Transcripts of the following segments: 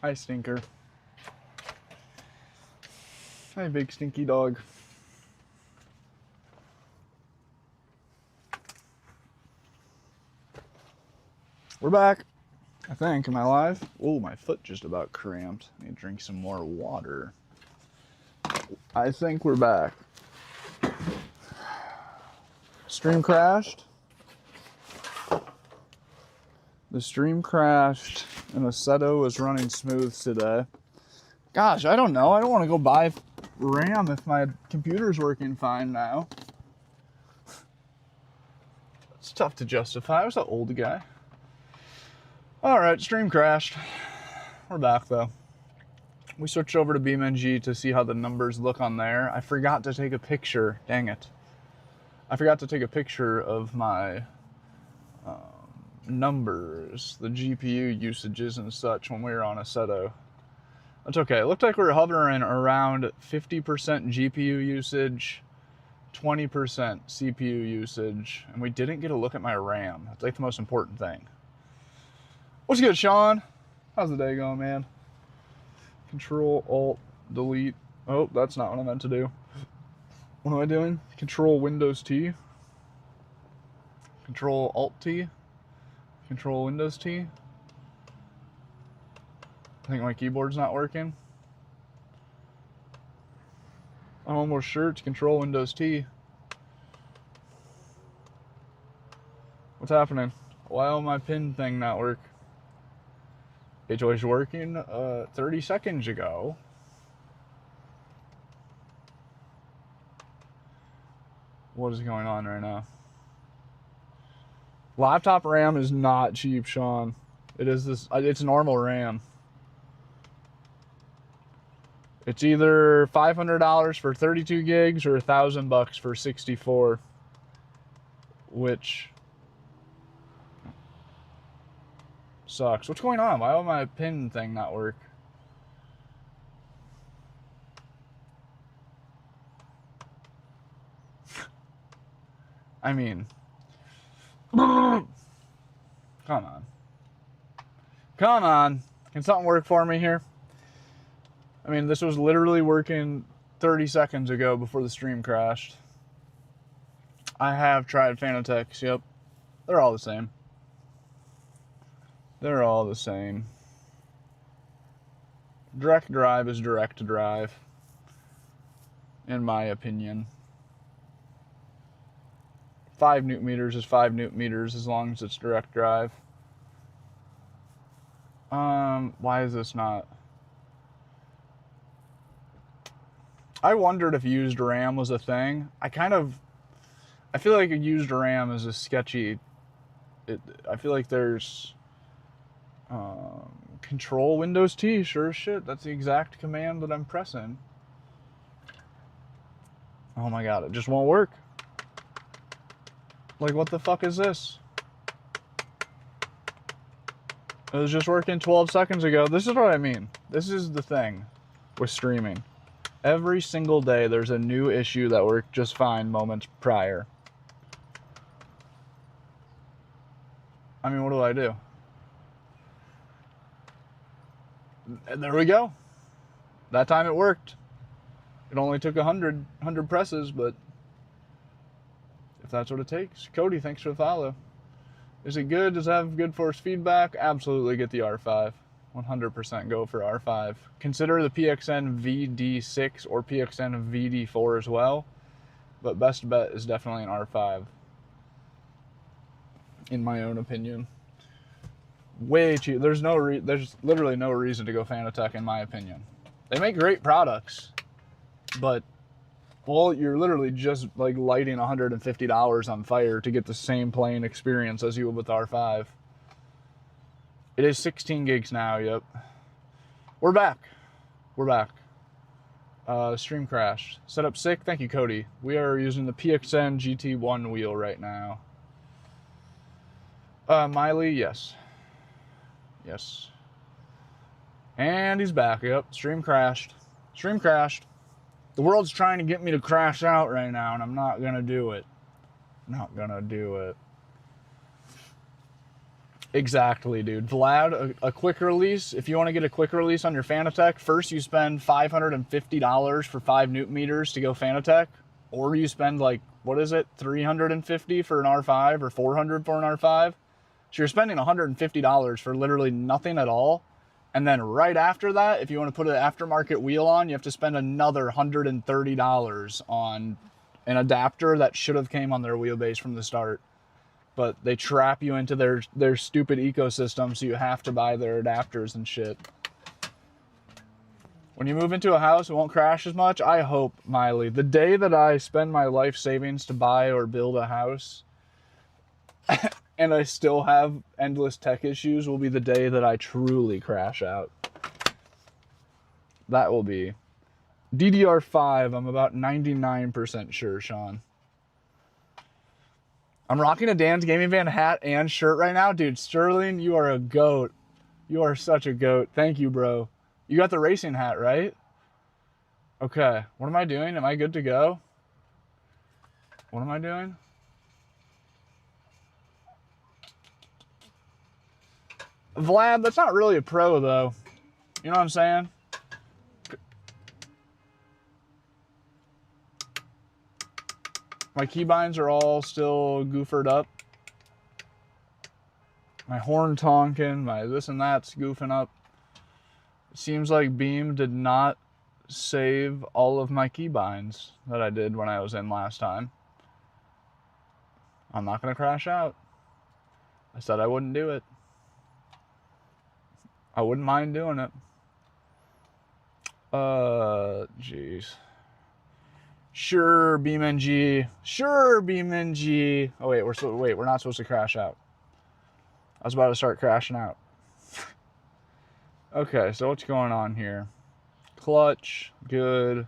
Hi, Stinker. Hi, big stinky dog. We're back. I think. Am I live? Oh, my foot just about cramped. I need to drink some more water. I think we're back. Stream crashed. The stream crashed and Aceto was running smooth today. Gosh, I don't know. I don't want to go buy RAM if my computer's working fine now. It's tough to justify. I was an old guy. Alright, stream crashed. We're back though. We switched over to BeamNG to see how the numbers look on there. I forgot to take a picture. Dang it. I forgot to take a picture of my numbers, the GPU usages and such when we were on Aceto. That's okay. It looked like we were hovering around 50% GPU usage, 20% CPU usage, and we didn't get a look at my RAM. That's like the most important thing. What's good, Sean? How's the day going, man? Control, Alt, Delete. Oh, that's not what I meant to do. What am I doing? Control, Windows, T. Control, Alt, T. Control, Windows, T. I think my keyboard's not working. I'm almost sure it's Control, Windows, T. What's happening? Why will my pin thing not work? It was working 30 seconds ago. What is going on right now? Laptop RAM is not cheap, Sean. It is this. It's normal RAM. It's either $500 for 32 gigs or $1,000 for 64, which sucks. What's going on? Why will my pin thing not work? I mean, come on. Come on. Can something work for me here? I mean, this was literally working 30 seconds ago before the stream crashed. I have tried Fanatec's, yep. They're all the same. They're all the same. Direct drive is direct drive, in my opinion. 5 newton meters is 5 newton meters as long as it's direct drive. Why is this not? I wondered if used RAM was a thing. I feel like a used RAM is a sketchy. I feel like there's Control Windows T, sure as shit. That's the exact command that I'm pressing. Oh my god, it just won't work. Like, what the fuck is this? It was just working 12 seconds ago. This is what I mean. This is the thing with streaming. Every single day there's a new issue that worked just fine moments prior. I mean, what do I do? And there we go. That time it worked. It only took 100 presses, but if that's what it takes. Cody, thanks for the follow. Is it good? Does it have good force feedback? Absolutely get the R5. 100% go for R5. Consider the PXN VD6 or PXN VD4 as well, but best bet is definitely an R5, in my own opinion. Way cheap. There's literally no reason to go Fanatec, in my opinion. They make great products, but well, you're literally just like lighting $150 on fire to get the same plain experience as you would with R5. It is 16 gigs now, yep. We're back. We're back. Stream crashed. Setup sick. Thank you, Cody. We are using the PXN GT1 wheel right now. Miley, yes. Yes. And he's back, yep. Stream crashed. Stream crashed. The world's trying to get me to crash out right now, and I'm not gonna do it. Not gonna do it. Exactly, dude. Vlad, a quick release. If you want to get a quick release on your Fanatec, first you spend $550 for 5 newton meters to go Fanatec, or you spend like, what is it, $350 for an R5 or $400 for an R5. So you're spending $150 for literally nothing at all. And then right after that, if you want to put an aftermarket wheel on, you have to spend another $130 on an adapter that should have came on their wheelbase from the start. But they trap you into their stupid ecosystem, so you have to buy their adapters and shit. When you move into a house, it won't crash as much. I hope, Miley. The day that I spend my life savings to buy or build a house and I still have endless tech issues will be the day that I truly crash out. That will be. DDR5, I'm about 99% sure, Sean. I'm rocking a Dan's Gaming Van hat and shirt right now. Dude, Sterling, you are a goat. You are such a goat. Thank you, bro. You got the racing hat, right? Okay. What am I doing? Am I good to go? What am I doing? Vlad, that's not really a pro, though. You know what I'm saying? My keybinds are all still goofered up. My horn tonking, my this and that's goofing up. It seems like Beam did not save all of my keybinds that I did when I was in last time. I'm not going to crash out. I said I wouldn't do it. I wouldn't mind doing it. Jeez. Sure, BeamNG. Sure, BeamNG. Oh wait, we're not supposed to crash out. I was about to start crashing out. Okay, so what's going on here? Clutch, good.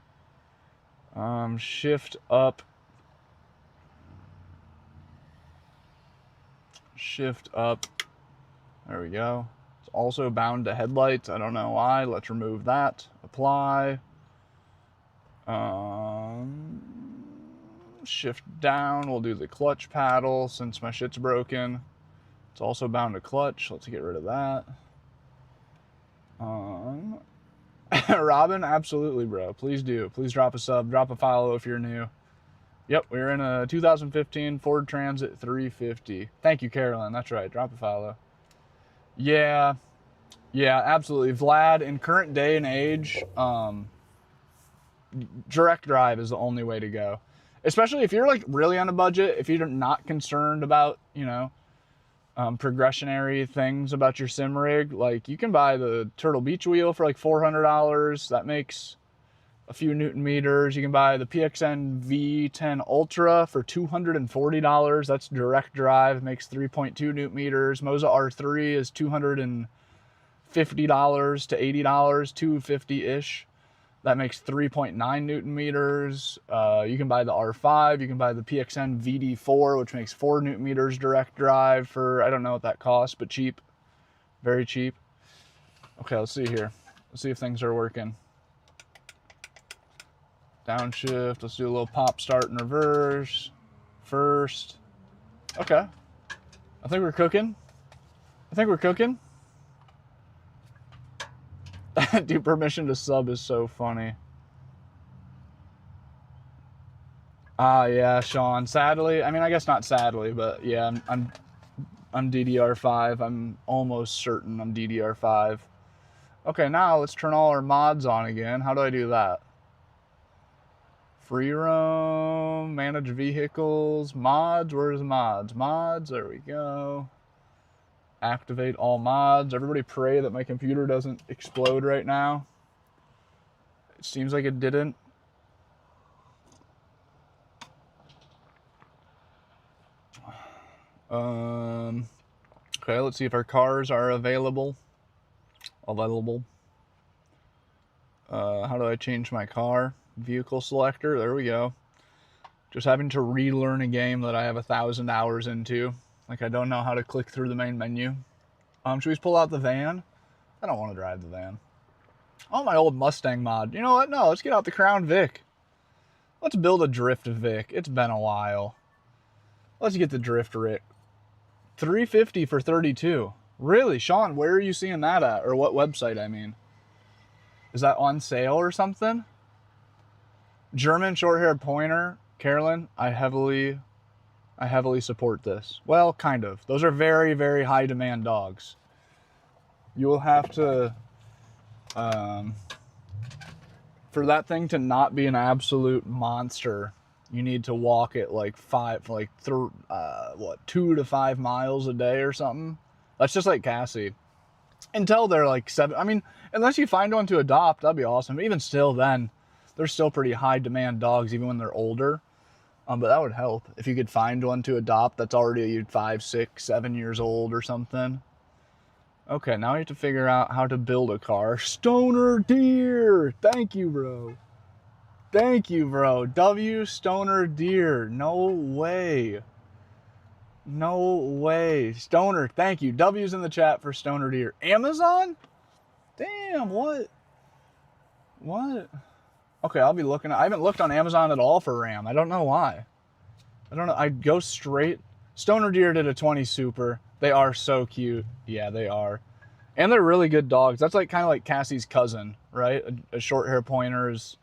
Shift up. Shift up. There we go. It's also bound to headlights. I don't know why. Let's remove that. Apply. Shift down. We'll do the clutch paddle since my shit's broken. It's also bound to clutch. Let's get rid of that. Robin, absolutely, bro. Please do. Please drop a sub. Drop a follow if you're new. Yep, we're in a 2015 Ford Transit 350. Thank you, Carolyn. That's right. Drop a follow. Yeah, absolutely. Vlad, in current day and age, direct drive is the only way to go. Especially if you're like really on a budget, if you're not concerned about, you know, progressionary things about your sim rig. Like you can buy the Turtle Beach wheel for like $400. That makes a few newton meters. You can buy the PXN V10 Ultra for $240. That's direct drive, makes 3.2 newton meters. Moza R3 is $250 to $80, 250-ish. That makes 3.9 newton meters. You can buy the R5. You can buy the PXN VD4, which makes 4 newton meters direct drive for, I don't know what that costs, but cheap. Very cheap. Okay, let's see here. Let's see if things are working. Downshift. Let's do a little pop start and reverse. First. Okay. I think we're cooking. Dude, permission to sub is so funny. Yeah, Sean. Sadly, I mean, I guess not sadly, but yeah, I'm DDR5. I'm almost certain I'm DDR5. Okay, now let's turn all our mods on again. How do I do that? Free roam, manage vehicles, mods. Where's mods? Mods. There we go. Activate all mods. Everybody pray that my computer doesn't explode right now. It seems like it didn't. Okay, let's see if our cars are available. How do I change my car? Vehicle selector. There we go. Just having to relearn a game that I have 1,000 hours into. Like, I don't know how to click through the main menu. Should we just pull out the van? I don't want to drive the van. Oh, my old Mustang mod. You know what? No, let's get out the Crown Vic. Let's build a Drift Vic. It's been a while. Let's get the Drift Rick. $350 for 32. Really, Sean? Where are you seeing that at, or what website? I mean, is that on sale or something? German short-haired pointer, Carolyn. I heavily support this. Well, kind of. Those are very, very high demand dogs. You will have to, for that thing to not be an absolute monster, you need to walk it like 2 to 5 miles a day or something. That's just like Cassie. Until they're like 7. I mean, unless you find one to adopt, that'd be awesome. Even still, then they're still pretty high demand dogs, even when they're older. But that would help if you could find one to adopt that's already 5, 6, 7 years old or something. Okay, now we have to figure out how to build a car. Stoner Deer! Thank you, bro. Thank you, bro. W Stoner Deer. No way. No way. Stoner, thank you. W's in the chat for Stoner Deer. Amazon? Damn, what? What? Okay, I'll be looking. I haven't looked on Amazon at all for Ram. I don't know why. I don't know. I'd go straight. Stoner Deer did a 20 super. They are so cute. Yeah, they are. And they're really good dogs. That's like kind of like Cassie's cousin, right? A short hair pointer is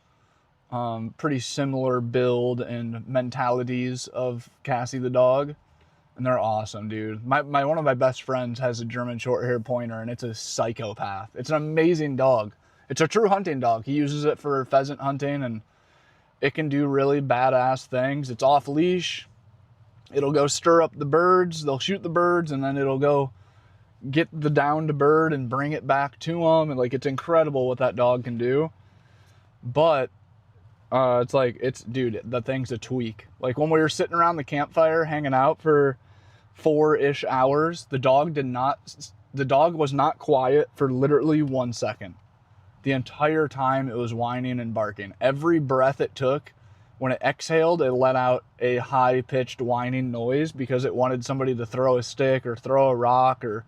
pretty similar build and mentalities of Cassie the dog. And they're awesome, dude. One of my best friends has a German short hair pointer, and it's a psychopath. It's an amazing dog. It's a true hunting dog. He uses it for pheasant hunting, and it can do really badass things. It's off leash. It'll go stir up the birds. They'll shoot the birds, and then it'll go get the downed bird and bring it back to them. And like, it's incredible what that dog can do. But dude, the thing's a tweak. Like when we were sitting around the campfire hanging out for 4-ish hours, the dog was not quiet for literally 1 second. The entire time it was whining and barking. Every breath it took, when it exhaled, it let out a high-pitched whining noise because it wanted somebody to throw a stick or throw a rock or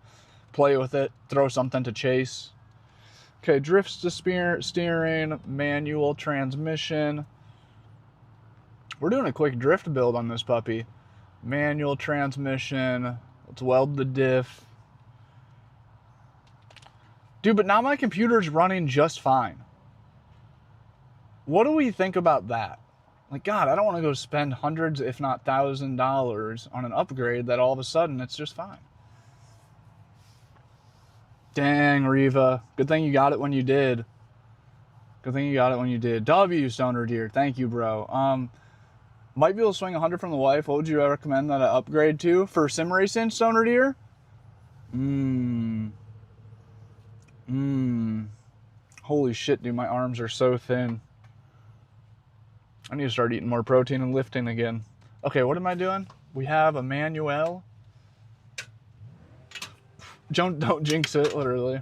play with it, throw something to chase. Okay, drift to steering, manual transmission. We're doing a quick drift build on this puppy. Manual transmission. Let's weld the diff. Dude, but now my computer's running just fine. What do we think about that? Like, God, I don't want to go spend hundreds, if not $1,000 on an upgrade that all of a sudden it's just fine. Dang, Riva. Good thing you got it when you did. Good thing you got it when you did. W, Stoner Deer. Thank you, bro. Might be able to swing 100 from the wife. What would you recommend that I upgrade to? For sim racing, Stoner Deer? Holy shit, dude. My arms are so thin. I need to start eating more protein and lifting again. Okay, what am I doing? We have a manual. Don't jinx it, literally.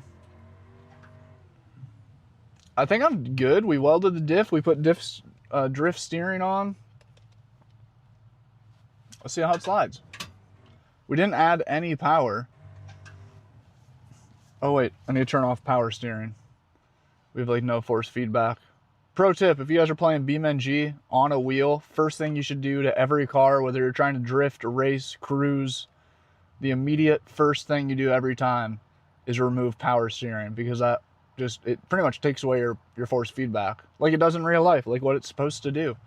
I think I'm good. We welded the diff. We put drift steering on. Let's see how it slides. We didn't add any power. Oh wait, I need to turn off power steering. We have like no force feedback. Pro tip, if you guys are playing BeamNG on a wheel, first thing you should do to every car, whether you're trying to drift, race, cruise, the immediate first thing you do every time is remove power steering, because that it pretty much takes away your force feedback. Like it does in real life, like what it's supposed to do.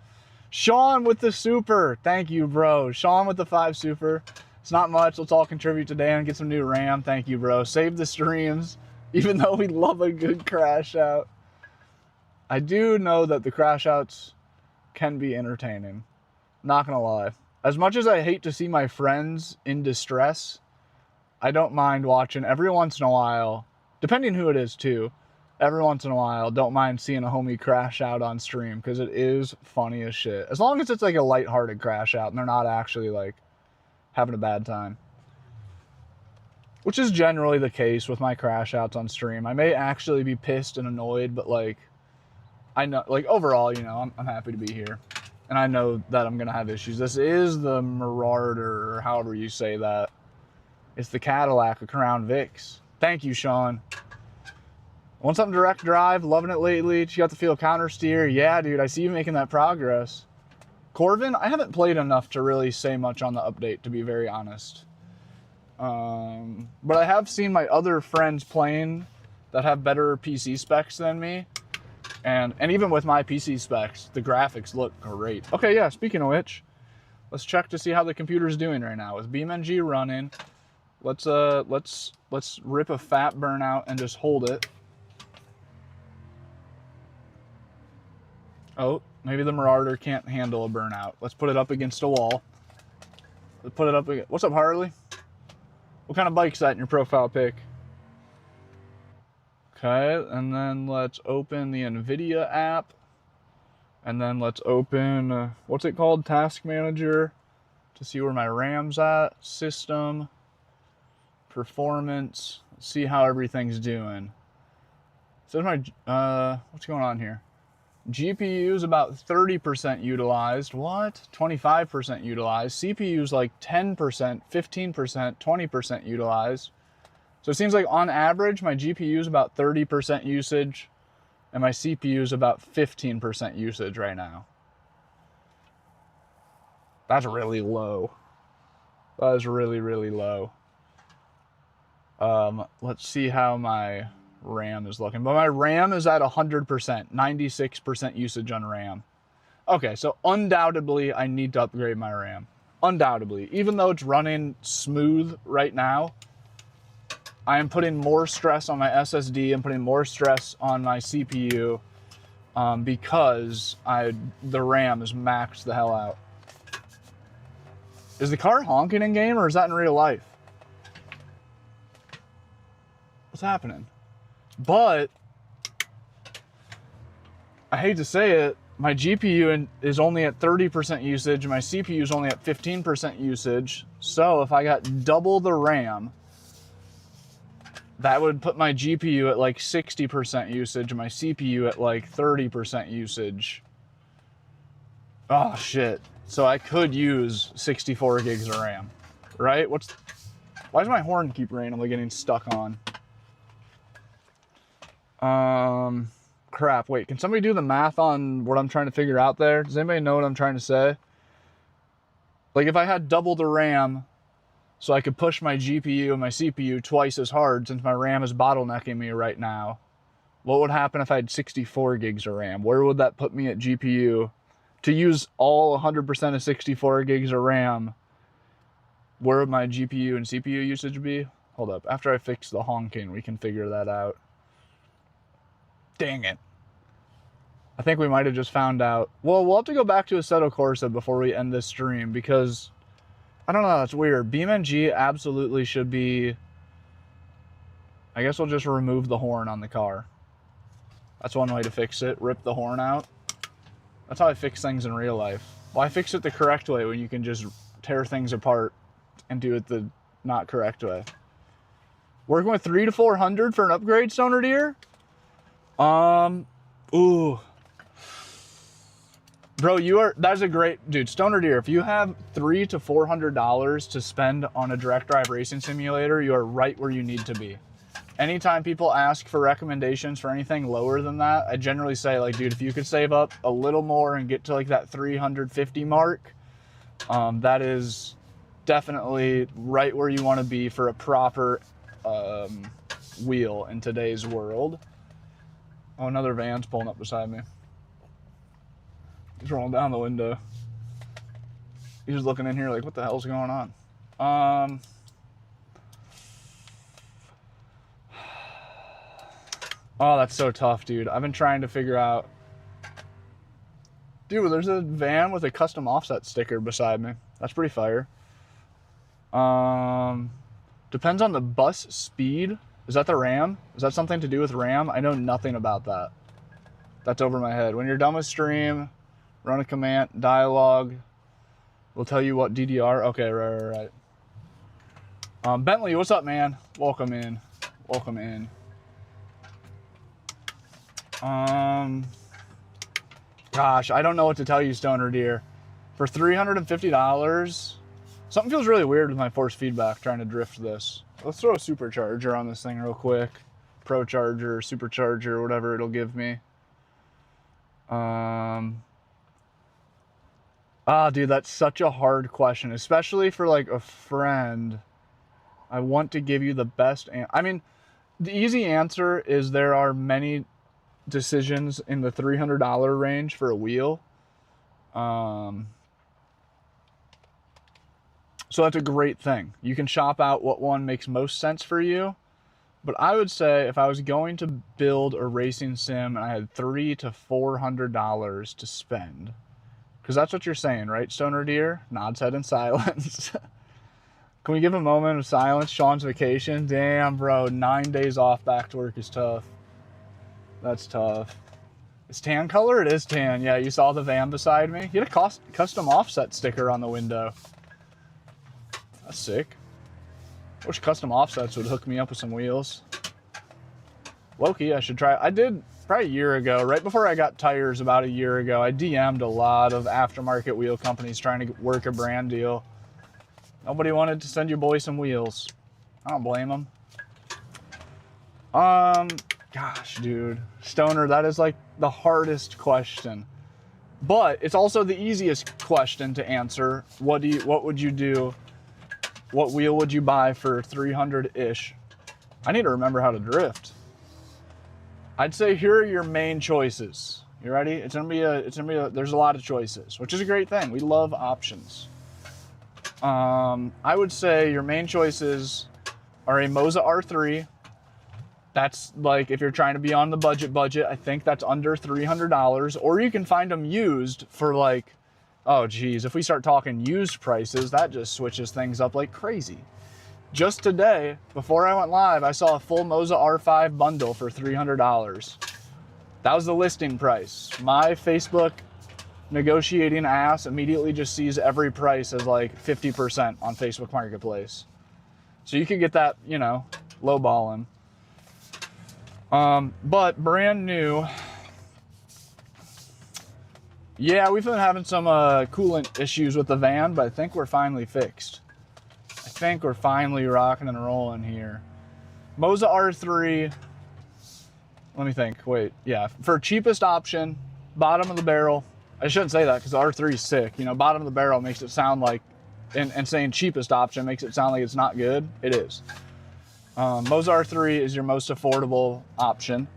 Sean with the super. Thank you, bro. Sean with the 5 super. It's not much. Let's all contribute today and get some new RAM. Thank you, bro. Save the streams, even though we love a good crash out. I do know that the crash outs can be entertaining. Not gonna lie. As much as I hate to see my friends in distress, I don't mind watching every once in a while, depending who it is too, every once in a while, don't mind seeing a homie crash out on stream, because it is funny as shit. As long as it's like a lighthearted crash out and they're not actually like having a bad time. Which is generally the case with my crash outs on stream. I may actually be pissed and annoyed, but like, I know, like overall, you know, I'm happy to be here. And I know that I'm going to have issues. This is the Marauder, or however you say that. It's the Cadillac of Crown Vics. Thank you, Sean. Want something direct drive? Loving it lately. You got the feel counter steer. Yeah, dude, I see you making that progress. Corvin, I haven't played enough to really say much on the update, to be very honest. But I have seen my other friends playing that have better PC specs than me. And even with my PC specs, the graphics look great. Okay, yeah, speaking of which, let's check to see how the computer's doing right now. With BeamNG running, let's rip a fat burnout and just hold it. Oh, maybe the Marauder can't handle a burnout. Let's put it up against a wall. Let's put it up against... What's up, Harley? What kind of bike's that in your profile pic? Okay, and then let's open the NVIDIA app. And then let's open, what's it called? Task Manager to see where my RAM's at. System, performance. Let's see how everything's doing. So my, what's going on here? GPU's about 30% utilized. What? 25% utilized. CPU's like 10%, 15%, 20% utilized. So it seems like on average, my GPU's about 30% usage and my CPU's about 15% usage right now. That's really low. That is really, really low. Let's see how my RAM is looking. But my RAM is at 100%, 96% usage on RAM. Okay, so undoubtedly I need to upgrade my RAM. Undoubtedly. Even though it's running smooth right now, I am putting more stress on my SSD and putting more stress on my CPU because the RAM is maxed the hell out. Is the car honking in game or is that in real life? What's happening? But I hate to say it, my GPU is only at 30% usage and my CPU is only at 15% usage. So if I got double the RAM, that would put my GPU at like 60% usage and my CPU at like 30% usage. Oh shit. So I could use 64 gigs of RAM, right? Why does my horn keep randomly getting stuck on? Crap, wait, can somebody do the math on what I'm trying to figure out there? Does anybody know what I'm trying to say? Like if I had double the RAM, so I could push my GPU and my CPU twice as hard since my RAM is bottlenecking me right now, what would happen if I had 64 gigs of RAM? Where would that put me at GPU? To use all 100% of 64 gigs of RAM, where would my GPU and CPU usage be? Hold up, after I fix the honking, we can figure that out. Dang it. I think we might have just found out. Well, we'll have to go back to Assetto Corsa before we end this stream because, I don't know, that's weird. BeamNG absolutely should be... I guess we'll just remove the horn on the car. That's one way to fix it. Rip the horn out. That's how I fix things in real life. Well, I fix it the correct way when you can just tear things apart and do it the not correct way. Working with 300 to 400 for an upgrade, Stoner Deer? Ooh. Bro, that's a great, dude, Stoner Deer, if you have $300 to $400 to spend on a direct drive racing simulator, you are right where you need to be. Anytime people ask for recommendations for anything lower than that, I generally say, like, dude, if you could save up a little more and get to like that 350 mark, that is definitely right where you want to be for a proper wheel in today's world. Oh, another van's pulling up beside me. He's rolling down the window. He's just looking in here like, what the hell's going on? Oh, that's so tough, dude. I've been trying to figure out... Dude, there's a van with a custom offset sticker beside me. That's pretty fire. Depends on the bus speed. Is that the RAM? Is that something to do with RAM? I know nothing about that. That's over my head. When you're done with stream, run a command, dialogue. We'll tell you what DDR. Okay, right. Bentley, what's up, man? Welcome in. Welcome in. Gosh, I don't know what to tell you, Stoner Deer. For $350, something feels really weird with my force feedback trying to drift this. Let's throw a supercharger on this thing real quick. Pro charger, supercharger, whatever it'll give me. Dude, that's such a hard question, especially for like a friend I want to give you the best. I mean, the easy answer is there are many decisions in the $300 range for a wheel. So that's a great thing. You can shop out what one makes most sense for you. But I would say if I was going to build a racing sim and I had $300 to $400 to spend, because that's what you're saying, right, Stoner Deer? Nods head in silence. Can we give a moment of silence? Sean's vacation. Damn, bro. 9 days off back to work is tough. That's tough. It's tan color? It is tan. Yeah, you saw the van beside me? He had a custom offset sticker on the window. That's sick. I wish Custom Offsets would hook me up with some wheels. Low-key, I should try. I did probably a year ago, right before I got tires about a year ago, I DM'd a lot of aftermarket wheel companies trying to work a brand deal. Nobody wanted to send your boy some wheels. I don't blame them. Gosh, dude. Stoner, that is like the hardest question. But it's also the easiest question to answer. What would you do? What wheel would you buy for 300-ish? I need to remember how to drift. I'd say here are your main choices. You ready? There's a lot of choices, which is a great thing. We love options. I would say your main choices are a Moza R3. That's like, if you're trying to be on the budget, I think that's under $300. Or you can find them used for like, oh geez, if we start talking used prices, that just switches things up like crazy. Just today, before I went live, I saw a full Moza R5 bundle for $300. That was the listing price. My Facebook negotiating ass immediately just sees every price as like 50% on Facebook Marketplace. So you could get that, you know, lowballing. But brand new. Yeah, we've been having some coolant issues with the van, but I think we're finally fixed. I think we're finally rocking and rolling here. Moza R3, let me think, wait, yeah. For cheapest option, bottom of the barrel, I shouldn't say that because the R3 is sick. You know, bottom of the barrel makes it sound like, and saying cheapest option makes it sound like it's not good. It is. Moza R3 is your most affordable option.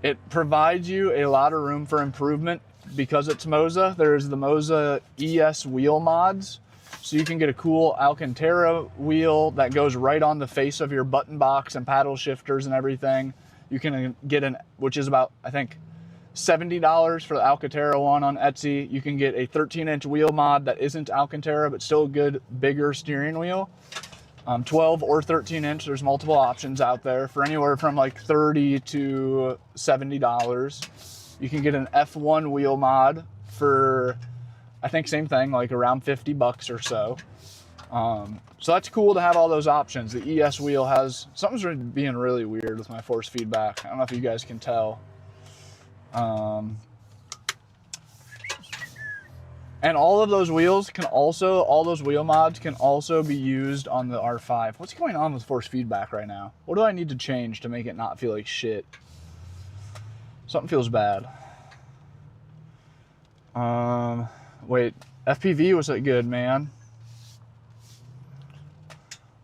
It provides you a lot of room for improvement. Because it's Moza, there's the Moza ES wheel mods. So you can get a cool Alcantara wheel that goes right on the face of your button box and paddle shifters and everything. You can get which is about, I think, $70 for the Alcantara one on Etsy. You can get a 13-inch wheel mod that isn't Alcantara, but still a good, bigger steering wheel. 12 or 13-inch, there's multiple options out there for anywhere from like $30 to $70. You can get an F1 wheel mod for, I think same thing, like around 50 bucks or so. So that's cool to have all those options. The ES wheel has, something's being really weird with my force feedback. I don't know if you guys can tell. And all of those wheels can also, all those wheel mods can also be used on the R5. What's going on with force feedback right now? What do I need to change to make it not feel like shit? Something feels bad. Wait, FPV was it good, man?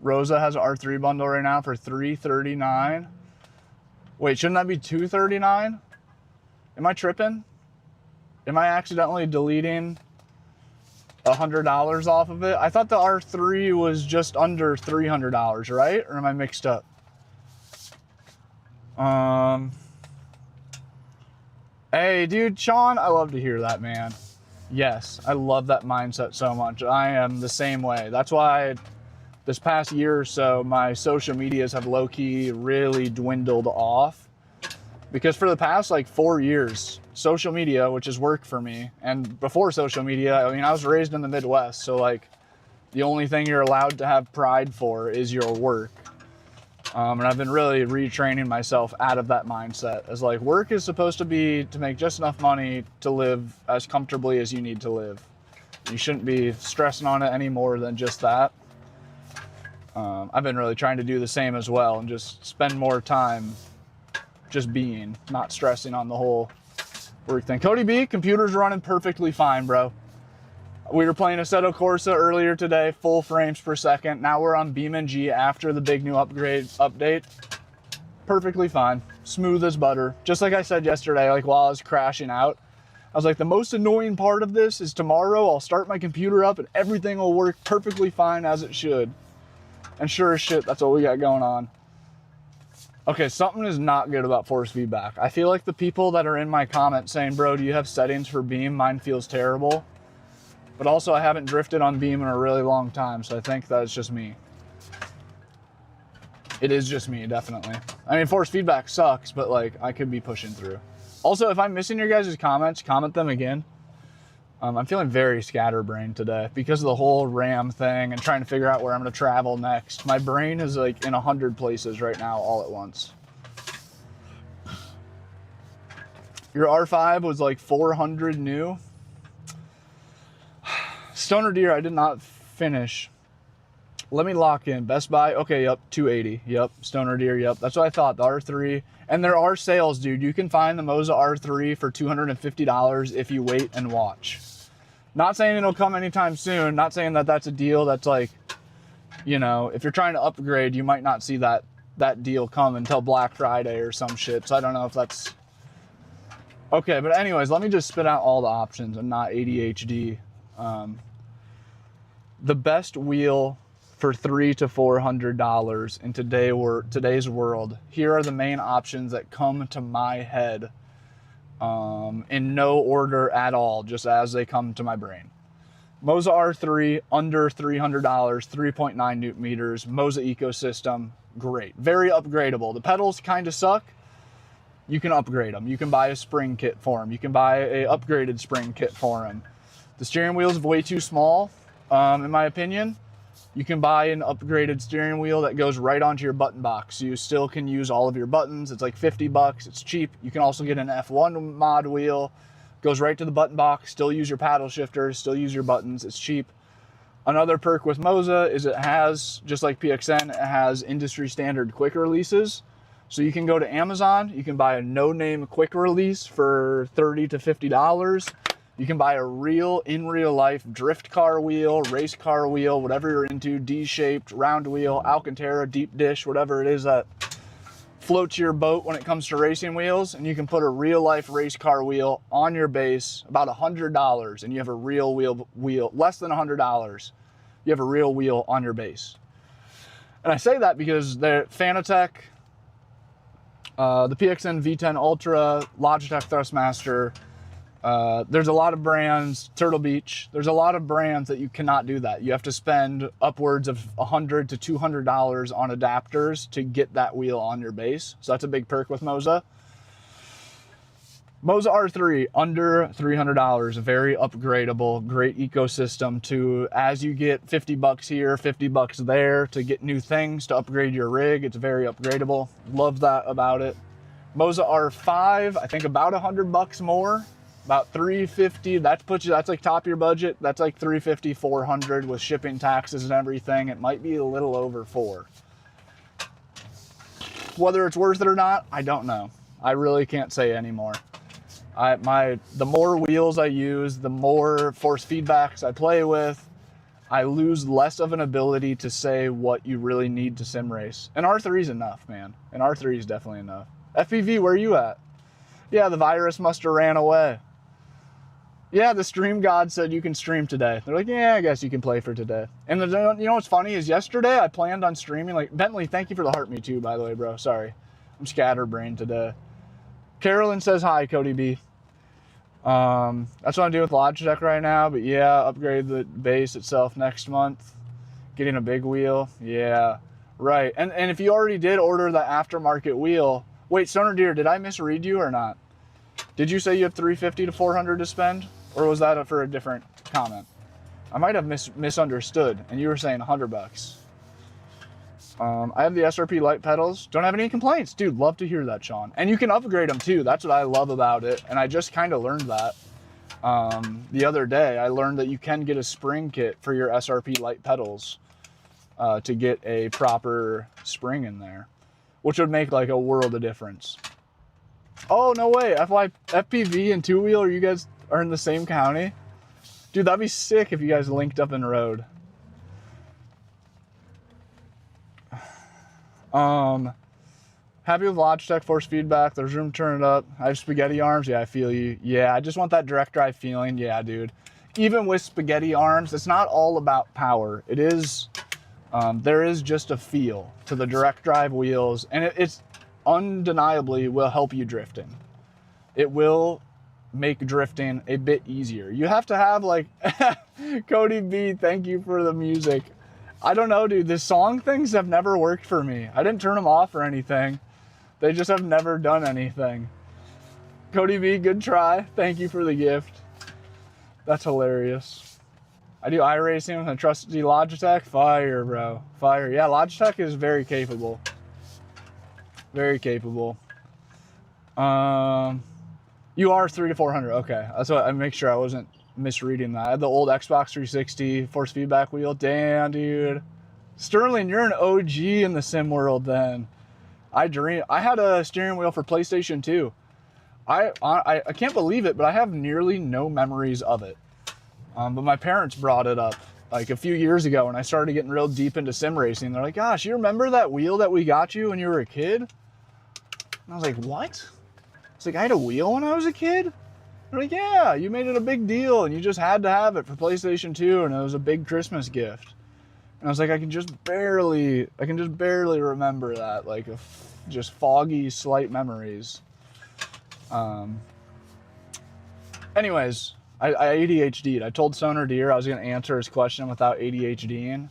Rosa has an R3 bundle right now for $339. Wait, shouldn't that be $239? Am I tripping? Am I accidentally deleting $100 off of it? I thought the R3 was just under $300, right? Or am I mixed up? Hey, dude, Sean, I love to hear that, man. Yes, I love that mindset so much. I am the same way. That's why this past year or so, my social medias have low-key really dwindled off. Because for the past like 4 years, social media, which is work for me, and before social media, I mean, I was raised in the Midwest, so like the only thing you're allowed to have pride for is your work. And I've been really retraining myself out of that mindset as like work is supposed to be to make just enough money to live as comfortably as you need to live. You shouldn't be stressing on it any more than just that. I've been really trying to do the same as well and just spend more time just being, not stressing on the whole work thing. Cody B, computer's running perfectly fine, bro. We were playing Assetto Corsa earlier today, full frames per second. Now we're on BeamNG after the big new update. Perfectly fine, smooth as butter. Just like I said yesterday, like while I was crashing out, I was like, the most annoying part of this is tomorrow I'll start my computer up and everything will work perfectly fine as it should. And sure as shit, that's what we got going on. Okay, something is not good about force feedback. I feel like the people that are in my comments saying, bro, do you have settings for Beam? Mine feels terrible. But also I haven't drifted on Beam in a really long time, so I think that it's just me. It is just me, definitely. I mean, force feedback sucks, but like I could be pushing through. Also, if I'm missing your guys' comments, comment them again. I'm feeling very scatterbrained today because of the whole RAM thing and trying to figure out where I'm gonna travel next. My brain is like in 100 places right now all at once. Your R5 was like 400 new. Stoner Deer, I did not finish. Let me lock in. Best Buy, okay, yep, 280. Yep, Stoner Deer, yep. That's what I thought, the R3. And there are sales, dude. You can find the Moza R3 for $250 if you wait and watch. Not saying it'll come anytime soon. Not saying that that's a deal that's like, you know, if you're trying to upgrade, you might not see that deal come until Black Friday or some shit. So I don't know if that's... Okay, but anyways, let me just spit out all the options and not ADHD. The best wheel for $300 to $400 in today's world. Here are the main options that come to my head in no order at all, just as they come to my brain. Moza R3, under $300, 3.9 newton meters. Moza ecosystem, great. Very upgradable. The pedals kind of suck. You can upgrade them. You can buy a spring kit for them. You can buy a upgraded spring kit for them. The steering wheel is way too small, in my opinion. You can buy an upgraded steering wheel that goes right onto your button box. So you still can use all of your buttons. It's like 50 bucks. It's cheap. You can also get an F1 mod wheel. Goes right to the button box. Still use your paddle shifters. Still use your buttons. It's cheap. Another perk with Moza is it has, just like PXN, it has industry standard quick releases. So you can go to Amazon. You can buy a no-name quick release for $30 to $50. You can buy a in real life drift car wheel, race car wheel, whatever you're into, D-shaped, round wheel, Alcantara, deep dish, whatever it is that floats your boat when it comes to racing wheels. And you can put a real life race car wheel on your base, about $100, and you have a real wheel, less than $100. You have a real wheel on your base. And I say that because the Fanatec, the PXN V10 Ultra, Logitech Thrustmaster, there's a lot of brands, Turtle Beach, there's a lot of brands that you cannot do that. You have to spend upwards of $100 to $200 on adapters to get that wheel on your base. So that's a big perk with Moza. Moza R3, under $300, very upgradable, great ecosystem to, as you get 50 bucks here, 50 bucks there to get new things to upgrade your rig. It's very upgradable. Love that about it. Moza R5, I think about 100 bucks more. About $350, that's like top of your budget. That's like $350, $400 with shipping, taxes and everything. It might be a little over $400. Whether it's worth it or not, I don't know. I really can't say anymore. The more wheels I use, the more force feedbacks I play with, I lose less of an ability to say what you really need to sim race. And R3 is enough, man. And R3 is definitely enough. FPV, where are you at? Yeah, the virus must have ran away. Yeah, the stream god said you can stream today. They're like, yeah, I guess you can play for today. And you know what's funny is yesterday I planned on streaming. Like, Bentley, thank you for the heart me too, by the way, bro. Sorry. I'm scatterbrained today. Carolyn says hi, Cody B. That's what I'm doing with Logitech right now. But yeah, upgrade the base itself next month. Getting a big wheel. Yeah, right. And if you already did order the aftermarket wheel, wait, Stoner Deer, did I misread you or not? Did you say you have $350 to $400 to spend? Or was that for a different comment? I might have misunderstood, and you were saying 100 bucks. I have the SRP light pedals. Don't have any complaints. Dude, love to hear that, Sean. And you can upgrade them too. That's what I love about it. And I just kind of learned that the other day. I learned that you can get a spring kit for your SRP light pedals to get a proper spring in there, which would make like a world of difference. Oh, no way. FPV and two-wheel, you guys are in the same county? Dude, that'd be sick if you guys linked up and rode. Happy with Logitech force feedback. There's room to turn it up. I have spaghetti arms. Yeah, I feel you. Yeah, I just want that direct drive feeling. Yeah, dude. Even with spaghetti arms, it's not all about power. It is, there is just a feel to the direct drive wheels, and it's undeniably will help you drifting. It will make drifting a bit easier. You have to have like, Cody B, thank you for the music. I don't know, dude. The song things have never worked for me. I didn't turn them off or anything. They just have never done anything. Cody B, good try. Thank you for the gift. That's hilarious. I do iRacing with a trusty Logitech. Fire, bro. Fire. Yeah, Logitech is very capable. Very capable. You are 300 to 400. Okay. That's what I make sure I wasn't misreading that. I had the old Xbox 360 force feedback wheel. Damn, dude. Sterling, you're an OG in the sim world then. I had a steering wheel for PlayStation 2. I can't believe it, but I have nearly no memories of it. But my parents brought it up like a few years ago when I started getting real deep into sim racing. They're like, gosh, you remember that wheel that we got you when you were a kid? And I was like, what? It's like, I had a wheel when I was a kid? They're like, yeah, you made it a big deal and you just had to have it for PlayStation 2 and it was a big Christmas gift. And I was like, I can just barely remember that, like just foggy, slight memories. Anyways, I ADHD'd. I told Stoner Deer I was going to answer his question without ADHDing,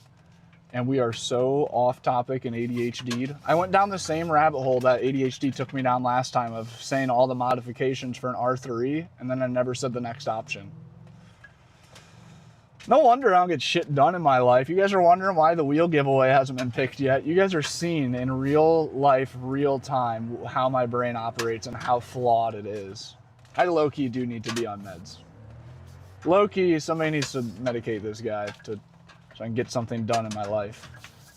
and we are so off topic and ADHD'd. I went down the same rabbit hole that ADHD took me down last time of saying all the modifications for an R3, and then I never said the next option. No wonder I don't get shit done in my life. You guys are wondering why the wheel giveaway hasn't been picked yet. You guys are seeing in real life, real time, how my brain operates and how flawed it is. I low-key do need to be on meds. Low-key, somebody needs to medicate this guy so I can get something done in my life.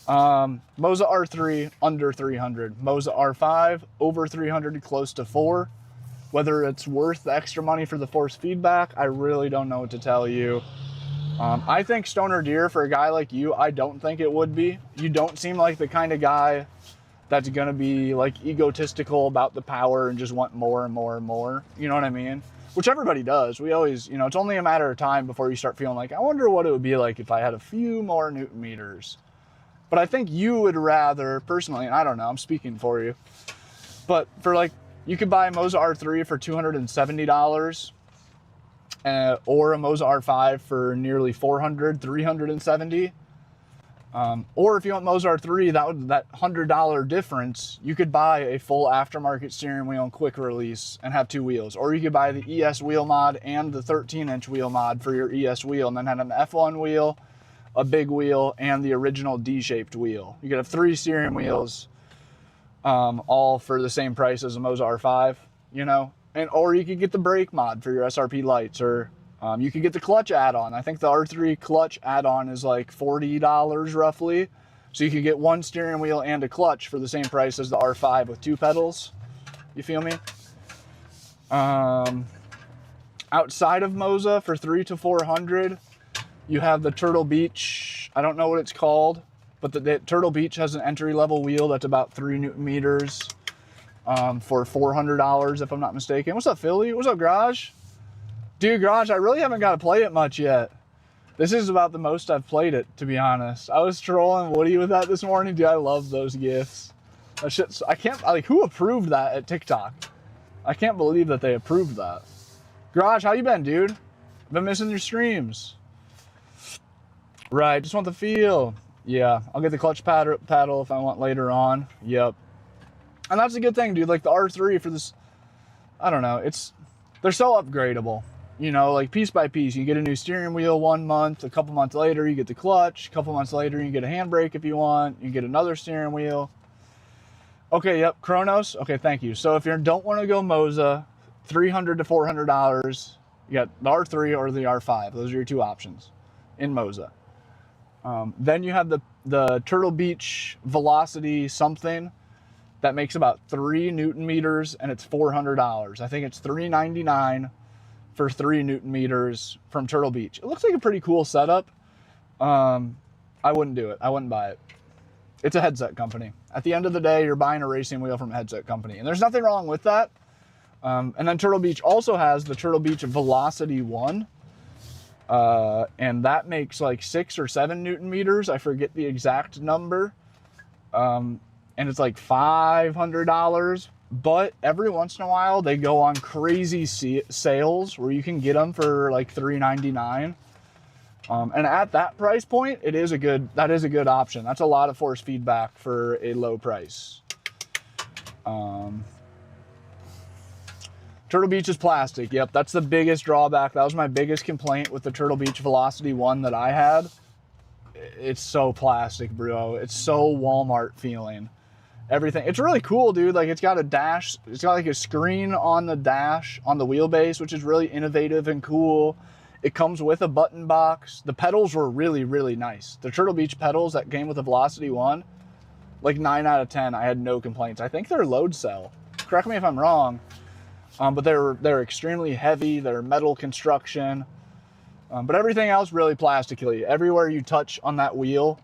Moza R3, under 300. Moza R5, over 300, close to 4. Whether it's worth the extra money for the force feedback, I really don't know what to tell you. I think Stoner Deer, for a guy like you, I don't think it would be. You don't seem like the kind of guy that's going to be like egotistical about the power and just want more and more and more. You know what I mean? Which everybody does. We always, you know, it's only a matter of time before you start feeling like, I wonder what it would be like if I had a few more Newton meters. But I think you would rather, personally, and I don't know, I'm speaking for you, but for like, you could buy a Moza R3 for $270. Or a Moza R5 for nearly $400, $370. Or if you want Moza R3, that $100 difference, you could buy a full aftermarket steering wheel and quick release and have 2 wheels. Or you could buy the ES wheel mod and the 13-inch wheel mod for your ES wheel, and then have an F1 wheel, a big wheel, and the original D-shaped wheel. You could have 3 steering wheels, all for the same price as a Moza R5, you know? Or you could get the brake mod for your SRP lights, or you could get the clutch add-on. I think the R3 clutch add-on is like $40 roughly. So you could get 1 steering wheel and a clutch for the same price as the R5 with 2 pedals. You feel me? Outside of Moza for 300 to 400, you have the Turtle Beach. I don't know what it's called, but the Turtle Beach has an entry-level wheel that's about 3 Newton meters. For $400, if I'm not mistaken. What's up, Philly? What's up, Garage? Dude, Garage, I really haven't got to play it much yet. This is about the most I've played it, to be honest. I was trolling Woody with that this morning. Dude, I love those GIFs. That shit's, I can't, like, who approved that at TikTok? I can't believe that they approved that. Garage, how you been, dude? Been missing your streams. Right, just want the feel. Yeah, I'll get the clutch paddle if I want later on. Yep. And that's a good thing, dude. Like the R3 for this, I don't know, they're so upgradable. You know, like piece by piece. You get a new steering wheel 1 month, a couple months later you get the clutch, a couple months later you get a handbrake if you want, you get another steering wheel. Okay, yep, Kronos. Okay, thank you. So if you don't want to go Moza, $300 to $400, you got the R3 or the R5. Those are your 2 options in Moza. Then you have the Turtle Beach Velocity something that makes about 3 Newton meters, and it's $400. I think it's $399 for 3 Newton meters from Turtle Beach. It looks like a pretty cool setup. I wouldn't do it. I wouldn't buy it. It's a headset company. At the end of the day, you're buying a racing wheel from a headset company, and there's nothing wrong with that. And then Turtle Beach also has the Turtle Beach Velocity 1. And that makes like 6 or 7 Newton meters. I forget the exact number. And it's like $500. But every once in a while, they go on crazy sales where you can get them for like $399. And at that price point, that is a good option. That's a lot of force feedback for a low price. Turtle Beach is plastic. Yep, that's the biggest drawback. That was my biggest complaint with the Turtle Beach Velocity 1 that I had. It's so plastic, bro. It's so Walmart feeling. Everything. It's really cool, dude. Like, it's got a dash. It's got like a screen on the dash, on the wheelbase, which is really innovative and cool. It comes with a button box. The pedals were really, really nice. The Turtle Beach pedals that came with the Velocity 1, like 9 out of 10, I had no complaints. I think they're load cell. Correct me if I'm wrong. But they're extremely heavy. They're metal construction. But everything else really plastically. Everywhere you touch on that wheel,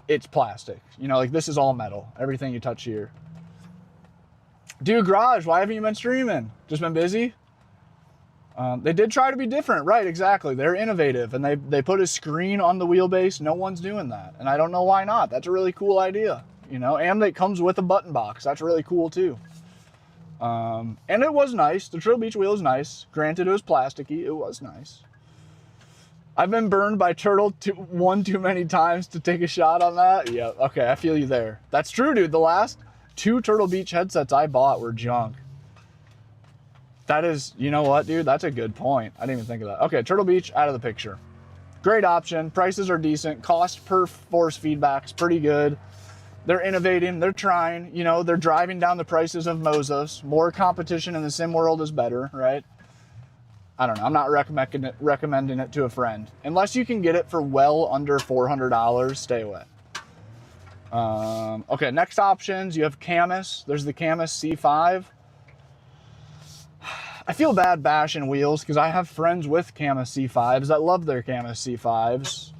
it's plastic. You know, like this is all metal. Everything you touch here. Dude, Garage, why haven't you been streaming? Just been busy? They did try to be different. Right, exactly. They're innovative. And they put a screen on the wheelbase. No one's doing that. And I don't know why not. That's a really cool idea. You know, and it comes with a button box. That's really cool too. And it was nice. The Turtle Beach wheel is nice. Granted, it was plasticky. It was nice. I've been burned by Turtle one too many times to take a shot on that. Yeah, okay, I feel you there. That's true, dude. The last 2 Turtle Beach headsets I bought were junk. That is, you know what, dude? That's a good point. I didn't even think of that. Okay, Turtle Beach out of the picture. Great option. Prices are decent. Cost per force feedback's pretty good. They're innovating, they're trying, you know, they're driving down the prices of Mozos. More competition in the sim world is better, right? I don't know, I'm not recommending it to a friend. Unless you can get it for well under $400, stay away. Okay, next options, you have Camus. There's the Camus C5. I feel bad bashing wheels because I have friends with Camus C5s that love their Camus C5s.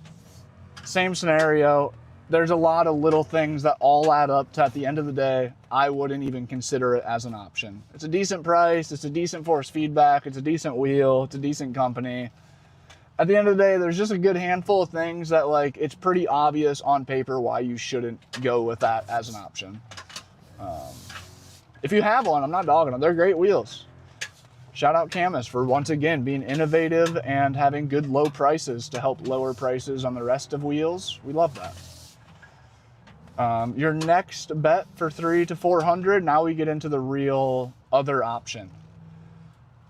Same scenario. There's a lot of little things that all add up to, at the end of the day, I wouldn't even consider it as an option. It's a decent price, it's a decent force feedback, it's a decent wheel, it's a decent company. At the end of the day, there's just a good handful of things that, like, it's pretty obvious on paper why you shouldn't go with that as an option. If you have one, I'm not dogging them. They're great wheels. Shout out Camus for, once again, being innovative and having good low prices to help lower prices on the rest of wheels. We love that. Your next bet for 300 to 400. Now we get into the real other option.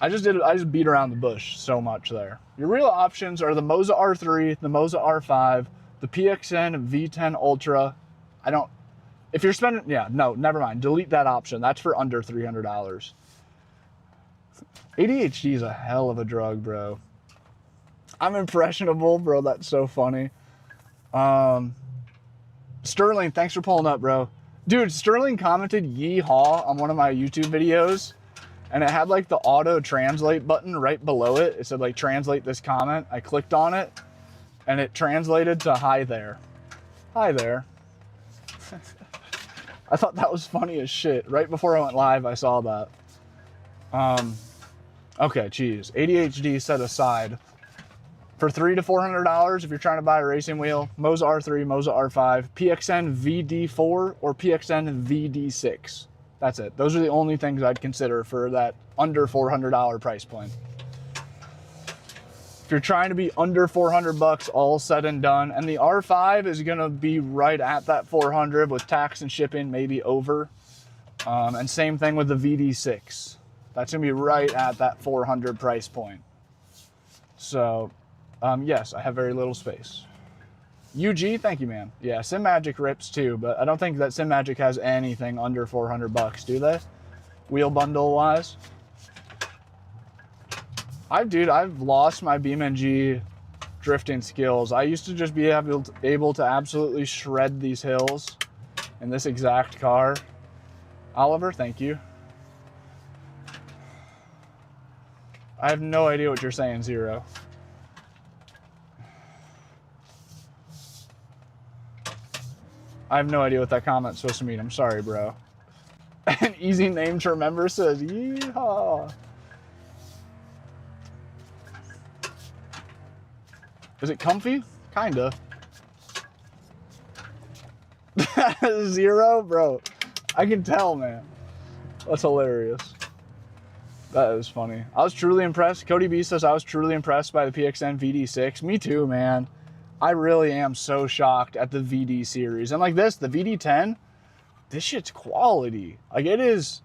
I just beat around the bush so much there. Your real options are the Moza R3, the Moza R5, the PXN V10 Ultra. If you're spending, yeah, no, never mind. Delete that option. That's for under $300. ADHD is a hell of a drug, bro. I'm impressionable, bro. That's so funny. Sterling, thanks for pulling up, bro. Dude, Sterling commented yeehaw on one of my YouTube videos, and it had like the auto translate button right below it. It said like translate this comment. I clicked on it and it translated to hi there. Hi there. I thought that was funny as shit. Right before I went live, I saw that. Okay, geez. ADHD set aside. For $300 to $400, if you're trying to buy a racing wheel, Moza R3, Moza R5, PXN VD4, or PXN VD6. That's it. Those are the only things I'd consider for that under $400 price point. If you're trying to be under 400 bucks, all said and done, and the R5 is gonna be right at that 400 with tax and shipping, maybe over. And same thing with the VD6. That's gonna be right at that 400 price point. So, yes, I have very little space. UG, thank you, man. Yeah, Sim Magic rips too, but I don't think that Sim Magic has anything under 400 bucks, do they? Wheel bundle wise. I've lost my BeamNG drifting skills. I used to just be able to absolutely shred these hills in this exact car. Oliver, thank you. I have no idea what you're saying, Zero. I have no idea what that comment's supposed to mean. I'm sorry, bro. An easy name to remember says, yeehaw. Is it comfy? Kinda. Zero? Bro, I can tell, man. That's hilarious. That is funny. I was truly impressed. Cody B says, I was truly impressed by the PXN VD6. Me too, man. I really am so shocked at the VD series. And like this, the VD10, this shit's quality. Like it is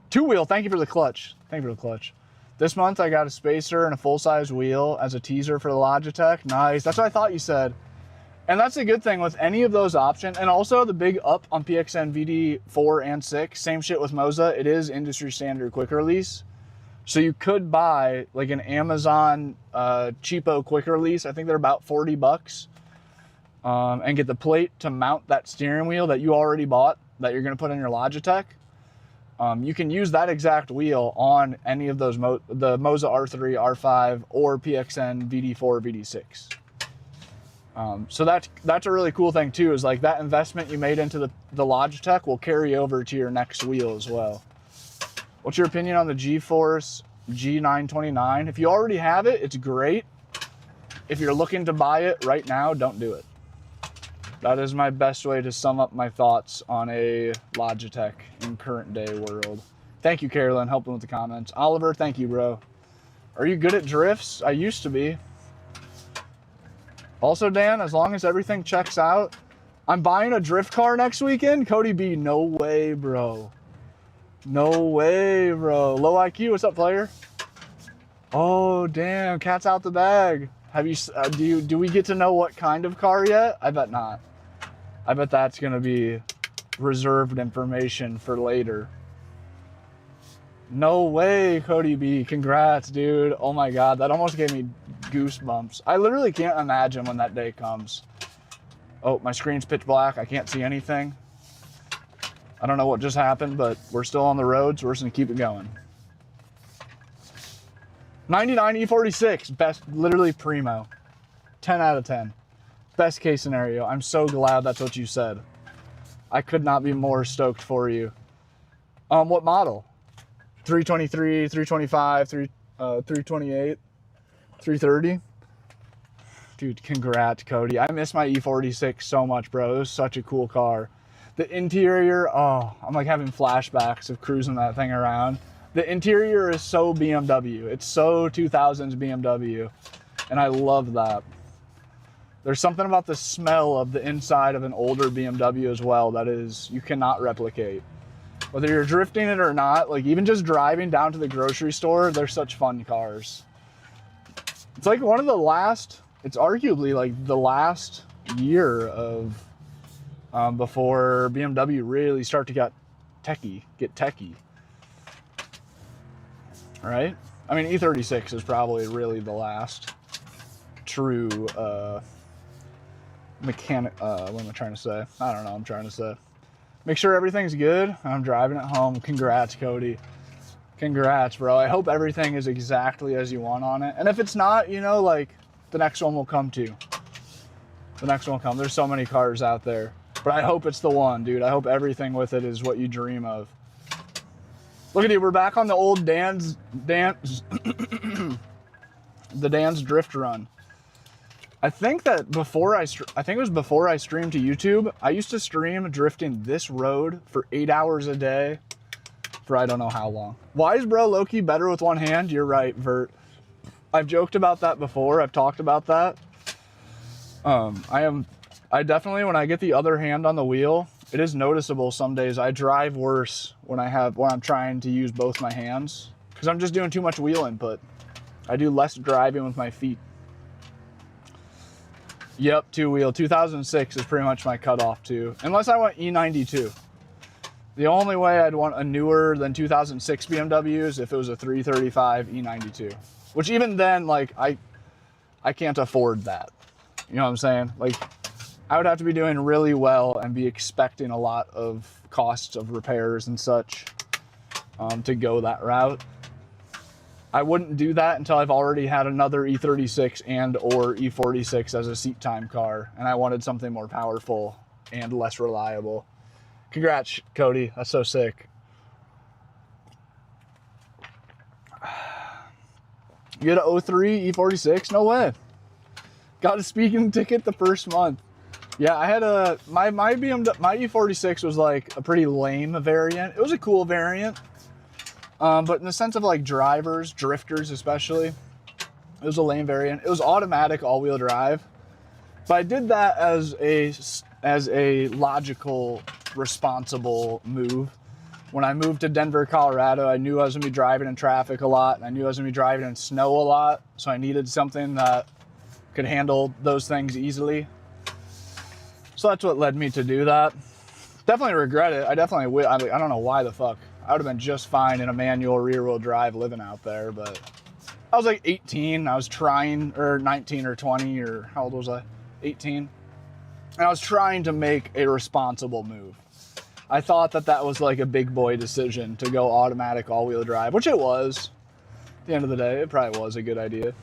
two-wheel. Thank you for the clutch. Thank you for the clutch. This month I got a spacer and a full-size wheel as a teaser for the Logitech. Nice. That's what I thought you said. And that's a good thing with any of those options. And also the big up on PXN VD4 and 6. Same shit with Moza. It is industry standard quick release. So you could buy like an Amazon cheapo quick release. I think they're about 40 bucks. And get the plate to mount that steering wheel that you already bought that you're going to put in your Logitech. You can use that exact wheel on any of those, the Moza R3, R5, or PXN VD4, VD6. So that's a really cool thing too, is like that investment you made into the Logitech will carry over to your next wheel as well. What's your opinion on the GeForce G929? If you already have it, it's great. If you're looking to buy it right now, don't do it. That is my best way to sum up my thoughts on a Logitech in current day world. Thank you, Carolyn, helping with the comments. Oliver, thank you, bro. Are you good at drifts? I used to be. Also, Dan, as long as everything checks out, I'm buying a drift car next weekend. Cody B, no way, bro. No way, bro. Low IQ, what's up, player? Oh, damn, cat's out the bag. Have you? Do we get to know what kind of car yet? I bet not. I bet that's gonna be reserved information for later. No way, Cody B. Congrats, dude. Oh my God, that almost gave me goosebumps. I literally can't imagine when that day comes. Oh, my screen's pitch black. I can't see anything. I don't know what just happened, but we're still on the road, so we're just gonna keep it going. 99 E46, best, literally primo. 10 out of 10. Best case scenario. I'm so glad that's what you said. I could not be more stoked for you. What model? 323, 325, 328, 330? Dude, congrats, Cody. I miss my E46 so much, bro. It was such a cool car. The interior, oh, I'm like having flashbacks of cruising that thing around. The interior is so BMW. It's so 2000s BMW, and I love that. There's something about the smell of the inside of an older BMW as well that is, you cannot replicate. Whether you're drifting it or not, like even just driving down to the grocery store, they're such fun cars. It's like one of the last, it's arguably like the last year of before BMW really start to get techie. Right? I mean, E36 is probably really the last true mechanic, what am I trying to say? I don't know what I'm trying to say. Make sure everything's good. I'm driving it home. Congrats, Cody. Congrats, bro. I hope everything is exactly as you want on it. And if it's not, you know, like, the next one will come too. The next one will come. There's so many cars out there. But I hope it's the one, dude. I hope everything with it is what you dream of. Look at you. We're back on the old Dan's the Dan's drift run. I think that before I think it was before I streamed to YouTube, I used to stream drifting this road for 8 hours a day for I don't know how long. Why is bro Loki better with one hand? You're right, Vert. I've joked about that before. I've talked about that. I definitely, when I get the other hand on the wheel, it is noticeable some days. I drive worse when I'm trying to use both my hands because I'm just doing too much wheel input. I do less driving with my feet. Yep, two-wheel. 2006 is pretty much my cutoff too. Unless I want E92. The only way I'd want a newer than 2006 BMW is if it was a 335 E92. Which even then, like, I can't afford that. You know what I'm saying? Like, I would have to be doing really well and be expecting a lot of costs of repairs and such to go that route. I wouldn't do that until I've already had another E36 and or E46 as a seat time car, and I wanted something more powerful and less reliable. Congrats, Cody. That's so sick. You had an 03 E46? No way. Got a speaking ticket the first month. Yeah, I had my BMW, my E46 was like a pretty lame variant. It was a cool variant, but in the sense of like drivers, drifters especially, it was a lame variant. It was automatic all-wheel drive, but I did that as a logical, responsible move. When I moved to Denver, Colorado, I knew I was gonna be driving in traffic a lot, and I knew I was gonna be driving in snow a lot, so I needed something that could handle those things easily. So that's what led me to do that. Definitely regret it. I don't know why the fuck. I would have been just fine in a manual rear-wheel drive living out there, but I was like 18. I was trying, or 19 or 20, or how old was I? 18. And I was trying to make a responsible move. I thought that was like a big boy decision to go automatic all-wheel drive, which it was. At the end of the day, it probably was a good idea.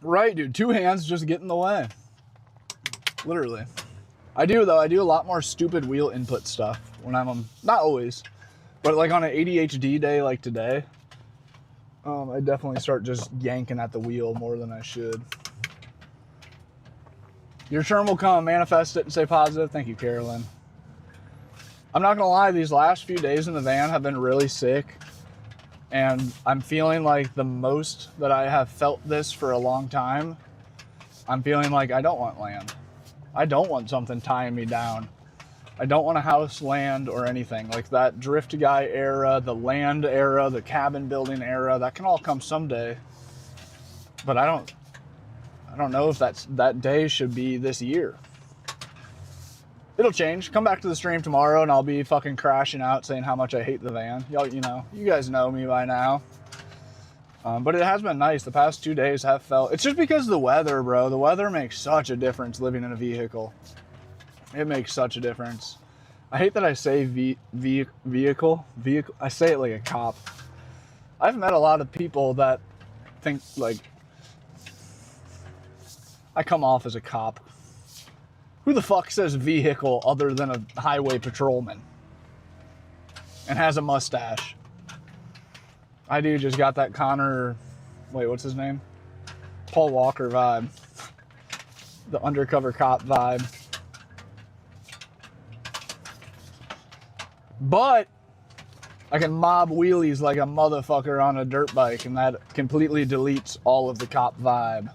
Right, dude. 2 hands just get in the way. Literally. I do a lot more stupid wheel input stuff when I'm, not always, but like on an ADHD day like today, I definitely start just yanking at the wheel more than I should. Your turn will come. Manifest it and say positive. Thank you, Carolyn. I'm not going to lie. These last few days in the van have been really sick. And I'm feeling like the most that I have felt this for a long time. I'm feeling like I don't want land. I don't want something tying me down. I don't want a house, land, or anything. Like that drift guy era, the land era, the cabin building era, that can all come someday. But I don't know if that day should be this year. It'll change. Come back to the stream tomorrow and I'll be fucking crashing out saying how much I hate the van. Y'all, you guys know me by now. But it has been nice. The past 2 days have felt... It's just because of the weather, bro. The weather makes such a difference living in a vehicle. It makes such a difference. I hate that I say vehicle. I say it like a cop. I've met a lot of people that think like I come off as a cop. Who the fuck says vehicle other than a highway patrolman? And has a mustache? I do just got that Connor... Wait, what's his name? Paul Walker vibe. The undercover cop vibe. But I can mob wheelies like a motherfucker on a dirt bike, and that completely deletes all of the cop vibe.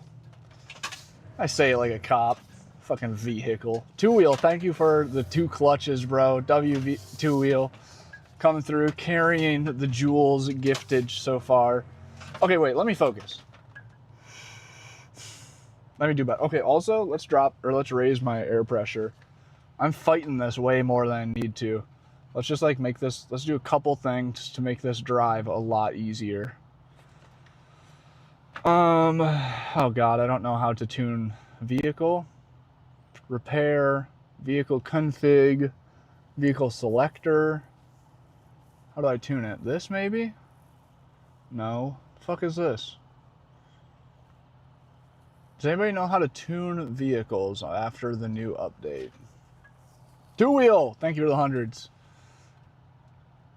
I say it like a cop. Fucking vehicle. Two wheel, thank you for the 2 clutches, bro. Two wheel coming through, carrying the Jules giftage so far. Okay, wait, let me focus. Let me do better. Okay, also, let's raise my air pressure. I'm fighting this way more than I need to. Let's just like let's do a couple things to make this drive a lot easier. Oh God, I don't know how to tune vehicle. Repair, vehicle config, vehicle selector. How do I tune it? This maybe? No. The fuck is this? Does anybody know how to tune vehicles after the new update? 2 wheel! Thank you for the 100s.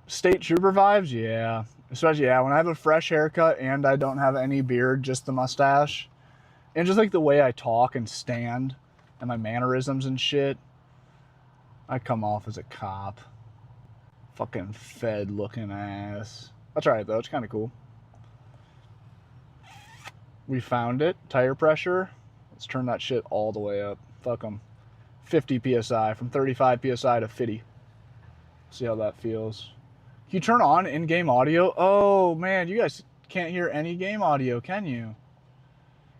State Trooper vibes? Yeah. Especially, yeah, when I have a fresh haircut and I don't have any beard, just the mustache. And just like the way I talk and stand and my mannerisms and shit, I come off as a cop. Fucking fed looking ass. That's alright though, it's kind of cool. We found it. Tire pressure. Let's turn that shit all the way up. Fuck them. 50 PSI. From 35 PSI to 50. See how that feels. Can you turn on in-game audio? Oh man, you guys can't hear any game audio, can you?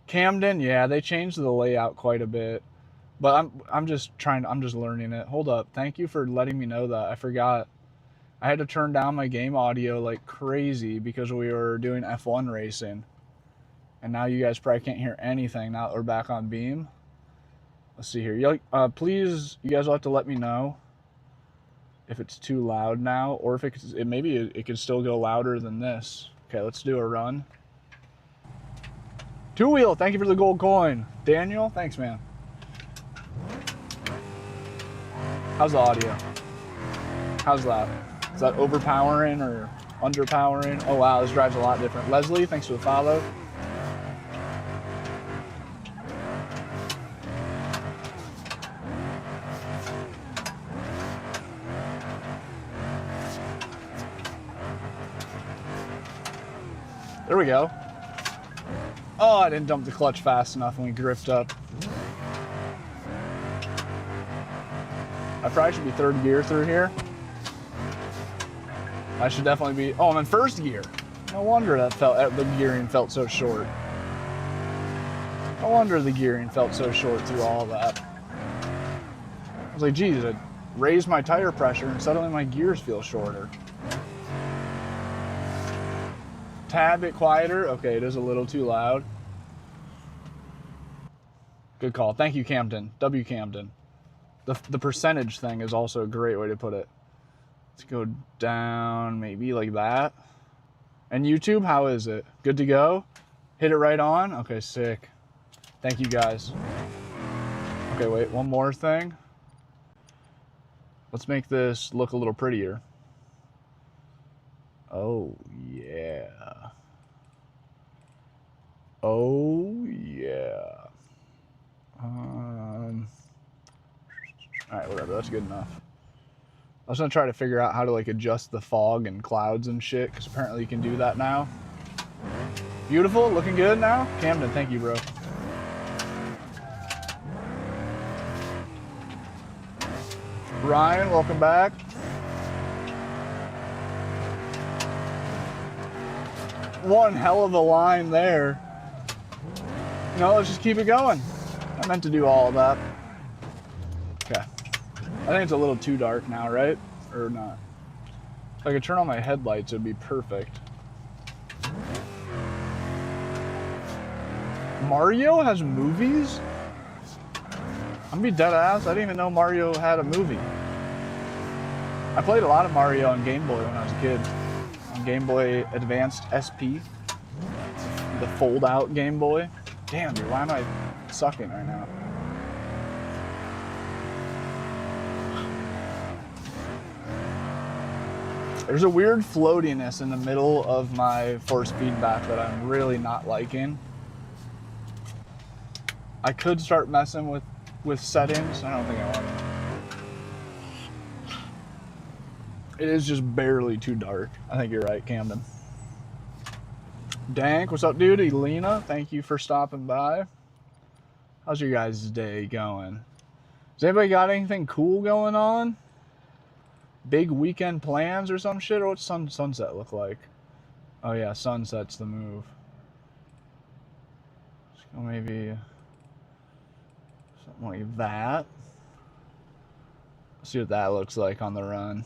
Camden, yeah, they changed the layout quite a bit. But I'm just learning it. Hold up. Thank you for letting me know that. I forgot. I had to turn down my game audio like crazy because we were doing F1 racing. And now you guys probably can't hear anything now that we're back on Beam. Let's see here. Please, you guys will have to let me know if it's too loud now, or if maybe it can still go louder than this. Okay, let's do a run. Two Wheel, thank you for the gold coin. Daniel, thanks, man. How's the audio? How's that? Is that overpowering or underpowering? Oh wow, this drives a lot different. Leslie, thanks for the follow. There we go. Oh, I didn't dump the clutch fast enough when we drift up. I probably should be third gear through here. I should definitely be, oh, I'm in first gear. No wonder the gearing felt so short. No wonder the gearing felt so short through all of that. I was like, geez, I raised my tire pressure and suddenly my gears feel shorter. Tad bit quieter. Okay, it is a little too loud. Good call. Thank you, Camden. W. Camden. The percentage thing is also a great way to put it. Let's go down maybe like that. And YouTube, how is it? Good to go? Hit it right on? Okay, sick. Thank you, guys. Okay, wait, one more thing. Let's make this look a little prettier. Oh, yeah. Oh, yeah. Alright, whatever, that's good enough. I was gonna try to figure out how to like adjust the fog and clouds and shit, because apparently you can do that now. Beautiful, looking good now? Camden, thank you, bro. Ryan, welcome back. One hell of a line there. No, let's just keep it going. I meant to do all of that. Okay. I think it's a little too dark now, right? Or not? If I could turn on my headlights, it would be perfect. Mario has movies? I'm gonna be dead ass. I didn't even know Mario had a movie. I played a lot of Mario on Game Boy when I was a kid. On Game Boy Advanced SP. The fold out Game Boy. Damn, dude, why am I sucking right now? There's a weird floatiness in the middle of my force feedback that I'm really not liking. I could start messing with settings. I don't think I want to. It is just barely too dark. I think you're right, Camden. Dank, what's up, dude? Elena, thank you for stopping by. How's your guys' day going? Has anybody got anything cool going on? Big weekend plans or some shit? Or what's sunset look like? Oh yeah, sunset's the move. Let's go maybe something like that. Let's see what that looks like on the run.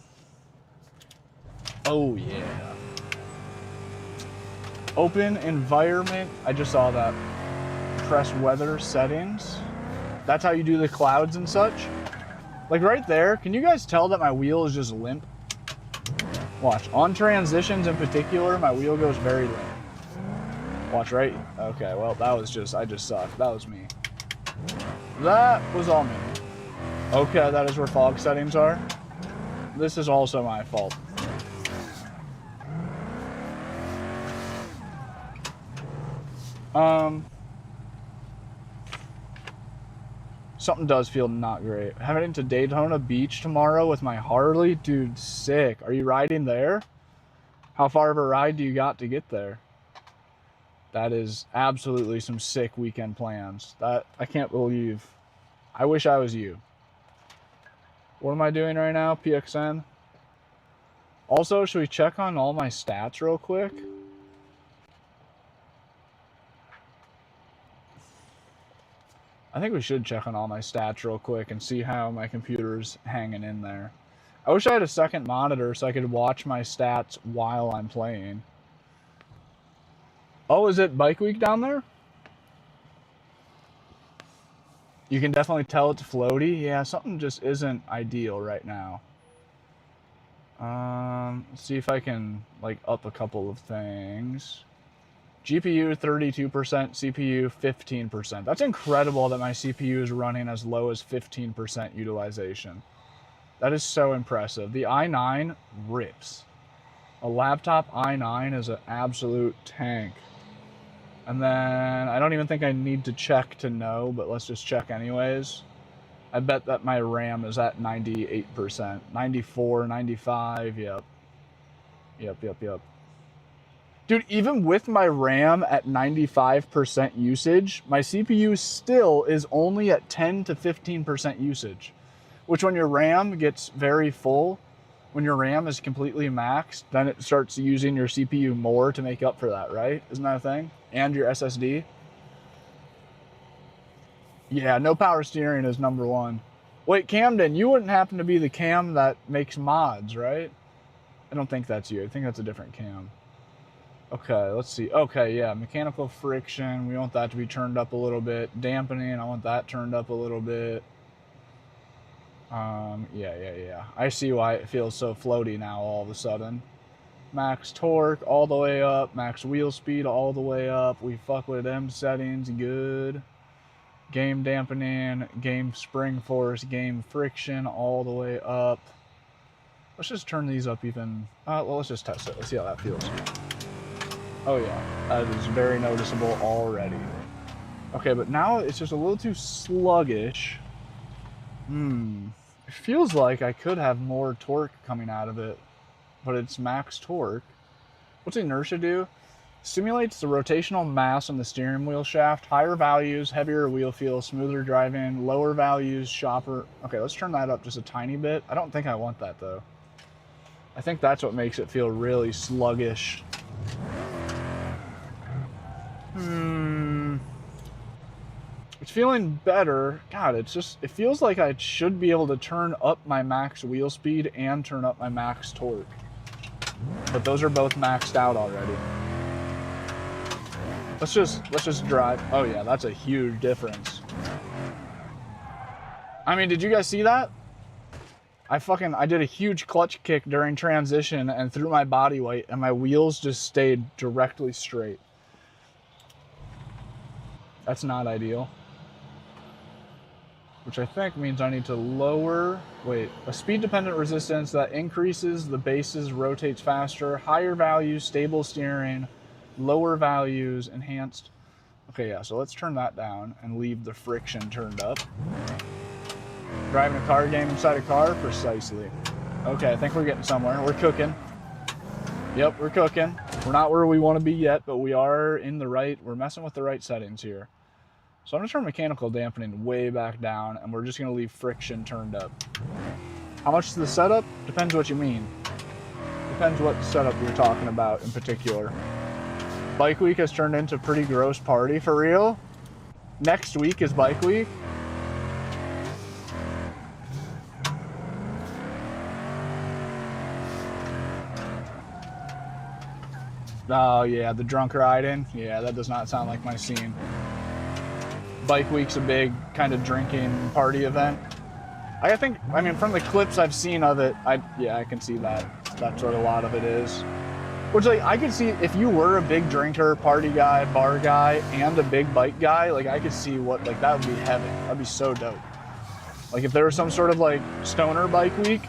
Oh yeah. Open environment. I just saw that. Press weather settings. That's how you do the clouds and such. Like right there, can you guys tell that my wheel is just limp? Watch, on transitions in particular, my wheel goes very limp. Watch, right? Okay, well, that was just, I just sucked. That was me. That was all me. Okay, that is where fog settings are. This is also my fault. Something does feel not great. Heading to Daytona Beach tomorrow with my Harley. Dude, sick. Are you riding there? How far of a ride do you got to get there? That is absolutely some sick weekend plans. That I can't believe. I wish I was you. What am I doing right now? PXN. Also, should we check on all my stats real quick? I think we should check on all my stats real quick and see how my computer's hanging in there. I wish I had a second monitor so I could watch my stats while I'm playing. Oh, is it bike week down there? You can definitely tell it's floaty. Yeah, something just isn't ideal right now. Let's see if I can like up a couple of things. GPU 32%, CPU 15%. That's incredible that my CPU is running as low as 15% utilization. That is so impressive. The i9 rips. A laptop i9 is an absolute tank. And then I don't even think I need to check to know, but let's just check anyways. I bet that my RAM is at 98%, 94, 95, yep. Yep. Dude, even with my RAM at 95% usage, my CPU still is only at 10 to 15% usage. Which when your RAM gets very full, when your RAM is completely maxed, then it starts using your CPU more to make up for that, right? Isn't that a thing? And your SSD? Yeah, no power steering is number one. Wait, Camden, you wouldn't happen to be the Cam that makes mods, right? I don't think that's you. I think that's a different Cam. Okay, let's see. Okay, yeah, mechanical friction. We want that to be turned up a little bit. Dampening, I want that turned up a little bit. Yeah. I see why it feels so floaty now all of a sudden. Max torque all the way up. Max wheel speed all the way up. We fuck with them settings good. Game dampening, game spring force, game friction all the way up. Let's just turn these up even. Well, let's just test it. Let's see how that feels. Oh yeah, that is very noticeable already. Okay, but now it's just a little too sluggish. It feels like I could have more torque coming out of it, but it's max torque. What's inertia do? Simulates the rotational mass on the steering wheel shaft. Higher values, heavier wheel feel, smoother driving. Lower values, shopper. Okay, let's turn that up just a tiny bit. I don't think I want that though. I think that's what makes it feel really sluggish. It's feeling better. God, it feels like I should be able to turn up my max wheel speed and turn up my max torque. But those are both maxed out already. Let's just drive. Oh yeah, that's a huge difference. I mean, did you guys see that? I did a huge clutch kick during transition and threw my body weight and my wheels just stayed directly straight. That's not ideal. Which I think means I need to lower, a speed-dependent resistance that increases the bases, rotates faster, higher values, stable steering, lower values, enhanced. Okay, yeah, so let's turn that down and leave the friction turned up. Driving a car game inside a car? Precisely. Okay, I think we're getting somewhere. We're cooking. Yep, we're cooking. We're not where we want to be yet, but we are we're messing with the right settings here. So I'm going to turn mechanical dampening way back down, and we're just going to leave friction turned up. How much is the setup? Depends what you mean. Depends what setup you're talking about in particular. Bike week has turned into a pretty gross party, for real. Next week is bike week. Oh yeah, the drunk riding. Yeah, that does not sound like my scene. Bike week's a big kind of drinking party event. I mean, from the clips I've seen of it, I can see that. That's what a lot of it is. Which, like, I could see if you were a big drinker, party guy, bar guy, and a big bike guy, like, I could see what, like, that would be heaven. That'd be so dope. Like, if there was some sort of, like, stoner bike week,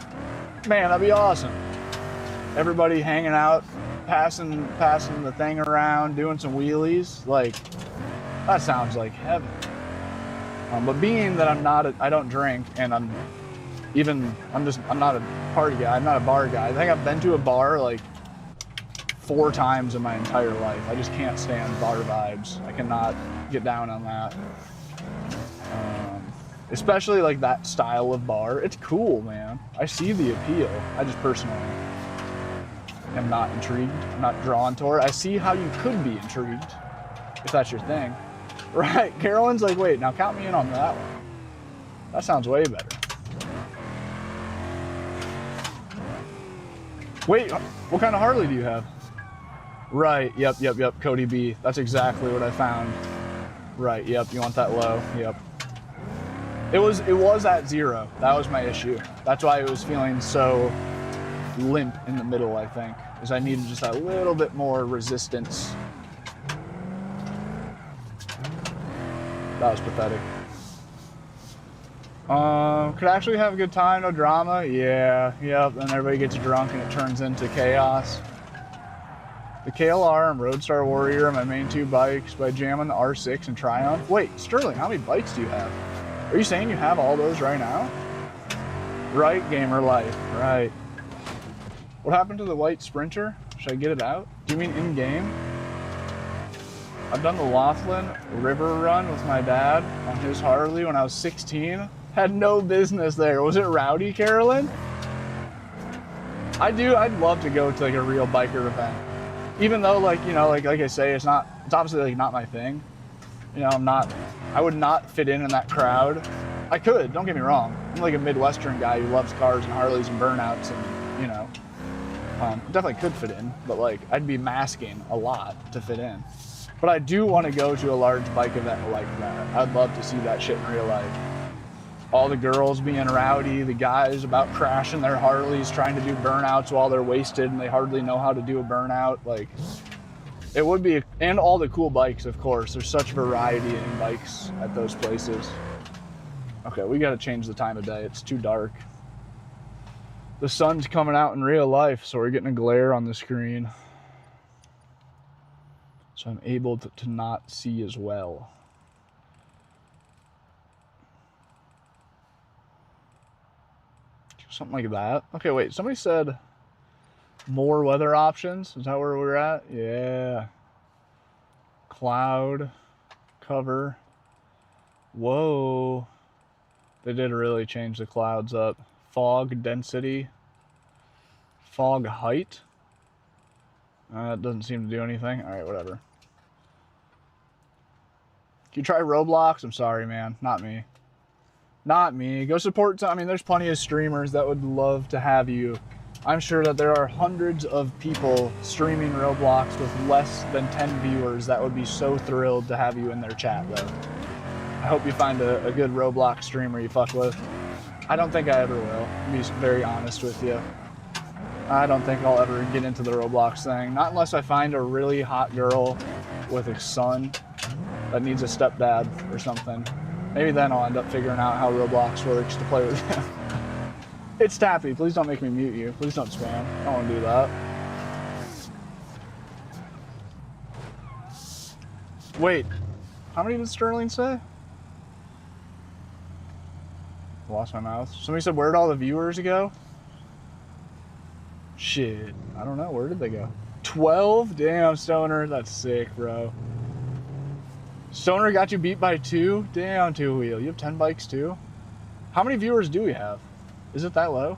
man, that'd be awesome. Everybody hanging out, passing the thing around, doing some wheelies, like, that sounds like heaven. But being that I don't drink, and I'm not a party guy, I'm not a bar guy. I think I've been to a bar like 4 times in my entire life. I just can't stand bar vibes. I cannot get down on that. Especially like that style of bar. It's cool, man. I see the appeal. I just personally am not intrigued. I'm not drawn toward it. I see how you could be intrigued if that's your thing. Right, Carolyn's like, wait, now count me in on that one. That sounds way better. Wait, what kind of Harley do you have? Right, yep, Cody B. That's exactly what I found. Right, yep, you want that low, yep. It was at 0. That was my issue. That's why it was feeling so limp in the middle, I think, is I needed just a little bit more resistance. That was pathetic. Could actually have a good time, no drama. Yeah, yep, and everybody gets drunk and it turns into chaos. The KLR and Roadstar Warrior are my main two bikes, but I jam on the R6 and Triumph. Wait, Sterling, how many bikes do you have? Are you saying you have all those right now? Right, gamer life, right. What happened to the white Sprinter? Should I get it out? Do you mean in-game? I've done the Laughlin River Run with my dad on his Harley when I was 16. Had no business there. Was it rowdy, Carolyn? I'd love to go to like a real biker event. Even though like, you know, like I say, it's obviously like not my thing. You know, I would not fit in that crowd. I could, don't get me wrong. I'm like a Midwestern guy who loves cars and Harleys and burnouts and, you know, definitely could fit in, but like I'd be masking a lot to fit in. But I do want to go to a large bike event like that. I'd love to see that shit in real life. All the girls being rowdy, the guys about crashing their Harleys, trying to do burnouts while they're wasted and they hardly know how to do a burnout. Like, it would be, and all the cool bikes, of course. There's such variety in bikes at those places. Okay, we got to change the time of day. It's too dark. The sun's coming out in real life, so we're getting a glare on the screen. So I'm able to not see as well. Something like that. Okay, wait, somebody said more weather options. Is that where we're at? Yeah. Cloud, cover. Whoa. They did really change the clouds up. Fog density. Fog height. That doesn't seem to do anything. All right, whatever. Can you try Roblox? I'm sorry, man. Not me. Not me. Go support. I mean, there's plenty of streamers that would love to have you. I'm sure that there are hundreds of people streaming Roblox with less than 10 viewers that would be so thrilled to have you in their chat, though. I hope you find a good Roblox streamer you fuck with. I don't think I ever will, to be very honest with you. I don't think I'll ever get into the Roblox thing. Not unless I find a really hot girl with a son that needs a stepdad or something. Maybe then I'll end up figuring out how Roblox works to play with him. It's Tappy. Please don't make me mute you. Please don't spam. I don't want to do that. Wait. How many did Sterling say? Lost my mouth. Somebody said, where'd all the viewers go? Shit. I don't know. Where did they go? 12? Damn, Stoner. That's sick, bro. Stoner got you beat by 2? Damn, two wheel. You have 10 bikes too? How many viewers do we have? Is it that low?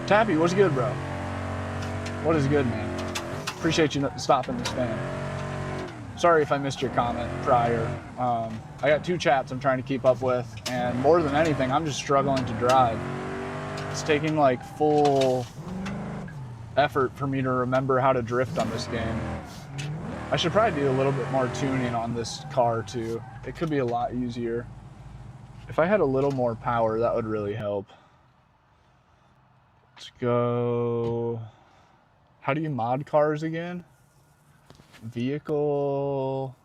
Tappy, what's good, bro? What is good, man? Appreciate you stopping the spam. Sorry if I missed your comment prior. I got 2 chats I'm trying to keep up with, and more than anything, I'm just struggling to drive. It's taking like full effort for me to remember how to drift on this game. I should probably do a little bit more tuning on this car too. It could be a lot easier. If I had a little more power, that would really help. Let's go. How do you mod cars again? Vehicle.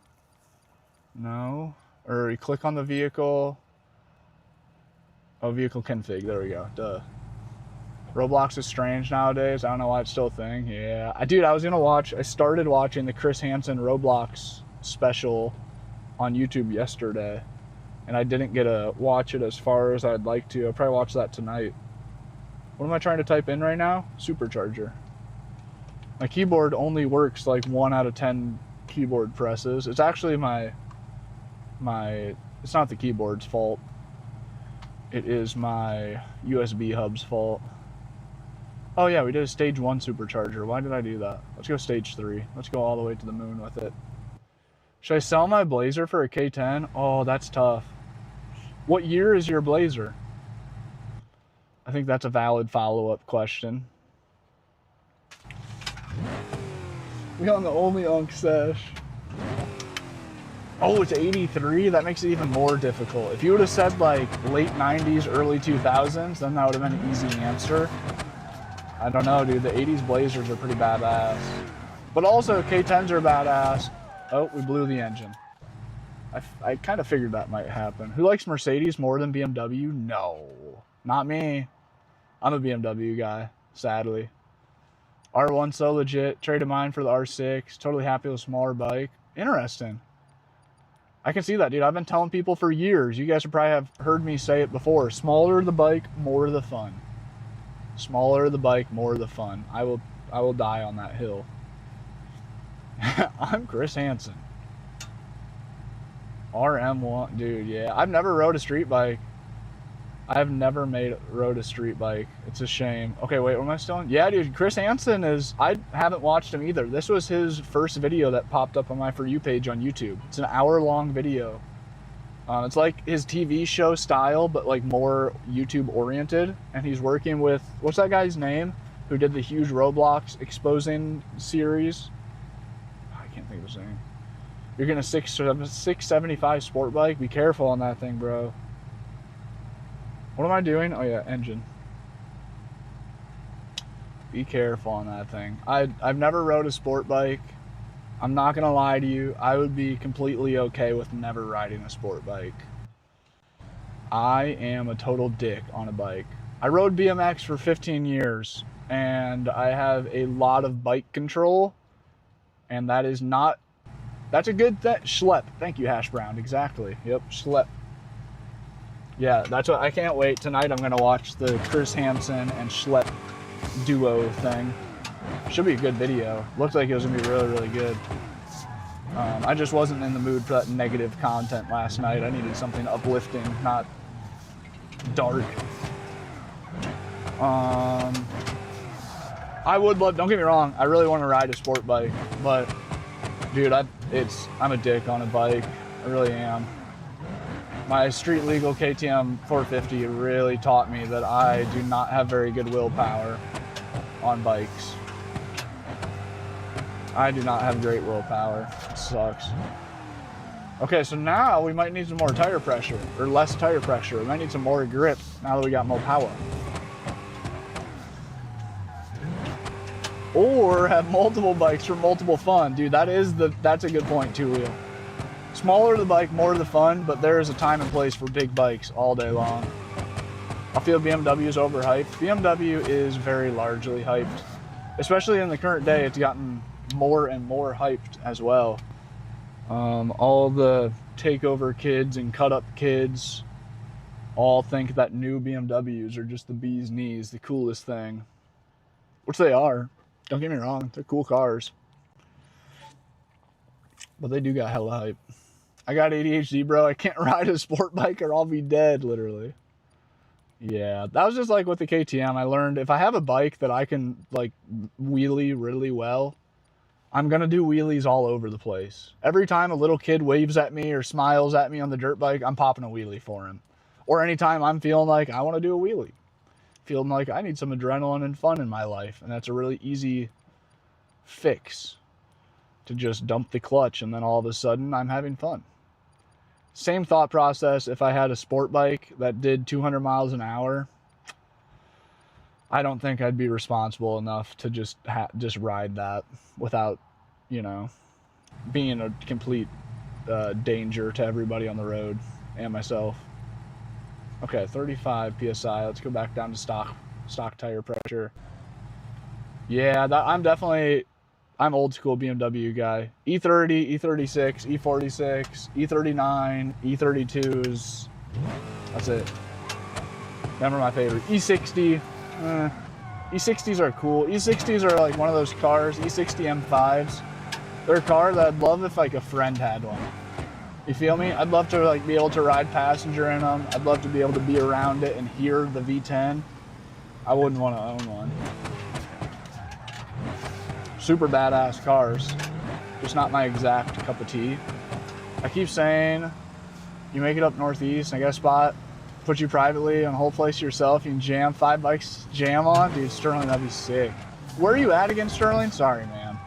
No. Or you click on the vehicle. Oh, vehicle config. There we go. Duh. Roblox is strange nowadays. I don't know why it's still a thing. Yeah. Dude, I started watching the Chris Hansen Roblox special on YouTube yesterday. And I didn't get to watch it as far as I'd like to. I'll probably watch that tonight. What am I trying to type in right now? Supercharger. My keyboard only works like 1 out of 10 keyboard presses. It's actually it's not the keyboard's fault. It is my USB hub's fault. Oh yeah, we did a stage 1 supercharger. Why did I do that? Let's go stage 3. Let's go all the way to the moon with it. Should I sell my Blazer for a K10? Oh, that's tough. What year is your Blazer? I think that's a valid follow-up question. We on the only Unk Sesh. Oh, it's 83? That makes it even more difficult. If you would have said like late 90s, early 2000s, then that would have been an easy answer. I don't know, dude. The 80s Blazers are pretty badass. But also, K10s are badass. Oh, we blew the engine. I kind of figured that might happen. Who likes Mercedes more than BMW? No, not me. I'm a BMW guy, sadly. R1 so legit. Traded mine for the R6. Totally happy with a smaller bike. Interesting. I can see that, dude. I've been telling people for years. You guys should probably have heard me say it before. Smaller the bike, more the fun. Smaller the bike, more the fun. I will die on that hill. I'm Chris Hansen. RM1, dude, yeah. I've never rode a street bike. I've never rode a street bike. It's a shame. Okay, wait, what am I still on? Yeah, dude, Chris Hansen is, I haven't watched him either. This was his first video that popped up on my For You page on YouTube. It's an hour-long video. It's like his TV show style, but like more YouTube-oriented. And he's working with, what's that guy's name? Who did the huge Roblox exposing series? I can't think of his name. You're getting a 675 sport bike. Be careful on that thing, bro. What am I doing? Oh yeah, engine. Be careful on that thing. I've never rode a sport bike. I'm not gonna lie to you. I would be completely okay with never riding a sport bike. I am a total dick on a bike. I rode BMX for 15 years and I have a lot of bike control, and that is not. That's a good thing. Schlep. Thank you, Hash Brown. Exactly. Yep, schlep. Yeah, that's what I can't wait. Tonight I'm going to watch the Chris Hansen and Schlep duo thing. Should be a good video. Looks like it was going to be really, really good. I just wasn't in the mood for that negative content last night. I needed something uplifting, not dark. I would love, don't get me wrong, I really want to ride a sport bike, but dude, I'm a dick on a bike. I really am. My street legal KTM 450 really taught me that I do not have very good willpower on bikes. I do not have great willpower. It sucks. Okay, so now we might need some more tire pressure, or less tire pressure. We might need some more grip now that we got more power. Or have multiple bikes for multiple fun. Dude, that's a good point, two wheel. Smaller the bike, more the fun, but there is a time and place for big bikes all day long. I feel BMW is overhyped. BMW is very largely hyped. Especially in the current day, it's gotten more and more hyped as well. All the takeover kids and cut up kids all think that new BMWs are just the bee's knees, the coolest thing. Which they are. Don't get me wrong, they're cool cars. But they do got hella hype. I got ADHD, bro. I can't ride a sport bike or I'll be dead, literally. Yeah, that was just like with the KTM. I learned if I have a bike that I can like wheelie really well, I'm gonna do wheelies all over the place. Every time a little kid waves at me or smiles at me on the dirt bike, I'm popping a wheelie for him. Or anytime I'm feeling like I want to do a wheelie. Feeling like I need some adrenaline and fun in my life. And that's a really easy fix to just dump the clutch and then all of a sudden I'm having fun. Same thought process if I had a sport bike that did 200 miles an hour. I don't think I'd be responsible enough to just ride that without, you know, being a complete danger to everybody on the road and myself. Okay, 35 PSI. Let's go back down to stock tire pressure. Yeah, I'm old school BMW guy. E30, E36, E46, E39, E32s. That's it. Never my favorite. E60. E60s are cool. E60s are like one of those cars. E60 M5s. They're a car that I'd love if like a friend had one. You feel me? I'd love to like be able to ride passenger in them. I'd love to be able to be around it and hear the V10. I wouldn't want to own one. Super badass cars, just not my exact cup of tea. I keep saying, you make it up northeast and I got a spot, put you privately on a whole place yourself, you can jam 5 bikes, jam on. Dude, Sterling, that'd be sick. Where are you at again, Sterling? Sorry, man.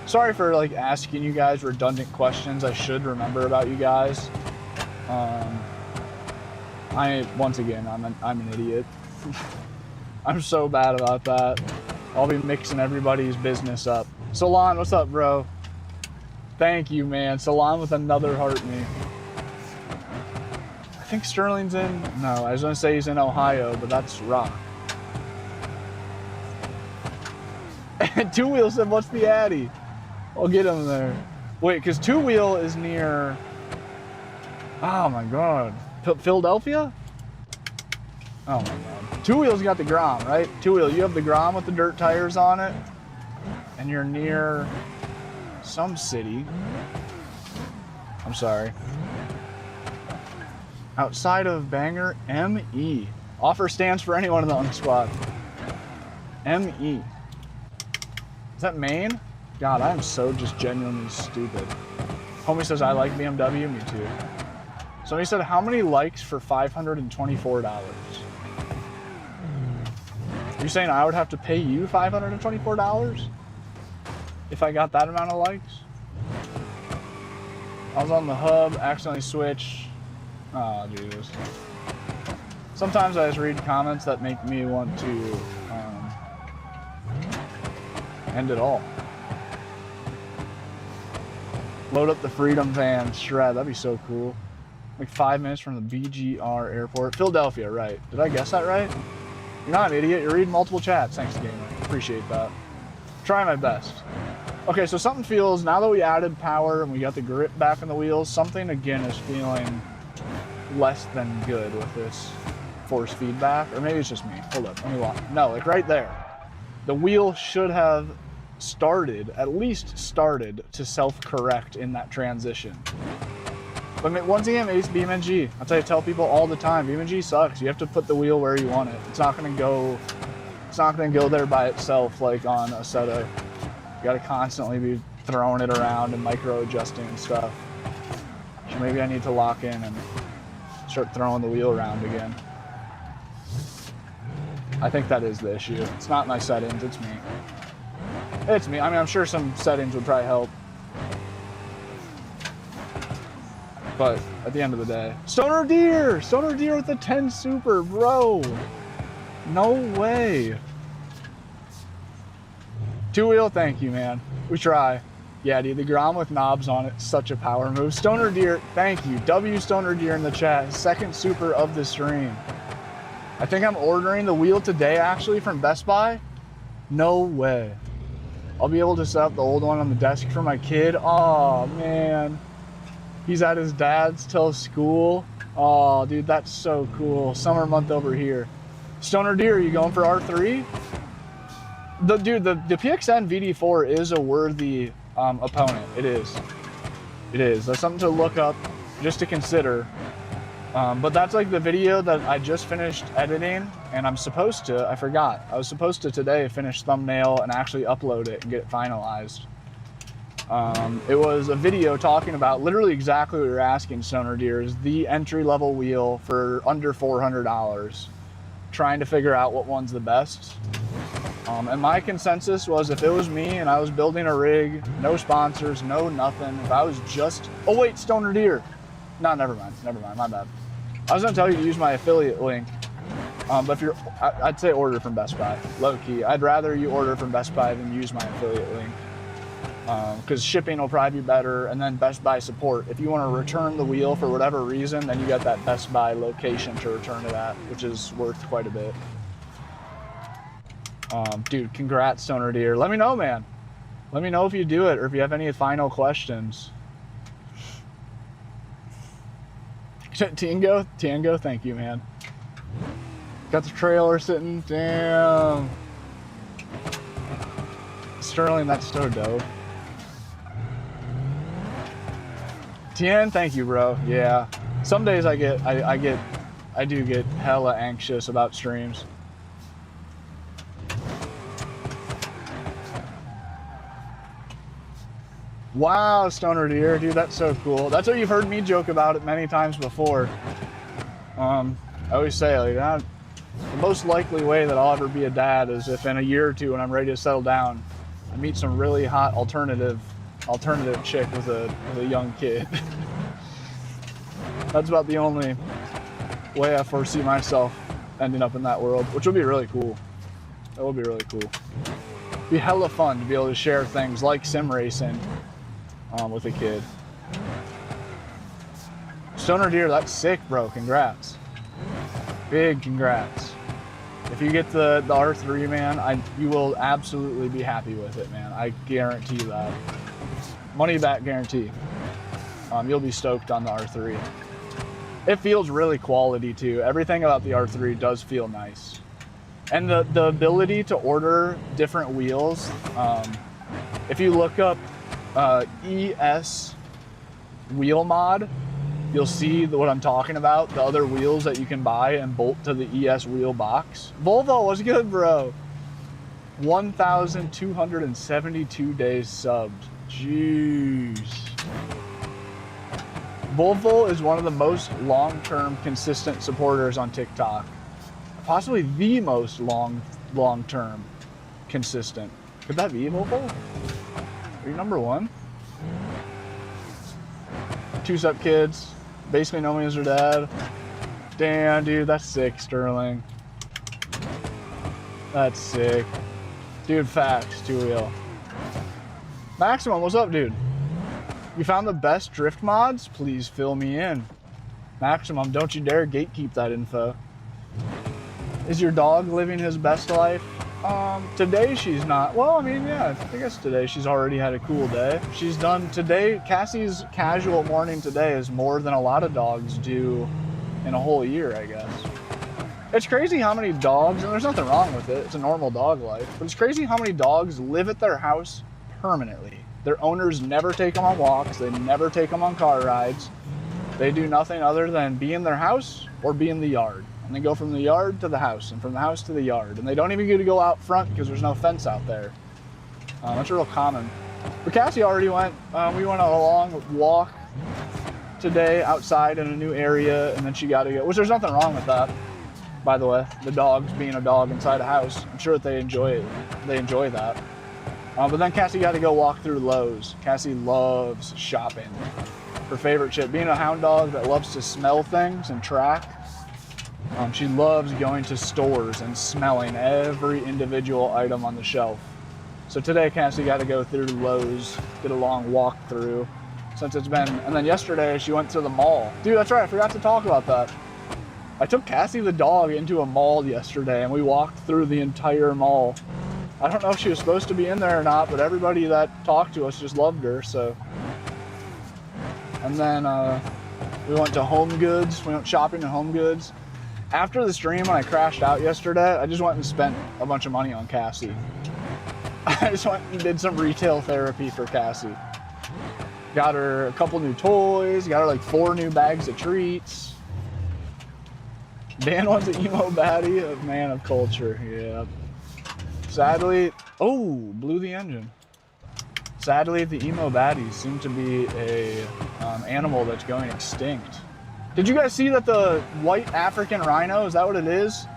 Sorry for like asking you guys redundant questions I should remember about you guys. Once again, I'm an idiot. I'm so bad about that. I'll be mixing everybody's business up. Salon, what's up, bro? Thank you, man. Salon with another heart me. I think Sterling's in... No, I was going to say he's in Ohio, but that's rock. Two Wheel said, what's the Addy? I'll get him there. Wait, because Two Wheel is near... Oh, my God. Philadelphia? Oh, my God. Two Wheel's got the Grom, right? Two Wheel, you have the Grom with the dirt tires on it, and you're near some city. I'm sorry. Outside of Bangor, ME. Offer stands for anyone on the squad. ME. Is that Maine? God, I am so just genuinely stupid. Homie says, I like BMW, me too. Somebody said, how many likes for $524? You're saying I would have to pay you $524 if I got that amount of likes? I was on the hub, accidentally switched. Oh, Jesus. Sometimes I just read comments that make me want to end it all. Load up the Freedom van, shred. That'd be so cool. Like 5 minutes from the BGR airport. Philadelphia, right. Did I guess that right? You're not an idiot. You're reading multiple chats. Thanks, gamer. Appreciate that. Try my best. Okay, so something feels, now that we added power and we got the grip back in the wheels, something again is feeling less than good with this force feedback. Or maybe it's just me. Hold up. Let me walk. No, like right there. The wheel should have started, at least started, to self-correct in that transition. But once again, it's BeamNG. That's what I tell people all the time. BeamNG sucks. You have to put the wheel where you want it. It's not gonna go there by itself like on Assetto. You gotta constantly be throwing it around and micro adjusting and stuff. So maybe I need to lock in and start throwing the wheel around again. I think that is the issue. It's not my settings, it's me. It's me. I mean, I'm sure some settings would probably help. But at the end of the day, Stoner Deer with the 10 super, bro. No way. Two Wheel, thank you, man. We try. Yeah, dude, the Grom with knobs on it, such a power move. Stoner Deer, thank you. W Stoner Deer in the chat, second super of the stream. I think I'm ordering the wheel today, actually, from Best Buy. No way. I'll be able to set up the old one on the desk for my kid. Oh, man. He's at his dad's till school. Oh, dude, that's so cool. Summer month over here. Stoner Deer, are you going for R3? The PXN VD4 is a worthy opponent. It is. It is. That's something to look up, just to consider. But that's like the video that I just finished editing, and I'm supposed to, I forgot. I was supposed to today finish thumbnail and actually upload it and get it finalized. It was a video talking about literally exactly what you're asking, Stoner Deer, is the entry-level wheel for under $400. Trying to figure out what one's the best. And my consensus was, if it was me and I was building a rig, no sponsors, no nothing, if I was just... Oh wait, Stoner Deer. No, never mind, my bad. I was gonna tell you to use my affiliate link, but if you're... I'd say order from Best Buy, low key. I'd rather you order from Best Buy than use my affiliate link. Because shipping will probably be better, and then Best Buy support. If you want to return the wheel for whatever reason, then you got that Best Buy location to return it at, which is worth quite a bit. Dude, congrats, Stoner Deer. Let me know, man. Let me know if you do it or if you have any final questions. Tango, thank you, man. Got the trailer sitting, damn. Sterling, that's so dope. Tien, thank you, bro. Yeah. Some days I do get hella anxious about streams. Wow, Stoner Deer, dude, that's so cool. That's what you've heard me joke about it many times before. I always say, like, the most likely way that I'll ever be a dad is if in a year or two when I'm ready to settle down, I meet some really hot alternative chick with a young kid. That's about the only way I foresee myself ending up in that world, which would be really cool. That would be really cool. Be hella fun to be able to share things like sim racing with a kid. Stoner Deer, that's sick, bro. Congrats. Big congrats. If you get the R3, man, you will absolutely be happy with it, man. I guarantee that. Money back guarantee. You'll be stoked on the R3. It feels really quality too. Everything about the R3 does feel nice. And the ability to order different wheels, if you look up ES wheel mod, you'll see what I'm talking about, the other wheels that you can buy and bolt to the ES wheel box. Volvo, what's good, bro? 1,272 days subbed. Jeez. Volvo is one of the most long-term consistent supporters on TikTok. Possibly the most long-term consistent. Could that be Volvo? Are you number one? Two sup kids. Basically know me as her dad. Damn, dude, that's sick, Sterling. That's sick. Dude, facts, two-wheel. Maximum, what's up, dude? You found the best drift mods? Please fill me in. Maximum, don't you dare gatekeep that info. Is your dog living his best life? Today she's not. Well, I mean, yeah, I guess today she's already had a cool day. She's done today. Cassie's casual morning today is more than a lot of dogs do in a whole year, I guess. It's crazy how many dogs, and there's nothing wrong with it, it's a normal dog life, but it's crazy how many dogs live at their house permanently. Their owners never take them on walks, they never take them on car rides. They do nothing other than be in their house or be in the yard. And they go from the yard to the house and from the house to the yard. And they don't even get to go out front because there's no fence out there. That's real common. But Cassie already went. We went on a long walk today outside in a new area, and then she got to go, which there's nothing wrong with that, by the way. The dogs being a dog inside a house. I'm sure that they enjoy it. They enjoy that. But then Cassie got to go walk through Lowe's. Cassie loves shopping. Her favorite shit, being a hound dog that loves to smell things and track. She loves going to stores and smelling every individual item on the shelf. So today Cassie got to go through Lowe's, did a long walk through since it's been, and then yesterday she went to the mall. Dude, that's right, I forgot to talk about that. I took Cassie the dog into a mall yesterday and we walked through the entire mall. I don't know if she was supposed to be in there or not, but everybody that talked to us just loved her, so. And then we went to Home Goods, we went shopping at Home Goods. After the stream, when I crashed out yesterday, I just went and spent a bunch of money on Cassie. I just went and did some retail therapy for Cassie. Got her a couple new toys, got her like 4 new bags of treats. Dan wants an emo baddie, a man of culture, yeah. Sadly, oh, blew the engine. Sadly, the emo baddies seem to be a animal that's going extinct. Did you guys see that the white African rhino, is that what it is?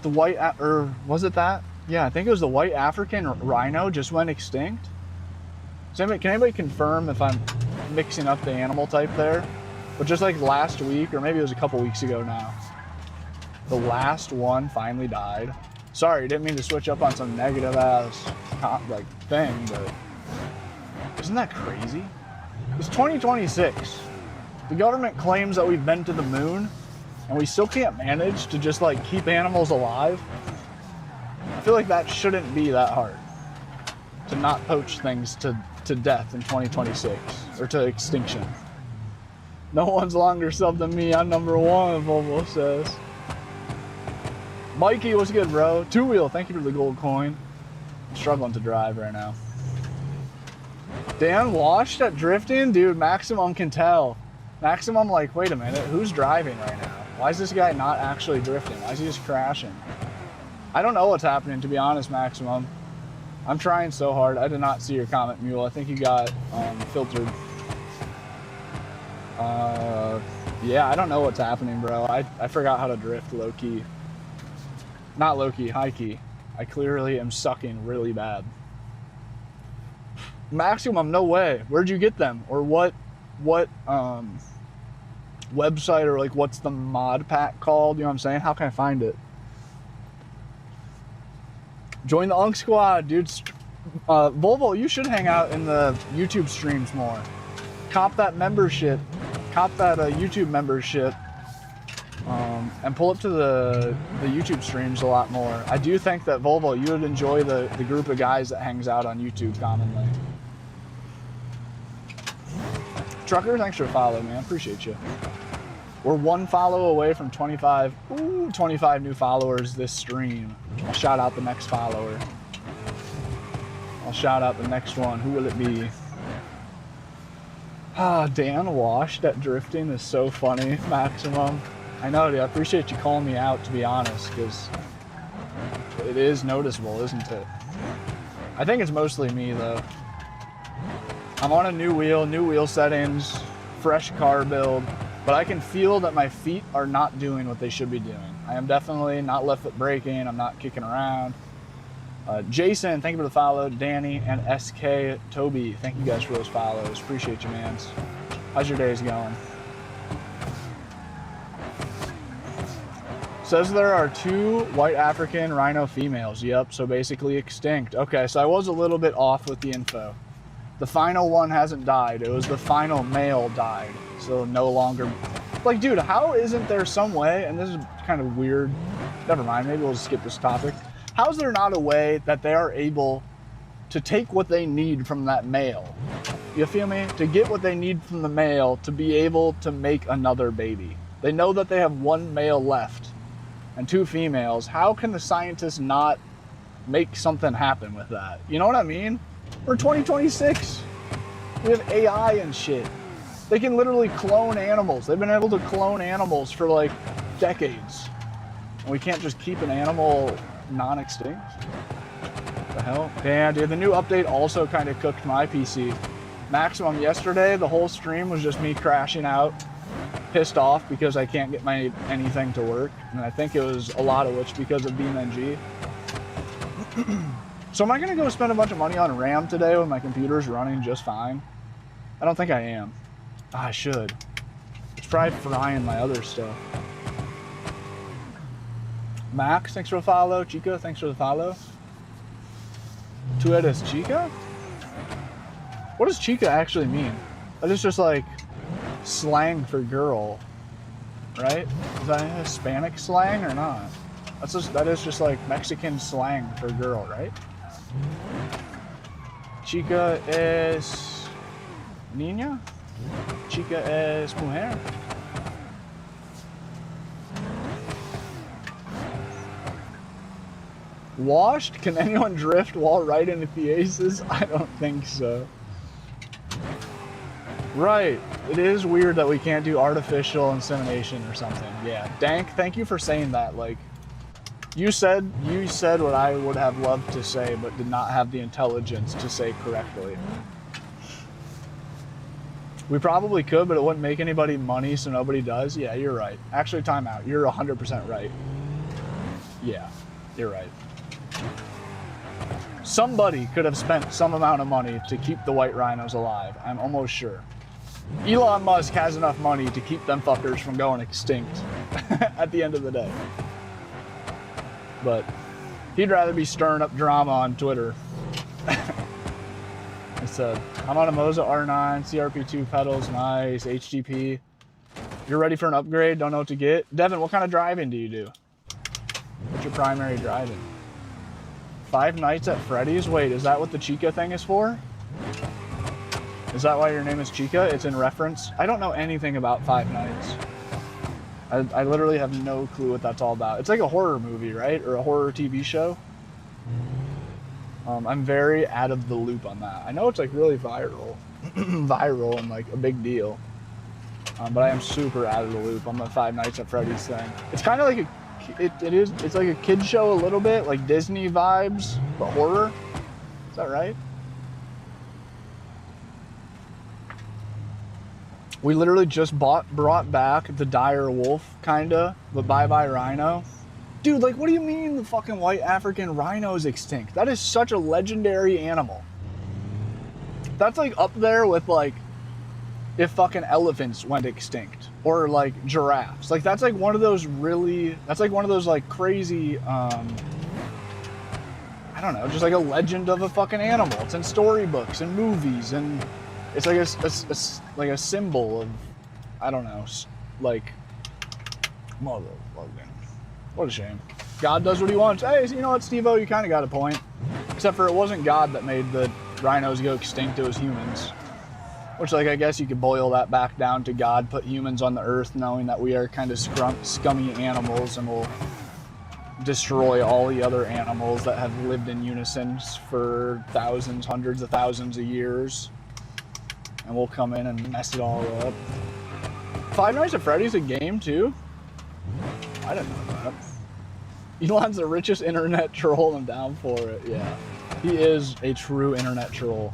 The white, or was it that? Yeah, I think it was the white African rhino just went extinct. Can anybody confirm if I'm mixing up the animal type there? But just like last week, or maybe it was a couple weeks ago now, the last one finally died. Sorry, didn't mean to switch up on some negative ass like thing, but isn't that crazy? It's 2026. The government claims that we've been to the moon and we still can't manage to just like keep animals alive. I feel like that shouldn't be that hard to not poach things to death in 2026 or to extinction. No one's longer sub than me. I'm number one, Volvo says. Mikey, what's good, bro? Two-wheel, thank you for the gold coin. I'm struggling to drive right now. Dan washed at drifting? Dude, Maximum can tell. Maximum, like, wait a minute, who's driving right now? Why is this guy not actually drifting? Why is he just crashing? I don't know what's happening, to be honest, Maximum. I'm trying so hard. I did not see your comment, Mule. I think you got filtered. Yeah, I don't know what's happening, bro. I forgot how to drift low-key. Not low-key, high-key. I clearly am sucking really bad. Maximum, no way. Where'd you get them? Or what website, or like what's the mod pack called? You know what I'm saying? How can I find it? Join the Unk Squad, dude. Volvo, you should hang out in the YouTube streams more. Cop that membership. Cop that YouTube membership. And pull up to the YouTube streams a lot more. I do think that Volvo, you would enjoy the group of guys that hangs out on YouTube commonly. Trucker, thanks for the follow, man. Appreciate you. We're 1 follow away from 25 new followers this stream. I'll shout out the next follower. I'll shout out the next one. Who will it be? Dan Washed at drifting is so funny, Maximum. I know, dude. I appreciate you calling me out, to be honest, because it is noticeable, isn't it? I think it's mostly me, though. I'm on a new wheel settings, fresh car build, but I can feel that my feet are not doing what they should be doing. I am definitely not left foot braking. I'm not kicking around. Jason, thank you for the follow. Danny and SK Toby, thank you guys for those follows. Appreciate you, man. How's your days going? Says there are 2 white African rhino females. Yep, so basically extinct. Okay, so I was a little bit off with the info. The final one hasn't died. It was the final male died. So no longer... Like, dude, how isn't there some way, and this is kind of weird. Never mind, maybe we'll just skip this topic. How is there not a way that they are able to take what they need from that male? You feel me? To get what they need from the male to be able to make another baby. They know that they have 1 male left and 2 females. How can the scientists not make something happen with that? You know what I mean? We're 2026. We have AI and shit. They can literally clone animals. They've been able to clone animals for like decades. And we can't just keep an animal non-extinct? What the hell? Yeah, dude, the new update also kind of cooked my PC. Maximum, yesterday, the whole stream was just me crashing out, pissed off because I can't get my anything to work. And I think it was a lot of which because of BeamNG. So am I going to go spend a bunch of money on RAM today when my computer's running just fine? I don't think I am. I should. It's probably frying my other stuff. Max, thanks for the follow. Chica, thanks for the follow. Tu eres chica? What does chica actually mean? That is just like slang for girl, right? Is that Hispanic slang or not? That is just like Mexican slang for girl, right? Chica es niña? Chica es mujer? Washed? Can anyone drift while riding at the Aces? I don't think so. Right. It is weird that we can't do artificial insemination or something. Yeah. Dank, thank you for saying that. Like, you said what I would have loved to say, but did not have the intelligence to say correctly. We probably could, but it wouldn't make anybody money, so nobody does. Yeah, you're right. Actually, time out. You're 100% right. Yeah, you're right. Somebody could have spent some amount of money to keep the white rhinos alive. I'm almost sure. Elon Musk has enough money to keep them fuckers from going extinct at the end of the day. But he'd rather be stirring up drama on Twitter. I said, I'm on a Moza R9, CRP2 pedals, nice, HDP. You're ready for an upgrade, don't know what to get? Devin, what kind of driving do you do? What's your primary driving? 5 Nights at Freddy's? Wait, is that what the Chica thing is for? Is that why your name is Chica? It's in reference? I don't know anything about 5 Nights. I literally have no clue what that's all about. It's like a horror movie, right? Or a horror TV show? I'm very out of the loop on that. I know it's like really viral. Viral and like a big deal. But I am super out of the loop on the 5 Nights at Freddy's thing. It's kind of like it's like a kid show a little bit, like Disney vibes, but horror. Is that right? We literally just brought back the dire wolf, kinda, but bye-bye rhino. Dude, like, what do you mean the fucking white African rhino is extinct? That is such a legendary animal. That's like up there with like, if fucking elephants went extinct, or like giraffes. Like that's like one of those really, that's like one of those like crazy I don't know, just like a legend of a fucking animal. It's in storybooks and movies, and it's like like a symbol of, I don't know, like, motherfucking, what a shame. God does what he wants. Hey, you know what, Steve-O, you kind of got a point. Except for it wasn't God that made the rhinos go extinct, it was humans. Which, like, I guess you could boil that back down to God put humans on the earth knowing that we are kind of scummy animals and will destroy all the other animals that have lived in unison for thousands, hundreds of thousands of years. And we'll come in and mess it all up. Five Nights at Freddy's a game, too? I didn't know that. Elon's the richest internet troll, and I'm down for it, yeah. He is a true internet troll.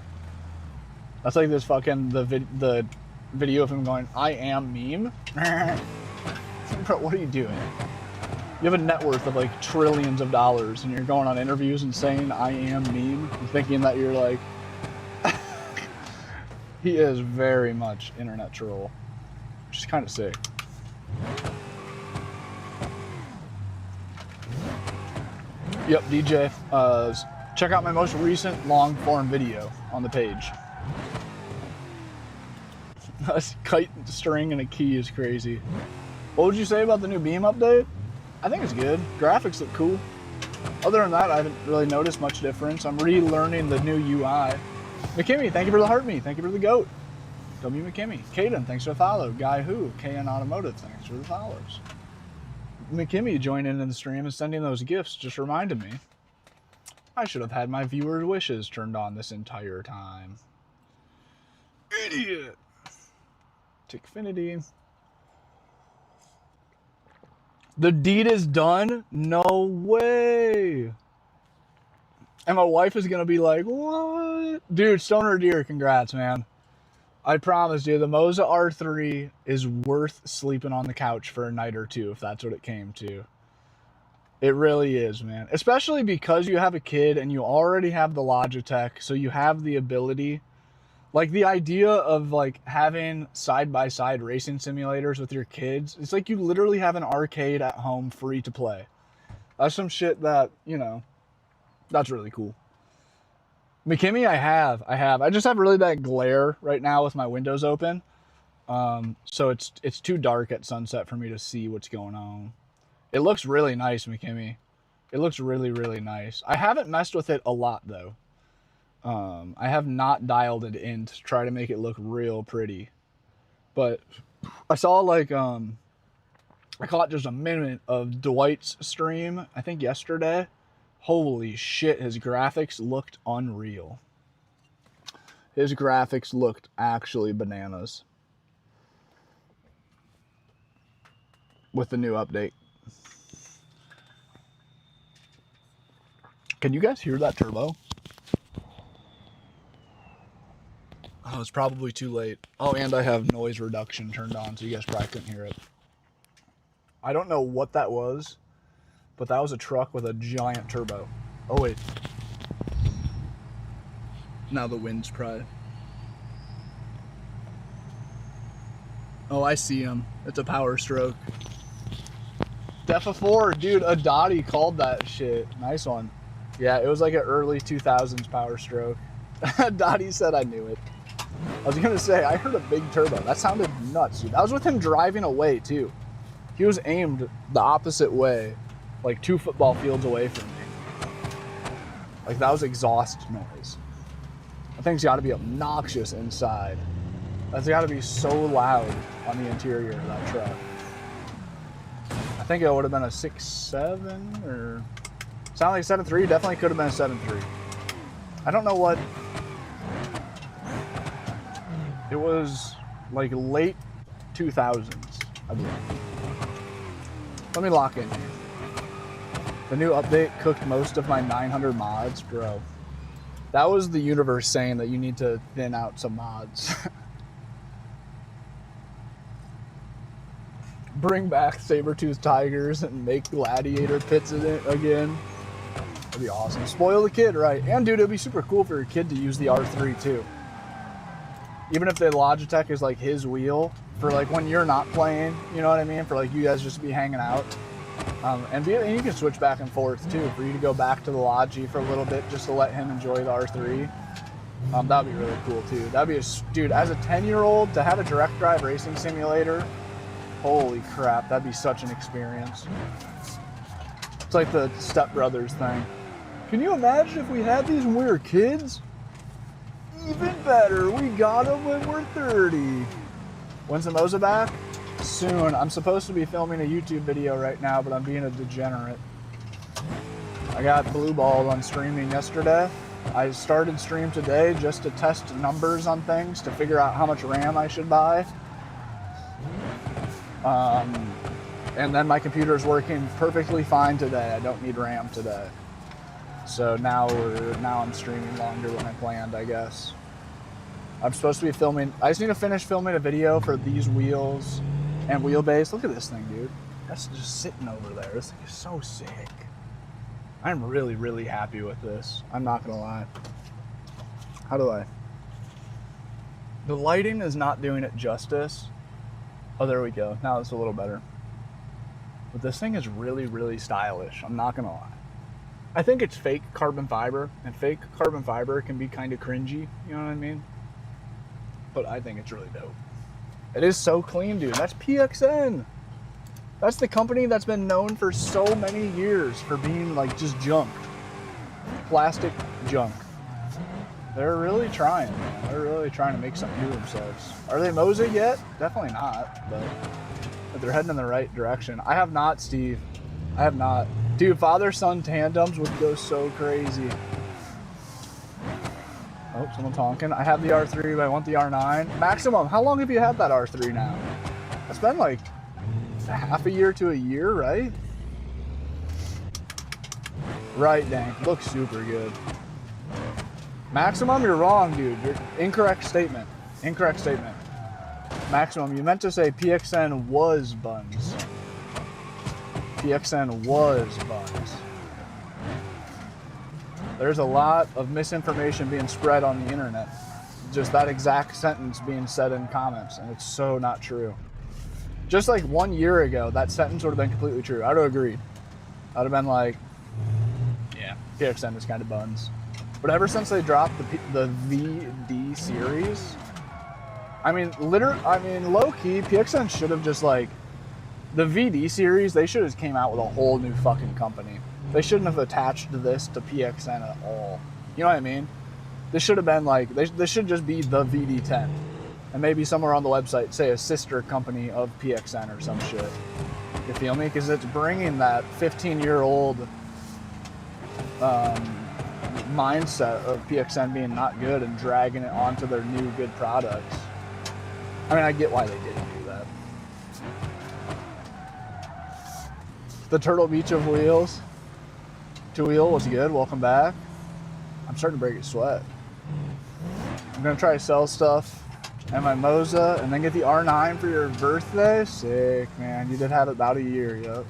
That's like this fucking, the video of him going, I am meme? Bro, what are you doing? You have a net worth of like trillions of dollars and you're going on interviews and saying I am meme and thinking that you're like... He is very much internet troll, which is kind of sick. Yep, DJ. Check out my most recent long form video on the page. A kite string and a key is crazy. What would you say about the new Beam update? I think it's good. Graphics look cool. Other than that, I haven't really noticed much difference. I'm relearning the new UI. McKimmy, thank you for the heart me. Thank you for the goat. W. McKimmy. Caden, thanks for the follow. Guy Who, KN Automotive, thanks for the follows. McKimmy joining in the stream and sending those gifts just reminded me. I should have had my viewers' wishes turned on this entire time. Idiot! Tickfinity. The deed is done? No way! And my wife is gonna be like, what? Dude, Stoner Deer, congrats, man. I promise you, the Moza R3 is worth sleeping on the couch for a night or two, if that's what it came to. It really is, man. Especially because you have a kid and you already have the Logitech, so you have the ability. Like, the idea of, like, having side-by-side racing simulators with your kids, it's like you literally have an arcade at home free to play. That's some shit that, you know, that's really cool. McKimmy, I have. I just have really bad glare right now with my windows open. So it's too dark at sunset for me to see what's going on. It looks really nice, McKimmy. It looks really, really nice. I haven't messed with it a lot, though. I have not dialed it in to try to make it look real pretty. But I saw, like, I caught just a minute of Dwight's stream, I think yesterday. Holy shit, his graphics looked unreal. His graphics looked actually bananas. With the new update. Can you guys hear that turbo? Oh, it's probably too late. Oh, and I have noise reduction turned on, so you guys probably couldn't hear it. I don't know what that was, but that was a truck with a giant turbo. Oh, wait. Now the wind's probably... Oh, I see him. It's a Power Stroke. Defa 4, dude, a Dottie called that shit. Nice one. Yeah, it was like an early 2000s Power Stroke. Dottie said I knew it. I was gonna say, I heard a big turbo. That sounded nuts, dude. That was with him driving away, too. He was aimed the opposite way, like 2 football fields away from me. Like, that was exhaust noise. That thing's gotta be obnoxious inside. That's gotta be so loud on the interior of that truck. I think it would have been a 6.7 or... Sound like a 7.3? Definitely could have been a 7.3. I don't know what... It was like late 2000s, I believe. Let me lock in here. The new update cooked most of my 900 mods, bro. That was the universe saying that you need to thin out some mods. Bring back saber-toothed tigers and make gladiator pits in it again. That'd be awesome. Spoil the kid, right? And dude, it'd be super cool for your kid to use the R3 too. Even if the Logitech is like his wheel, for like when you're not playing, you know what I mean? For like you guys just be hanging out. And you can switch back and forth too, for you to go back to the Logi for a little bit just to let him enjoy the R3. That'd be really cool too. That'd be dude, as a 10-year-old to have a direct drive racing simulator, holy crap, that'd be such an experience. It's like the Step Brothers thing. Can you imagine if we had these when we were kids? Even better, we got them when we're 30. When's the Moza back? Soon. I'm supposed to be filming a YouTube video right now, but I'm being a degenerate. I got blue balled on streaming yesterday. I started stream today just to test numbers on things, to figure out how much RAM I should buy. And then my computer's working perfectly fine today. I don't need RAM today. So now I'm streaming longer than I planned, I guess. I'm supposed to be filming. I just need to finish filming a video for these wheels and wheelbase. Look at this thing, dude. That's just sitting over there. This thing is so sick. I'm really, really happy with this. I'm not gonna lie. How do I? The lighting is not doing it justice. Oh, there we go. Now it's a little better. But this thing is really, really stylish. I'm not gonna lie. I think it's fake carbon fiber, and fake carbon fiber can be kind of cringy, you know what I mean? But I think it's really dope. It is so clean, dude. That's PXN. That's the company that's been known for so many years for being like just junk. Plastic junk. They're really trying, man. They're really trying to make something new themselves. Are they Moza yet? Definitely not, but they're heading in the right direction. I have not, Steve. I have not. Dude, father-son tandems would go so crazy. Oh, someone's honking. I have the R3, but I want the R9. Maximum, how long have you had that R3 now? It's been like half a year to a year, right? Right, dang. Looks super good. Maximum, you're wrong, dude. You're incorrect statement. Incorrect statement. Maximum, you meant to say PXN was buns. PXN was buns. There's a lot of misinformation being spread on the internet. Just that exact sentence being said in comments, and it's so not true. Just like 1 year ago, that sentence would have been completely true. I would have agreed. I'd have been like, yeah, PXN is kind of buns. But ever since they dropped the VD series, I mean, low-key, PXN should have just like, the VD series, they should have came out with a whole new fucking company. They shouldn't have attached this to PXN at all. You know what I mean? This should have been like, this should just be the VD10. And maybe somewhere on the website say a sister company of PXN or some shit. You feel me? Because it's bringing that 15-year-old mindset of PXN being not good and dragging it onto their new good products. I mean, I get why they didn't do that. The Turtle Beach of wheels. Two wheel was good. Welcome back. I'm starting to break a sweat. I'm gonna try to sell stuff and my Moza, and then get the R9 for your birthday. Sick, man. You did have it about a year, yep.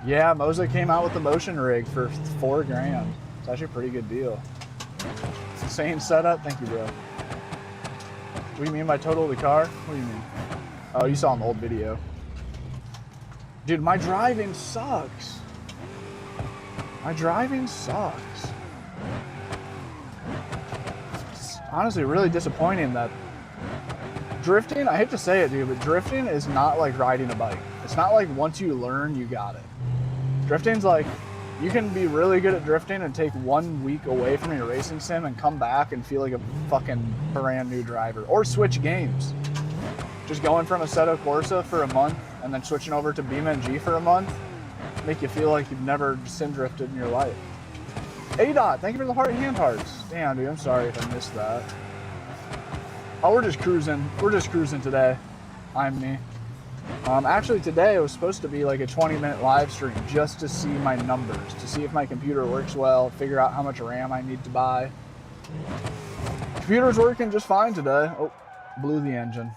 Yeah, Moza came out with the motion rig for $4 grand. It's actually a pretty good deal. Insane setup. Thank you, bro. What do you mean by total the car? What do you mean? Oh, you saw an old video. Dude, my driving sucks. My driving sucks. It's honestly really disappointing that drifting, I hate to say it, dude, but drifting is not like riding a bike. It's not like once you learn, you got it. Drifting's like, you can be really good at drifting and take 1 week away from your racing sim and come back and feel like a fucking brand new driver. Or switch games. Just going from Assetto Corsa for a month and then switching over to BeamNG for a month, make you feel like you've never sim drifted in your life. ADOT, thank you for the hand hearts. Damn, dude, I'm sorry if I missed that. Oh, we're just cruising. We're just cruising today. I'm me. Actually, today it was supposed to be like a 20-minute live stream just to see my numbers, to see if my computer works well, figure out how much RAM I need to buy. Computer's working just fine today. Oh, blew the engine.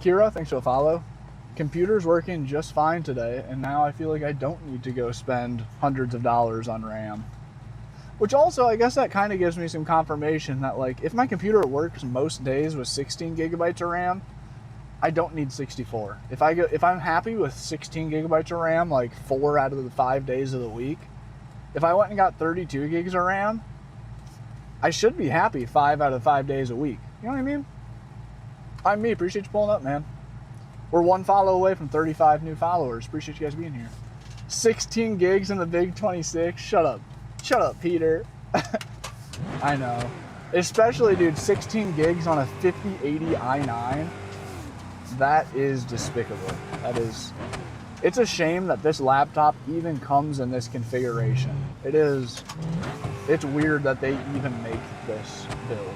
Kira, thanks for the follow. Computer's working just fine today, and now I feel like I don't need to go spend hundreds of dollars on RAM. Which also, I guess that kind of gives me some confirmation that, like, if my computer works most days with 16 gigabytes of RAM, I don't need 64. If I'm happy with 16 gigabytes of RAM, like 4 out of the 5 days of the week, if I went and got 32 gigs of RAM, I should be happy 5 out of 5 days a week. You know what I mean? I'm me. Appreciate you pulling up, man. We're 1 follow away from 35 new followers. Appreciate you guys being here. 16 gigs in the big 26. Shut up. Shut up, Peter. I know. Especially, dude, 16 gigs on a 5080 i9. That is despicable. It's a shame that this laptop even comes in this configuration. It's weird that they even make this build.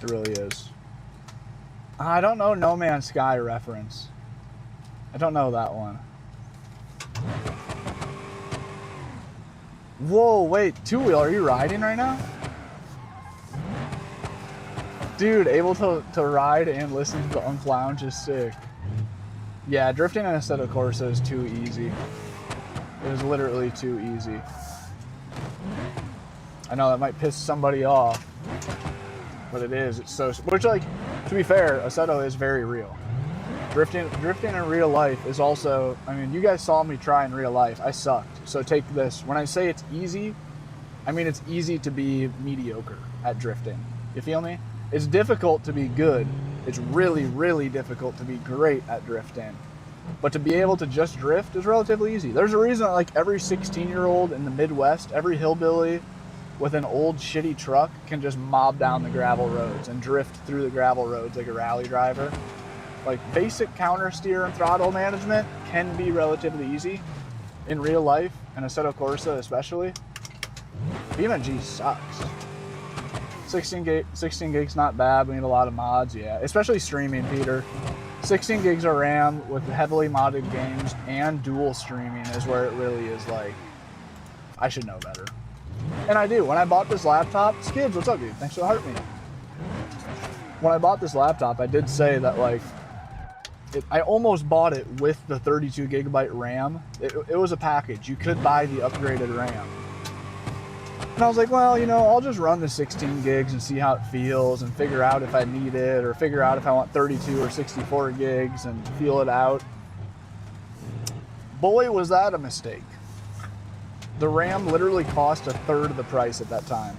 It really is. I don't know No Man's Sky reference. I don't know that one. Whoa, wait, Two Wheel, are you riding right now? Dude, able to ride and listen to the Lounge is sick. Yeah, drifting in Assetto Corsa is too easy. It is literally too easy. I know that might piss somebody off, but it is. It's so... Which, like, to be fair, Assetto is very real. Drifting in real life is also... I mean, you guys saw me try in real life. I sucked. So take this. When I say it's easy, I mean it's easy to be mediocre at drifting. You feel me? It's difficult to be good. It's really, really difficult to be great at drifting. But to be able to just drift is relatively easy. There's a reason that, like, every 16-year-old in the Midwest, every hillbilly with an old shitty truck can just mob down the gravel roads and drift through the gravel roads like a rally driver. Like, basic counter steer and throttle management can be relatively easy in real life, and Assetto Corsa especially. BeamNG sucks. 16 gigs not bad. We need a lot of mods, yeah. Especially streaming, Peter. 16 gigs of RAM with heavily modded games and dual streaming is where it really is like, I should know better. And I do. When I bought this laptop, Skids, what's up, dude? Thanks for the heart meter. When I bought this laptop, I did say that, like, I almost bought it with the 32 gigabyte RAM. It was a package. You could buy the upgraded RAM. And I was like, well, you know, I'll just run the 16 gigs and see how it feels and figure out if I need it or figure out if I want 32 or 64 gigs and feel it out. Boy, was that a mistake. The RAM literally cost a third of the price at that time.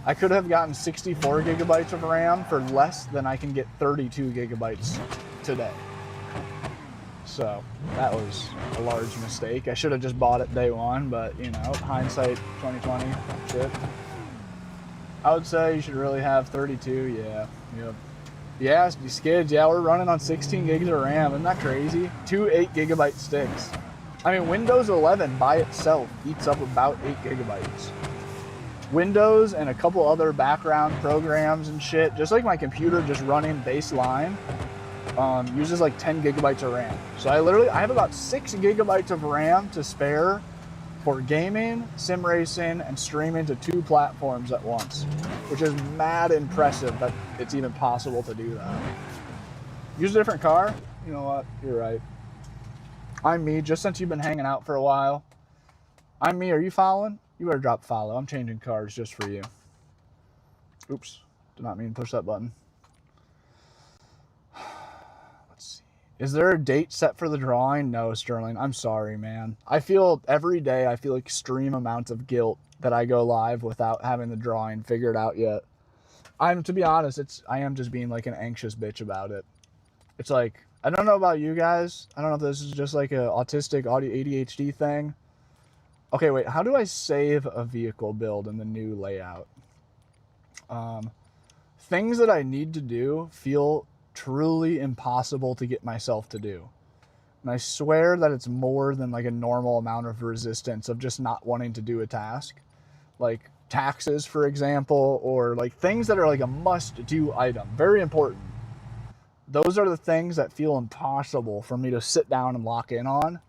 I could have gotten 64 gigabytes of RAM for less than I can get 32 gigabytes today. So that was a large mistake. I should have just bought it day one, but, you know, hindsight 2020 shit. I would say you should really have 32, yeah. Yep. Yeah, Skids, yeah, we're running on 16 gigs of RAM. Isn't that crazy? 2 8 gigabyte sticks. I mean, Windows 11 by itself eats up about 8 gigabytes. Windows and a couple other background programs and shit, just like my computer just running baseline, uses like 10 gigabytes of RAM. So I have about 6 gigabytes of RAM to spare for gaming, sim racing, and streaming to 2 platforms at once, which is mad impressive that it's even possible to do that. Use a different car? You know what? You're right. I'm me, just since you've been hanging out for a while. I'm me, are you following? You better drop follow. I'm changing cars just for you. Oops, did not mean to push that button. Is there a date set for the drawing? No, Sterling. I'm sorry, man. Every day I feel extreme amounts of guilt that I go live without having the drawing figured out yet. To be honest, I am just being like an anxious bitch about it. It's like, I don't know about you guys. I don't know if this is just like a autistic audio ADHD thing. Okay, wait, how do I save a vehicle build in the new layout? Things that I need to do feel truly impossible to get myself to do. And I swear that it's more than like a normal amount of resistance of just not wanting to do a task. Like taxes, for example, or like things that are like a must-do item. Very important. Those are the things that feel impossible for me to sit down and lock in on.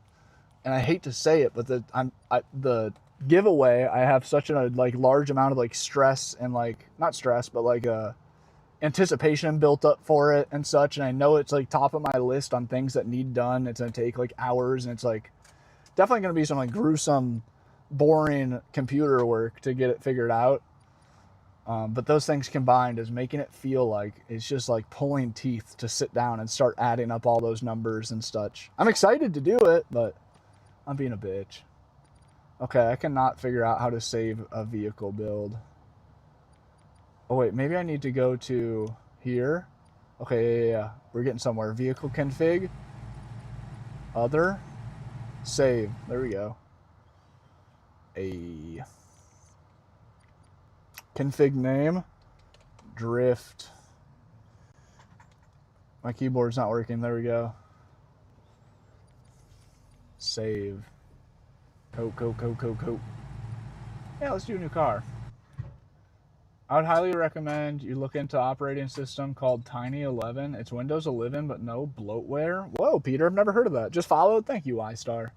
And I hate to say it, but the giveaway, I have such a like large amount of like stress and like, not stress, but like anticipation built up for it and such, and I know it's like top of my list on things that need done. It's gonna take like hours, and it's like definitely gonna be some like gruesome, boring computer work to get it figured out. But those things combined is making it feel like it's just like pulling teeth to sit down and start adding up all those numbers and such. I'm excited to do it, but I'm being a bitch. Okay, I cannot figure out how to save a vehicle build. Oh wait, maybe I need to go to here. Okay, yeah. We're getting somewhere. Vehicle config. Other. Save. There we go. A config name. Drift. My keyboard's not working. There we go. Save. Coat. Yeah, let's do a new car. I would highly recommend you look into operating system called Tiny 11. It's Windows 11, but no bloatware. Whoa, Peter, I've never heard of that. Just followed? Thank you, Y-Star.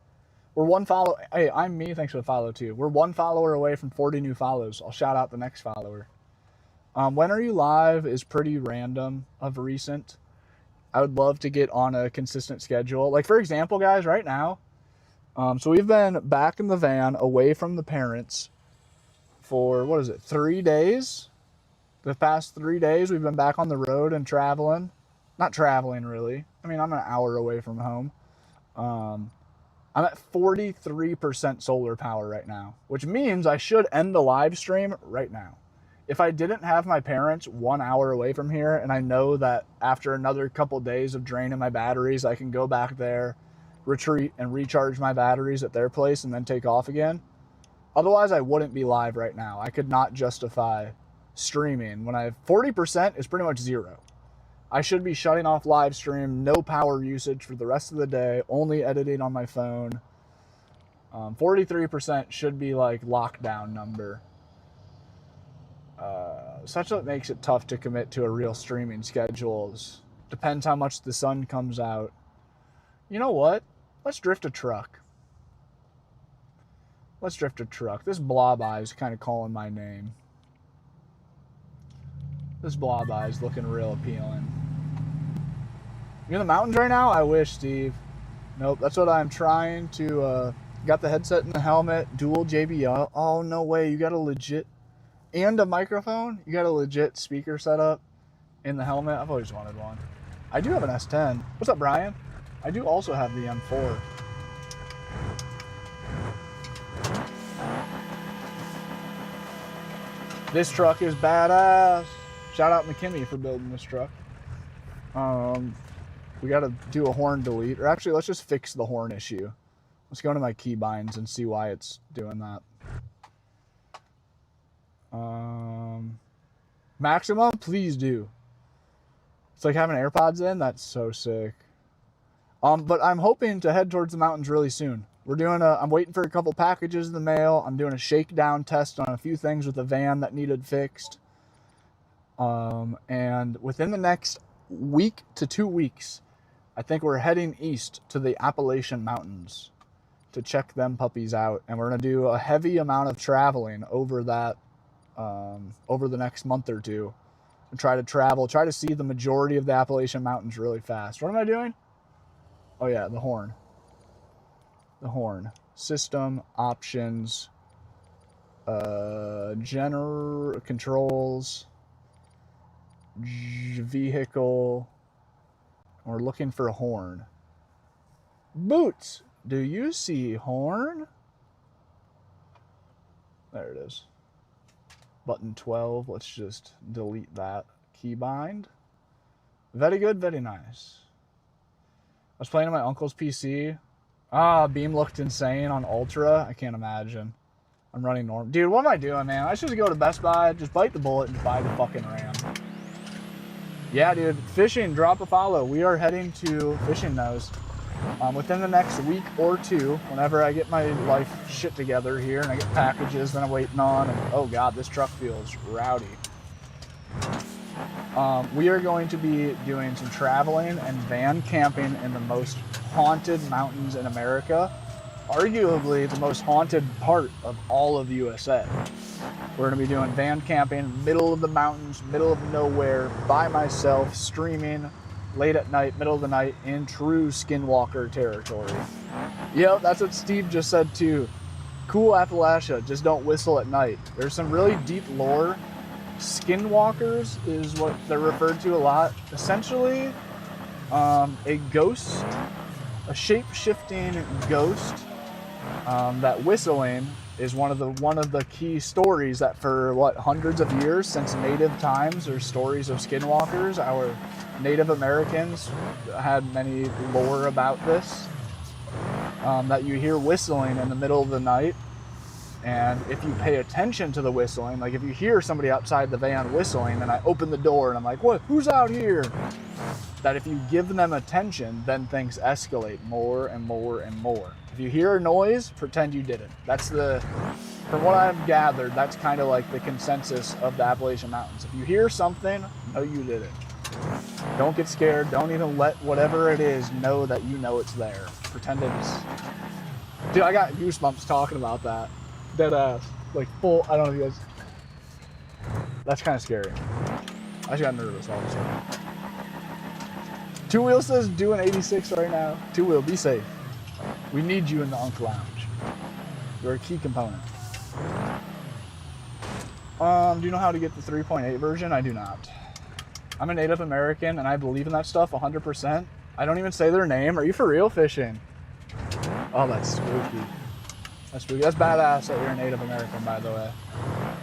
We're one follow. Hey, I'm me. Thanks for the follow, too. We're one follower away from 40 new follows. I'll shout out the next follower. When are you live is pretty random of recent. I would love to get on a consistent schedule. Like, for example, guys, right now, so we've been back in the van away from the parents for, 3 days? The past 3 days, we've been back on the road and traveling. Not traveling, really. I mean, I'm an hour away from home. I'm at 43% solar power right now, which means I should end the live stream right now. If I didn't have my parents 1 hour away from here, and I know that after another couple days of draining my batteries, I can go back there, retreat, and recharge my batteries at their place and then take off again. Otherwise, I wouldn't be live right now. I could not justify streaming when I have 40% is pretty much zero. I should be shutting off live stream, no power usage for the rest of the day, only editing on my phone. 43% should be like lockdown number. Such that makes it tough to commit to a real streaming schedule. Depends how much the sun comes out. You know what? Let's drift a truck. This blob eye is kind of calling my name. This blob eye is looking real appealing. You're in the mountains right now? I wish, Steve. Nope, that's what I'm trying to... got the headset and the helmet, dual JBL. Oh, no way. You got a legit... And a microphone? You got a legit speaker setup in the helmet? I've always wanted one. I do have an S10. What's up, Brian? I do also have the M4. This truck is badass. Shout out McKinney for building this truck. We got to do a horn delete. Or actually, let's just fix the horn issue. Let's go to my keybinds and see why it's doing that. Maximum? Please do. It's like having AirPods in. That's so sick. But I'm hoping to head towards the mountains really soon. I'm waiting for a couple packages in the mail. I'm doing a shakedown test on a few things with the van that needed fixed. And within the next week to 2 weeks, I think we're heading east to the Appalachian Mountains to check them puppies out. And we're going to do a heavy amount of traveling over that, over the next month or two. And try to see the majority of the Appalachian Mountains really fast. What am I doing? Oh yeah, the horn. System, options, general controls, vehicle. We're looking for a horn. Boots, do you see horn? There it is. Button 12, let's just delete that. Keybind. Very good, very nice. I was playing on my uncle's PC. Beam looked insane on Ultra. I can't imagine. I'm running normal. Dude, what am I doing, man? I should just go to Best Buy, just bite the bullet, and buy the fucking RAM. Yeah, dude. Fishing, drop a follow. We are heading to Fishing Nose within the next week or two, whenever I get my life shit together here and I get packages that I'm waiting on. And, oh, God, this truck feels rowdy. We are going to be doing some traveling and van camping in the most haunted mountains in America, arguably the most haunted part of all of the USA. We're going to be doing van camping, middle of the mountains, middle of nowhere, by myself, streaming, late at night, middle of the night, in true Skinwalker territory. Yep, that's what Steve just said too. Cool Appalachia, just don't whistle at night. There's some really deep lore Skinwalkers is what they're referred to a lot. Essentially, a ghost, a shape-shifting ghost. That whistling is one of the key stories that for hundreds of years since native times, there's stories of skinwalkers. Our Native Americans had many lore about this. That you hear whistling in the middle of the night, and if you pay attention to the whistling, like if you hear somebody outside the van whistling and I open the door and I'm like, what, who's out here? That if you give them attention, then things escalate more and more and more. If you hear a noise, pretend you didn't. From what I've gathered, that's kind of like the consensus of the Appalachian Mountains. If you hear something, know you didn't. Don't get scared. Don't even let whatever it is know that you know it's there. Pretend it's... Dude, I got goosebumps talking about that. Dead ass. Like full, I don't know if you guys... That's kind of scary. I just got nervous all of a sudden. Two Wheel says doing 86 right now. Two Wheel, be safe. We need you in the Unk Lounge. You're a key component. Do you know how to get the 3.8 version? I do not. I'm a Native American and I believe in that stuff 100%. I don't even say their name. Are you for real fishing? Oh, that's spooky. That's spooky. That's badass that you're a Native American, by the way.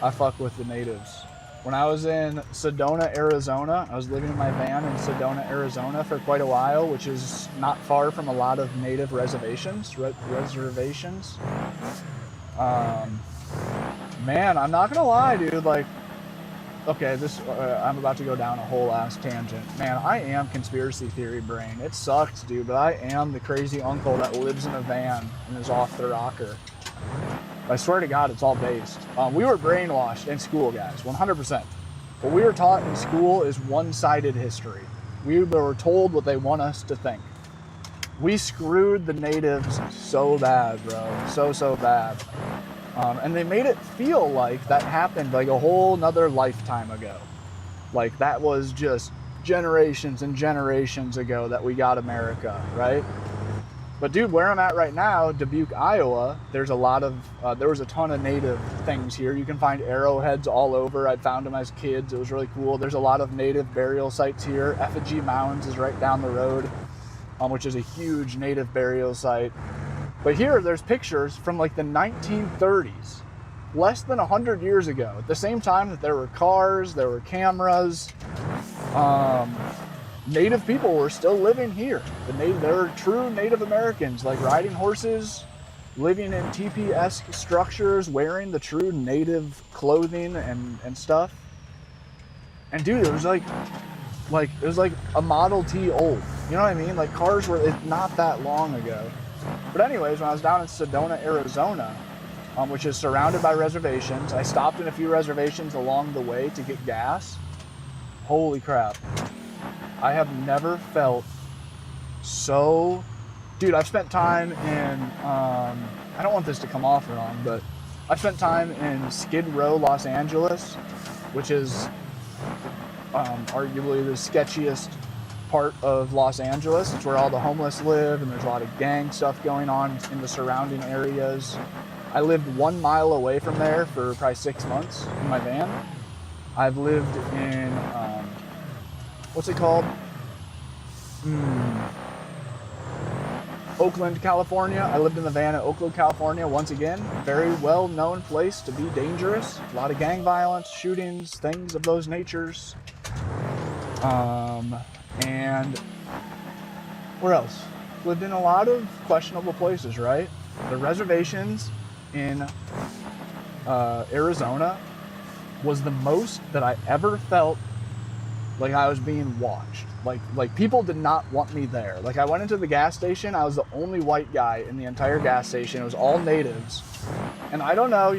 I fuck with the natives. When I was in Sedona, Arizona, I was living in my van in Sedona, Arizona for quite a while, which is not far from a lot of native reservations. Man, I'm not gonna lie, dude. Like, okay, I'm about to go down a whole ass tangent. Man, I am conspiracy theory brain. It sucks, dude, but I am the crazy uncle that lives in a van and is off the rocker. I swear to God, it's all based. We were brainwashed in school, guys, 100%. What we were taught in school is one-sided history. We were told what they want us to think. We screwed the natives so bad, bro. So bad. And they made it feel like that happened like a whole nother lifetime ago. Like that was just generations and generations ago that we got America, right? But dude, where I'm at right now, Dubuque, Iowa, there was a ton of native things here. You can find arrowheads all over. I found them as kids. It was really cool. There's a lot of native burial sites here. Effigy Mounds is right down the road, which is a huge native burial site. But here, there's pictures from like the 1930s, less than 100 years ago. At the same time that there were cars, there were cameras, Native people were still living here. They were true Native Americans, like riding horses, living in teepee-esque structures, wearing the true Native clothing and stuff. And dude, it was like a Model T old. You know what I mean? Like cars were not that long ago. But anyways, when I was down in Sedona, Arizona, which is surrounded by reservations, I stopped in a few reservations along the way to get gas. Holy crap. I have never felt so... Dude, I've spent time in... I don't want this to come off wrong, but I've spent time in Skid Row, Los Angeles, which is arguably the sketchiest part of Los Angeles. It's where all the homeless live, and there's a lot of gang stuff going on in the surrounding areas. I lived 1 mile away from there for probably 6 months in my van. I've lived in, what's it called? Oakland, California. I lived in the van at Oakland, California. Once again, very well-known place to be dangerous. A lot of gang violence, shootings, things of those natures. And where else? Lived in a lot of questionable places, right? The reservations in Arizona was the most that I ever felt like I was being watched. Like people did not want me there. Like I went into the gas station, I was the only white guy in the entire gas station. It was all natives. And I don't know,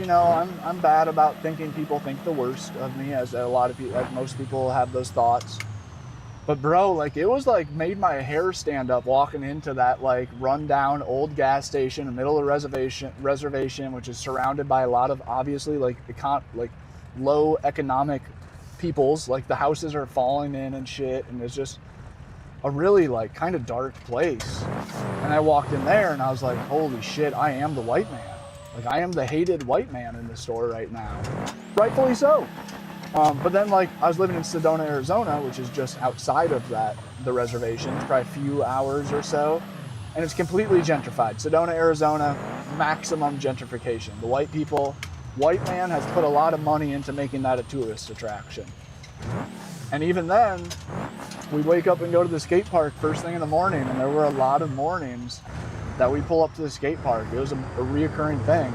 I'm bad about thinking people think the worst of me, as a lot of people, as most people have those thoughts. But bro, like it was like made my hair stand up walking into that like rundown old gas station in the middle of the reservation, which is surrounded by a lot of obviously like low economic peoples. Like the houses are falling in and shit, and it's just a really like kind of dark place. And I walked in there and I was like, holy shit, I am the white man. Like I am the hated white man in the store right now. Rightfully so. But then, like, I was living in Sedona, Arizona, which is just outside of the reservation. It's probably a few hours or so. And it's completely gentrified. Sedona, Arizona, maximum gentrification. The white man has put a lot of money into making that a tourist attraction. And even then, we wake up and go to the skate park first thing in the morning, and there were a lot of mornings that we pull up to the skate park. It was a reoccurring thing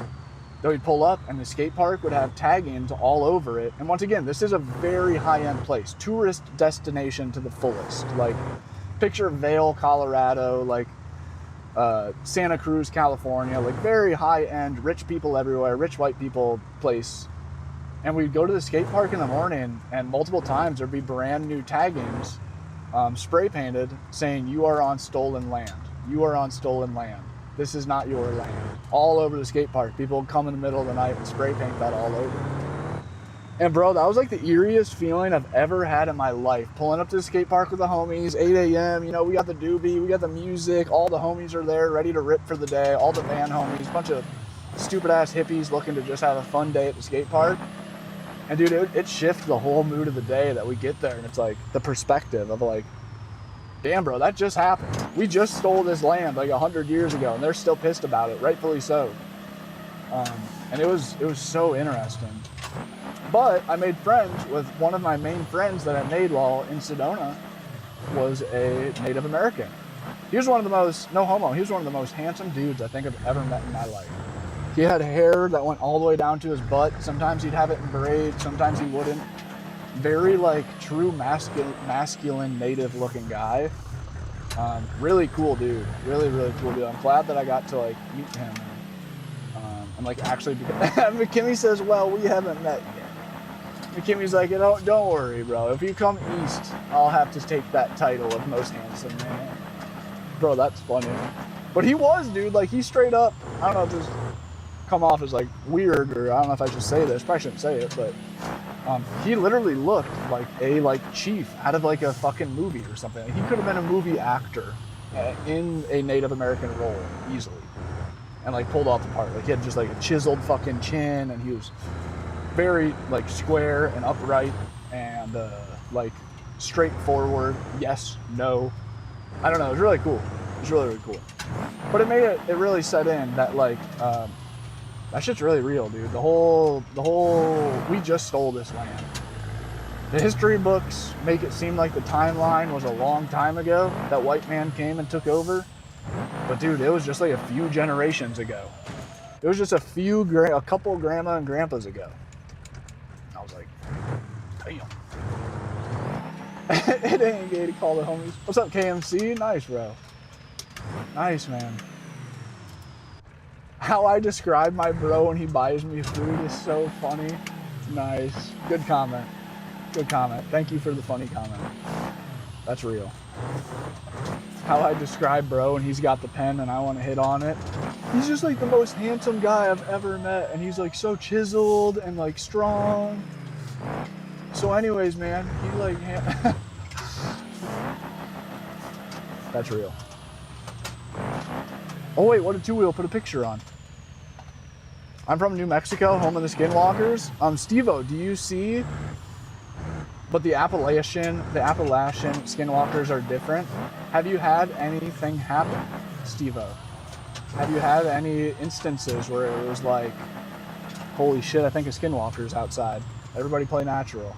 that we'd pull up, and the skate park would have taggings all over it. And once again, this is a very high-end place, tourist destination to the fullest. Like, picture Vail, Colorado, like Santa Cruz, California, like very high-end, rich people everywhere, rich white people place. And we'd go to the skate park in the morning, and multiple times there'd be brand new taggings, spray painted, saying, "You are on stolen land. You are on stolen land. This is not your land." All over the skate park. People would come in the middle of the night and spray paint that all over. And bro, that was like the eeriest feeling I've ever had in my life. Pulling up to the skate park with the homies, 8 a.m., you know, we got the doobie, we got the music, all the homies are there ready to rip for the day, all the van homies, bunch of stupid ass hippies looking to just have a fun day at the skate park. And dude, it shifts the whole mood of the day that we get there. And it's like the perspective of like, damn bro, that just happened. We just stole this land like 100 years ago, and they're still pissed about it, rightfully so. And it was so interesting. But I made friends with one of my main friends that I made while in Sedona was a Native American. He was one of the most, no homo, he was one of the most handsome dudes I think I've ever met in my life. He had hair that went all the way down to his butt. Sometimes he'd have it in braids, sometimes he wouldn't. Very like true masculine native looking guy. Really cool dude. Really, really cool dude. I'm glad that I got to like meet him. And like actually, McKimmy says, well, we haven't met yet. McKimmy's like, don't worry, bro. If you come east, I'll have to take that title of most handsome man. Bro, that's funny. But he was, dude. Like, he straight up, I don't know if this come off as like weird, or I don't know if I should say this. Probably shouldn't say it, but he literally looked like a chief out of like a fucking movie or something. He could have been a movie actor in a Native American role easily, and like pulled off the part. Like, he had just like a chiseled fucking chin, and he was very like square and upright and like straightforward. Yes, no. I don't know. It was really cool. It was really, really cool. But it made it really set in that like that shit's really real, dude. The whole we just stole this land. The history books make it seem like the timeline was a long time ago that white man came and took over. But dude, it was just like a few generations ago. It was just a couple grandma and grandpas ago. I was like, damn. It ain't gay to call the homies. What's up, KMC? Nice, bro. Nice, man. How I describe my bro when he buys me food is so funny. Nice. Good comment. Good comment. Thank you for the funny comment. That's real. How I describe bro when he's got the pen and I want to hit on it. He's just like the most handsome guy I've ever met, and he's like so chiseled and like strong. So anyways, man, he like that's real. Oh wait, what did Two Wheel put a picture on? I'm from New Mexico, home of the Skinwalkers. Steve-O, do you see? But the Appalachian Skinwalkers are different. Have you had anything happen, Steve-O? Have you had any instances where it was like, holy shit, I think a Skinwalker's outside. Everybody play natural.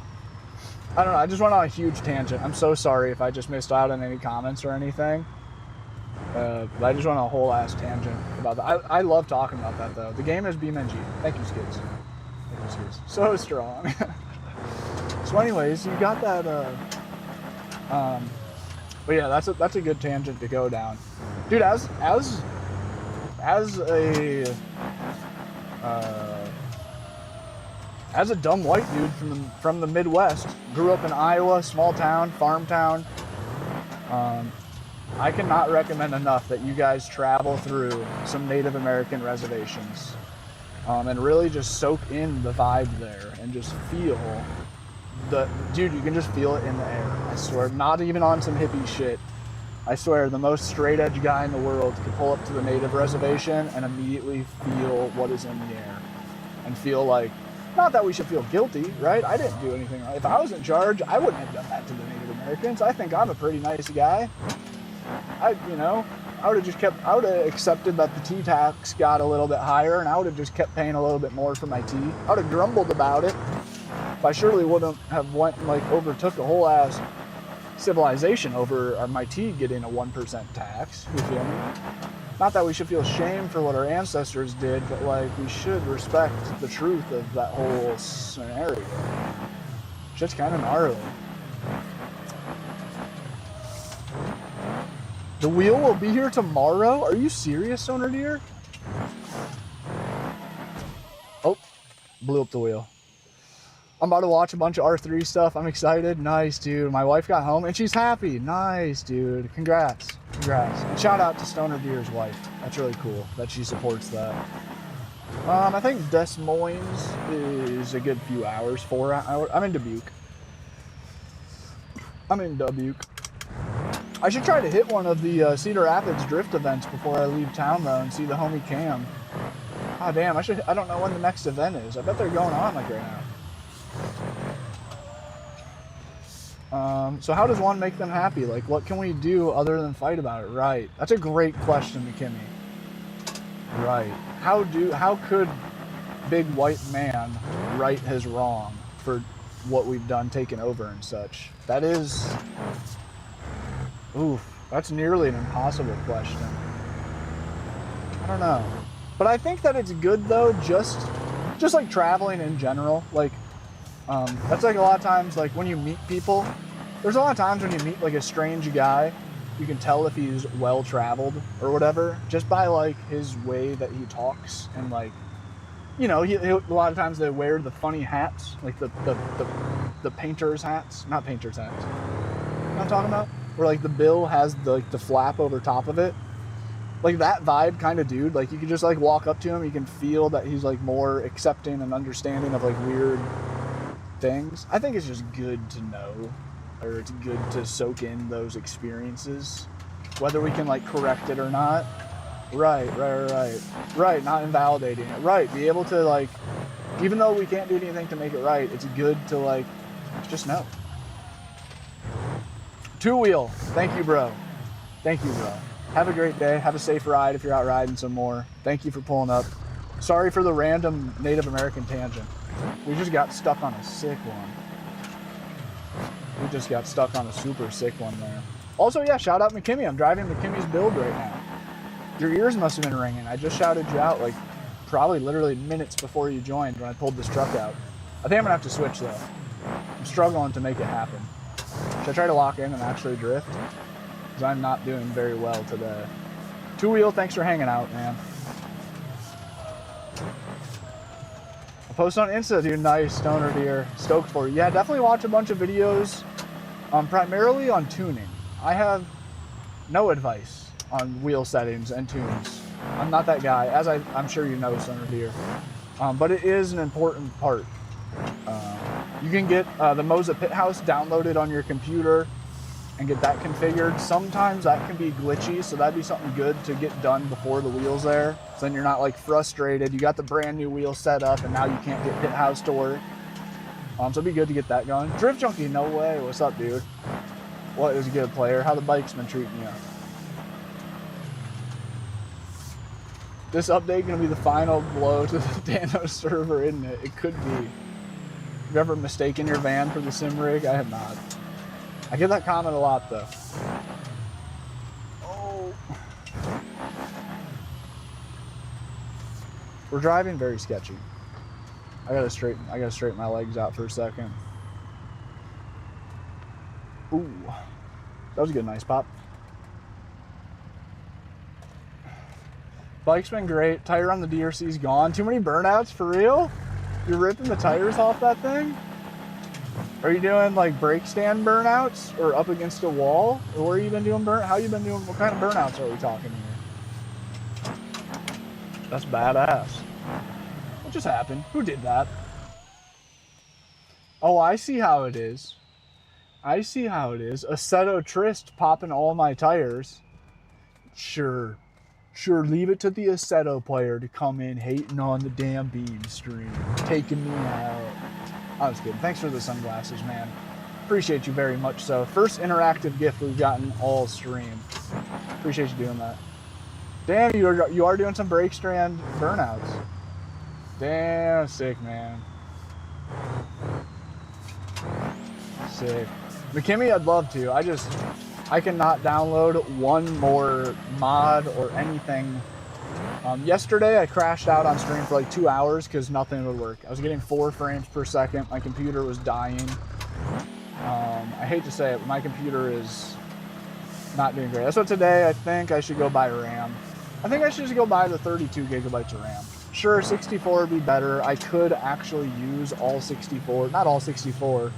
I don't know, I just went on a huge tangent. I'm so sorry if I just missed out on any comments or anything. But I just went on a whole ass tangent about that. I love talking about that though. The game is BeamNG. Thank you, Skids. Thank you, Skids. So strong. So anyways, you got that, but yeah, that's a good tangent to go down. Dude, as a dumb white dude from the Midwest, grew up in Iowa, small town, farm town, I cannot recommend enough that you guys travel through some Native American reservations, and really just soak in the vibe there and just feel dude, you can just feel it in the air. I swear, not even on some hippie shit. I swear, the most straight edge guy in the world could pull up to the Native reservation and immediately feel what is in the air and feel like, Not that we should feel guilty, right? I didn't do anything wrong. If I was in charge, I wouldn't have done that to the Native Americans. I think I'm a pretty nice guy. I would have just I would have accepted that the tea tax got a little bit higher, and I would have just kept paying a little bit more for my tea. I would have grumbled about it, but I surely wouldn't have went and like overtook a whole ass civilization over my tea getting a 1% tax. You feel me? Not that we should feel shame for what our ancestors did, but like we should respect the truth of that whole scenario. Just kind of gnarly. The wheel will be here tomorrow? Are you serious, Stoner Deer? Oh, blew up the wheel. I'm about to watch a bunch of R3 stuff. I'm excited. Nice, dude. My wife got home and she's happy. Nice, dude. Congrats. Congrats. And shout out to Stoner Deer's wife. That's really cool that she supports that. I think Des Moines is a good few hours, 4 hours. I'm in Dubuque. I should try to hit one of the Cedar Rapids drift events before I leave town though and see the homie Cam. Ah, damn, I don't know when the next event is. I bet they're going on like right now. So how does one make them happy? Like, what can we do other than fight about it? Right. That's a great question, McKinney. Right. How could big white man right his wrong for what we've done, taken over and such? That is, oof, that's nearly an impossible question. I don't know. But I think that it's good though, just like traveling in general. Like, that's like a lot of times, like when you meet people, there's a lot of times when you meet like a strange guy, you can tell if he's well traveled or whatever, just by like his way that he talks. And like, you know, a lot of times they wear the funny hats, like the painter's hats, not painter's hats. You know what I'm talking about? Where like the bill has the flap over top of it. Like that vibe kind of dude. Like you can just like walk up to him, you can feel that he's like more accepting and understanding of like weird things. I think it's just good to know, or it's good to soak in those experiences, whether we can like correct it or not. Right, not invalidating it. Right, be able to like, even though we can't do anything to make it right, it's good to like just know. Two Wheel, thank you bro. Have a great day. Have a safe ride if you're out riding some more. Thank you for pulling up. Sorry for the random Native American tangent. We just got stuck on a sick one. We just got stuck on a super sick one there. Also, yeah, shout out McKimmy. I'm driving McKimmy's build right now. Your ears must have been ringing. I just shouted you out like probably literally minutes before you joined when I pulled this truck out. I think I'm gonna have to switch though. I'm struggling to make it happen. Should I try to lock in and actually drift? Because I'm not doing very well today. Two Wheel, thanks for hanging out, man. I'll post on Insta, dude. Nice, Stoner Deer. Stoked for you. Yeah, definitely watch a bunch of videos, primarily on tuning. I have no advice on wheel settings and tunes. I'm not that guy, as I'm sure you know, Stoner Deer. But it is an important part. You can get the Moza Pit House downloaded on your computer and get that configured. Sometimes that can be glitchy, so that'd be something good to get done before the wheel's there. So then you're not like frustrated. You got the brand new wheel set up and now you can't get Pit House to work. So it'd be good to get that going. Drift Junkie, no way. What's up, dude? What is a good player? How the bike's been treating you? This update gonna be the final blow to the Dano server, isn't it? It could be. Have you ever mistaken your van for the sim rig? I have not. I get that comment a lot though. Oh. We're driving very sketchy. I gotta straighten my legs out for a second. Ooh. That was a good nice pop. Bike's been great. Tire on the DRC's gone. Too many burnouts for real? You're ripping the tires off that thing? Are you doing like brake stand burnouts or up against a wall? Or where you been doing how you been doing, what kind of burnouts are we talking here? That's badass. What just happened? Who did that? Oh, I see how it is. Assetto Trist popping all my tires. Sure. Sure, leave it to the Assetto player to come in hating on the damn Beam stream, taking me out. I was kidding. Thanks for the sunglasses, man. Appreciate you very much so. First interactive gift we've gotten all stream. Appreciate you doing that. Damn, you are doing some break strand burnouts. Damn, sick, man. Sick. McKimmy, I'd love to. I cannot download one more mod or anything. Yesterday, I crashed out on stream for like 2 hours because nothing would work. I was getting 4 frames per second. My computer was dying. I hate to say it, but my computer is not doing great. So today, I think I should go buy RAM. I think I should just go buy the 32 gigabytes of RAM. Sure, 64 would be better. I could actually use all 64, not all 64,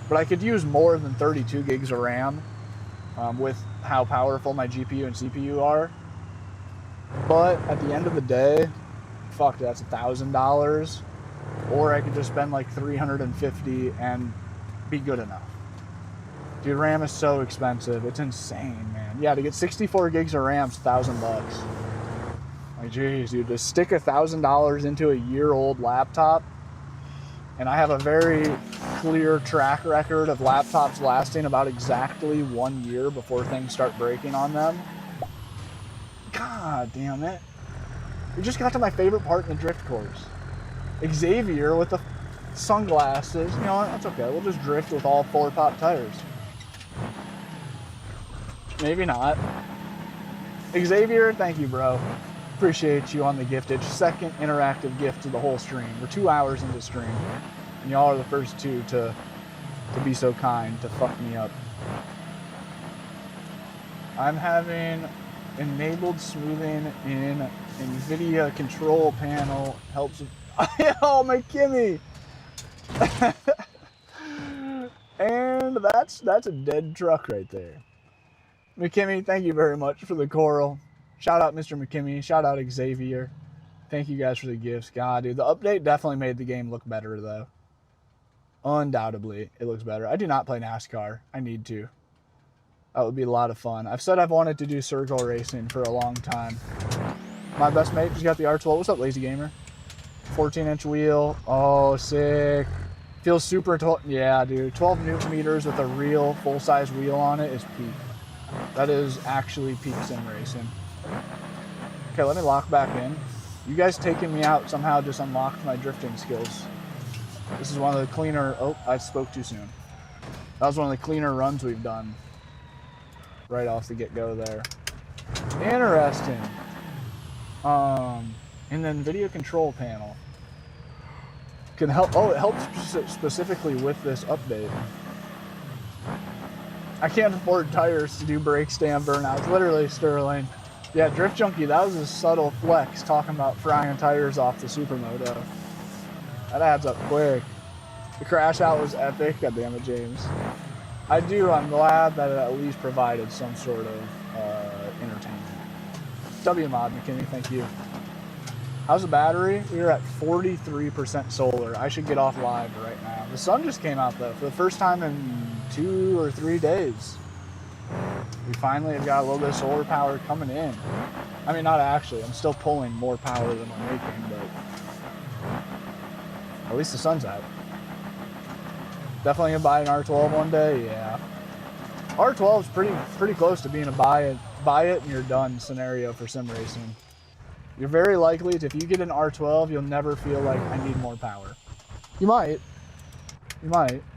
but I could use more than 32 gigs of RAM with how powerful my GPU and CPU are. But at the end of the day, fuck, that's $1,000. Or I could just spend like $350 and be good enough. Dude, RAM is so expensive. It's insane, man. Yeah, to get 64 gigs of RAM is $1,000. Like, geez, dude, to stick $1,000 into a year-old laptop, and I have a very clear track record of laptops lasting about exactly 1 year before things start breaking on them. God damn it. We just got to my favorite part in the drift course. Xavier with the sunglasses. You know what? That's okay. We'll just drift with all 4 pop tires. Maybe not. Xavier, thank you, bro. Appreciate you on the giftage. Second interactive gift to the whole stream. We're 2 hours into stream. And y'all are the first 2 to be so kind to fuck me up. I'm having enabled smoothing in NVIDIA control panel. Helps with... Oh, my Kimmy! And that's a dead truck right there. McKimmy, thank you very much for the coral. Shout out Mr. McKimmy. Shout out Xavier. Thank you guys for the gifts. God, dude, the update definitely made the game look better, though. Undoubtedly, it looks better. I do not play NASCAR. I need to. That would be a lot of fun. I've said I've wanted to do circle racing for a long time. My best mate just got the R12. What's up, Lazy Gamer? 14-inch wheel. Oh, sick. Feels super... Yeah, dude. 12 newton meters with a real full-size wheel on it is peak. That is actually peak sim racing. Okay, let me lock back in. You guys taking me out somehow just unlocked my drifting skills. This is one of the cleaner... Oh, I spoke too soon. That was one of the cleaner runs we've done. Right off the get-go there. Interesting. And then video control panel. Can help... Oh, it helps specifically with this update. I can't afford tires to do brake stand burnouts. Literally, Sterling. Yeah, Drift Junkie, that was a subtle flex talking about frying tires off the Supermoto. That adds up quick. The crash out was epic. God damn it, James. I'm glad that it at least provided some sort of entertainment. WMod, McKinney, thank you. How's the battery? We're at 43% solar. I should get off live right now. The sun just came out, though, for the first time in 2 or 3 days. We finally have got a little bit of solar power coming in. I mean, not actually. I'm still pulling more power than we're making, but at least the sun's out. Definitely gonna buy an R12 one day, yeah. R12 is pretty close to being a buy it and you're done scenario for sim racing. You're very likely if you get an R12, you'll never feel like I need more power. You might.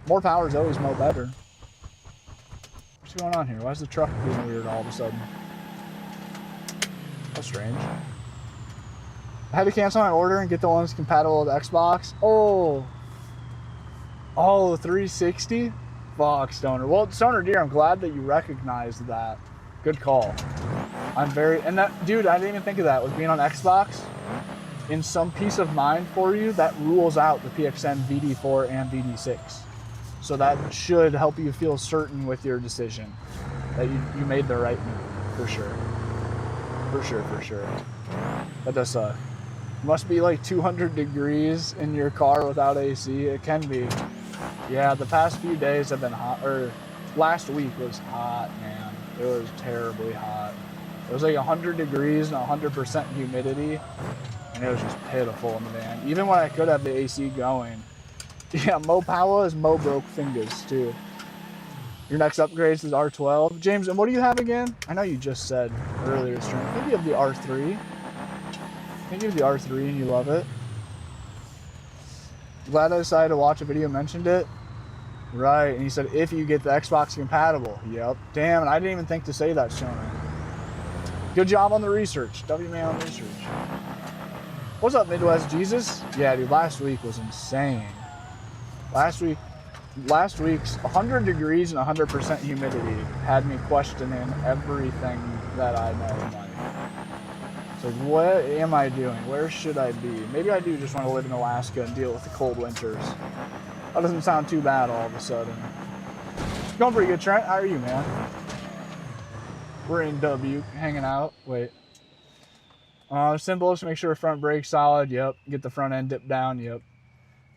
More power is always more better. What's going on here? Why is the truck being weird all of a sudden? That's strange. I had to cancel my order and get the ones compatible with Xbox. Oh, 360? Fuck, Stoner. Well, Stoner Deer, I'm glad that you recognized that. Good call. Dude, I didn't even think of that. With being on Xbox, in some peace of mind for you, that rules out the PXN VD4 and VD6. So that should help you feel certain with your decision that you made the right move, for sure. For sure. That does suck. Must be like 200 degrees in your car without AC. It can be. Yeah, the past few days have been hot, or last week was hot, man. It was terribly hot. It was like 100 degrees and 100% humidity, and it was just pitiful in the van. Even when I could have the AC going. Yeah, Mo Powa is Mo broke fingers too. Your next upgrade is R12. James, and what do you have again? I know you just said earlier this stream. I think you have the R3. I think you have the R3 and you love it. Glad I decided to watch a video mentioned it. Right, and he said if you get the Xbox compatible. Yep. Damn, and I didn't even think to say that, Shonen. Good job on the research. W-Man on research. What's up, Midwest Jesus? Yeah, dude, last week was insane. Last week's 100 degrees and 100% humidity had me questioning everything that I know in life. It's like, what am I doing? Where should I be? Maybe I do just want to live in Alaska and deal with the cold winters. That doesn't sound too bad all of a sudden. Going pretty good, Trent. How are you, man? We're in W, hanging out. Wait. Simple is to make sure front brake's solid. Yep. Get the front end dipped down. Yep.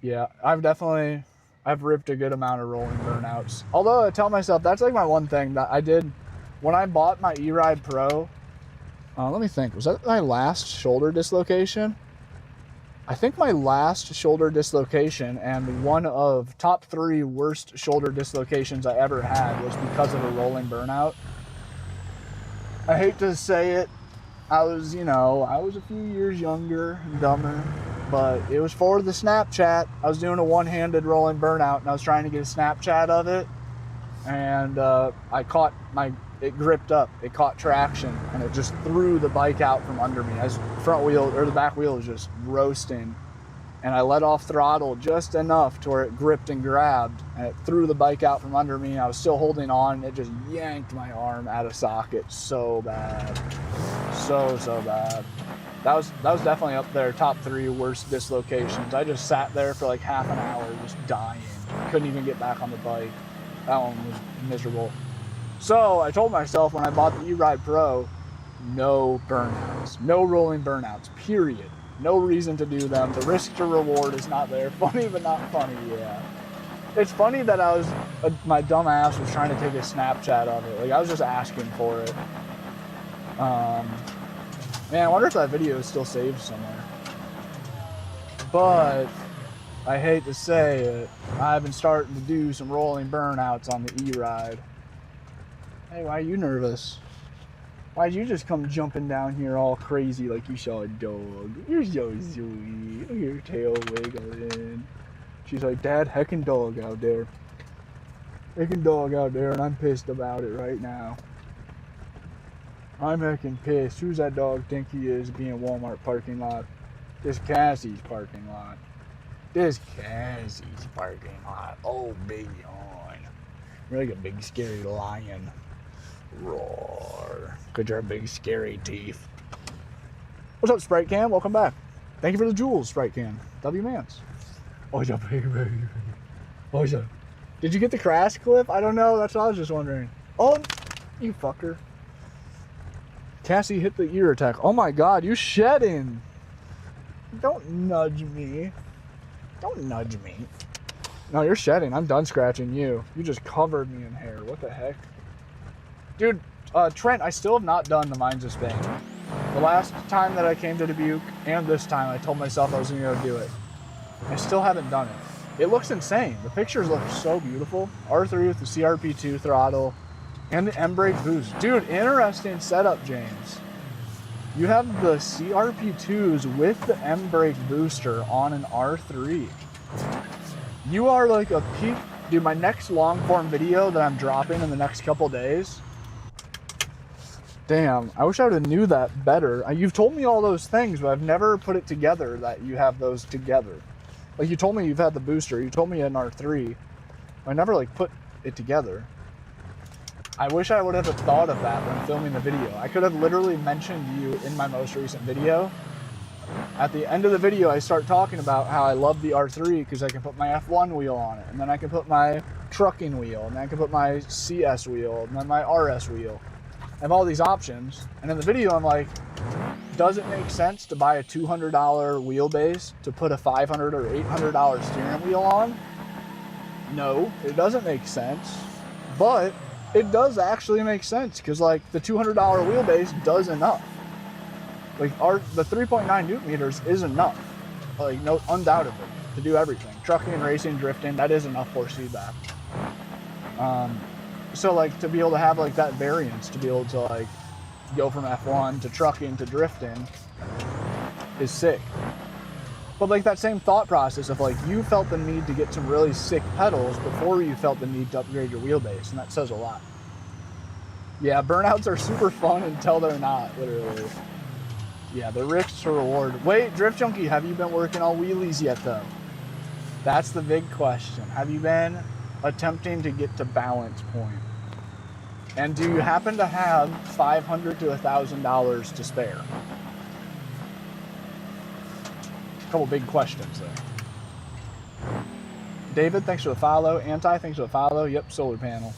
Yeah. I've ripped a good amount of rolling burnouts. Although I tell myself that's like my one thing that I did when I bought my E-Ride Pro. Let me think. Was that my last shoulder dislocation? I think my last shoulder dislocation and one of top 3 worst shoulder dislocations I ever had was because of a rolling burnout. I hate to say it. I was a few years younger and dumber, but it was for the Snapchat. I was doing a one-handed rolling burnout and I was trying to get a Snapchat of it. And it gripped up, it caught traction, and it just threw the bike out from under me. As the back wheel was just roasting, and I let off throttle just enough to where it gripped and grabbed, and it threw the bike out from under me. I was still holding on, and it just yanked my arm out of socket so bad. So bad. That was definitely up there, top 3 worst dislocations. I just sat there for like half an hour just dying. Couldn't even get back on the bike. That one was miserable. So I told myself when I bought the E-Ride Pro, no burnouts, no rolling burnouts, period. No reason to do them. The risk to reward is not there. Funny but not funny, yeah. It's funny that my dumb ass was trying to take a Snapchat of it. Like I was just asking for it. Man, I wonder if that video is still saved somewhere. But I hate to say it, I've been starting to do some rolling burnouts on the E-Ride. Hey, why are you nervous? Why'd you just come jumping down here all crazy like you saw a dog? You're so sweet. Look at your tail wiggling. She's like, Dad, heckin' dog out there. Heckin' dog out there, and I'm pissed about it right now. I'm heckin' pissed. Who's that dog think he is being Walmart parking lot? This Cassie's parking lot. This Cassie's parking lot. Oh, big yawn. You're like a big scary lion. Roar. Because you're a big scary teeth. What's up, Sprite Can? Welcome back. Thank you for the jewels, Sprite Can. W-Mans. Oh, yeah, baby. Oh, yeah. Did you get the crash clip? I don't know. That's what I was just wondering. Oh, you fucker. Cassie hit the ear attack. Oh my God, you shedding. Don't nudge me. Don't nudge me. No, you're shedding. I'm done scratching you. You just covered me in hair. What the heck? Dude, Trent, I still have not done the Mines of Spain. The last time that I came to Dubuque and this time I told myself I was going to go do it. I still haven't done it. It looks insane. The pictures look so beautiful. R3 with the CRP2 throttle and the M-Brake boost. Dude, interesting setup, James. You have the CRP2s with the M-Brake booster on an R3. You are like a peak. Dude, my next long form video that I'm dropping in the next couple days. Damn, I wish I would have knew that better. You've told me all those things, but I've never put it together that you have those together. Like you told me you've had the booster, you told me an R3. I never like put it together. I wish I would have thought of that when filming the video. I could have literally mentioned you in my most recent video. At the end of the video, I start talking about how I love the R3 because I can put my F1 wheel on it, and then I can put my trucking wheel, and then I can put my CS wheel, and then my RS wheel. I have all these options, and in the video I'm like, does it make sense to buy a $200 wheelbase to put a $500 or $800 steering wheel on? No, it doesn't make sense, but it does actually make sense because like the $200 wheelbase does enough. Like the 3.9 newton meters is enough, like no, undoubtedly, to do everything. Trucking, racing, drifting, that is enough force feedback. So like to be able to have like that variance, to be able to like go from F1 to trucking to drifting is sick. But like that same thought process of like you felt the need to get some really sick pedals before you felt the need to upgrade your wheelbase, and that says a lot. Yeah, burnouts are super fun until they're not, literally. Yeah, the risk to reward. Wait, Drift Junkie, have you been working on wheelies yet though? That's the big question. Have you been attempting to get to balance point? And do you happen to have $500 to $1,000 to spare? A couple big questions there. David, thanks for the follow. Anti, thanks for the follow. Yep, solar panel.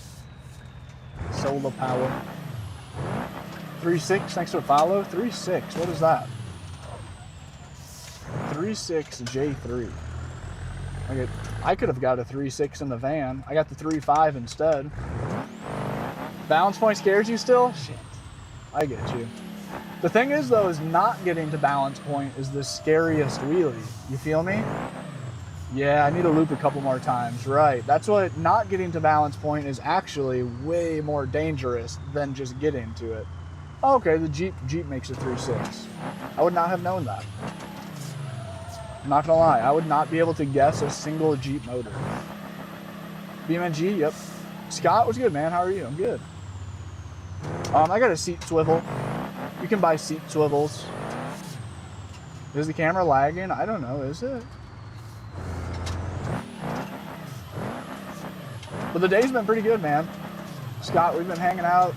Solar power. 3.6, thanks for the follow. 3.6, what is that? 3.6 J3. Okay, I could have got a 3.6 in the van. I got the 3.5 instead. Balance point scares you still? Shit, I get you. The thing is though, is not getting to balance point is the scariest wheelie. You feel me? Yeah, I need to loop a couple more times. Right, that's what not getting to balance point is actually way more dangerous than just getting to it. Okay, the Jeep makes a 3.6. I would not have known that. I'm not gonna lie, I would not be able to guess a single Jeep motor. BMG, yep. Scott, what's good, man? How are you? I'm good. I got a seat swivel. You can buy seat swivels. Is the camera lagging? I don't know, is it? But the day's been pretty good, man. Scott, we've been hanging out.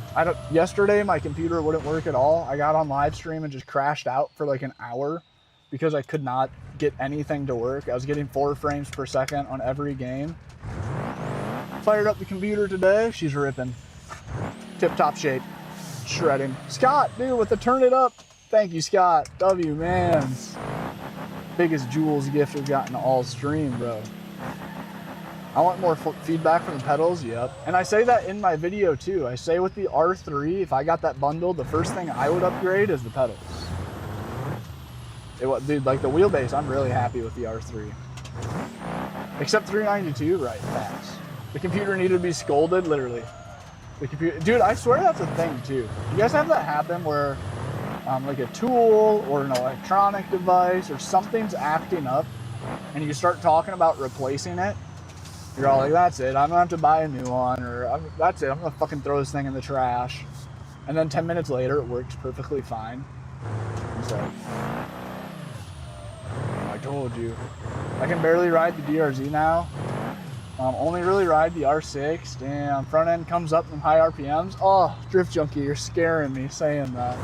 Yesterday, my computer wouldn't work at all. I got on live stream and just crashed out for like an hour because I could not get anything to work. I was getting 4 frames per second on every game. Fired up the computer today. She's ripping. Tip-top shape. Shredding. Scott, dude, with the turn it up. Thank you, Scott. W, man. Biggest Jules gift we've gotten all stream, bro. I want more feedback from the pedals, yep. And I say that in my video too. I say with the R3, if I got that bundle, the first thing I would upgrade is the pedals. Dude, like the wheelbase, I'm really happy with the R3. Except 392, right, facts. The computer needed to be scolded, literally. The computer, dude, I swear that's a thing too. You guys have that happen where like a tool or an electronic device or something's acting up and you start talking about replacing it? You're all like, that's it, I'm gonna have to buy a new one, or that's it, I'm gonna fucking throw this thing in the trash. And then 10 minutes later, it works perfectly fine. It's like, I told you. I can barely ride the DRZ now. Only really ride the R6. Damn, front end comes up in high RPMs. Oh, Drift Junkie, you're scaring me saying that.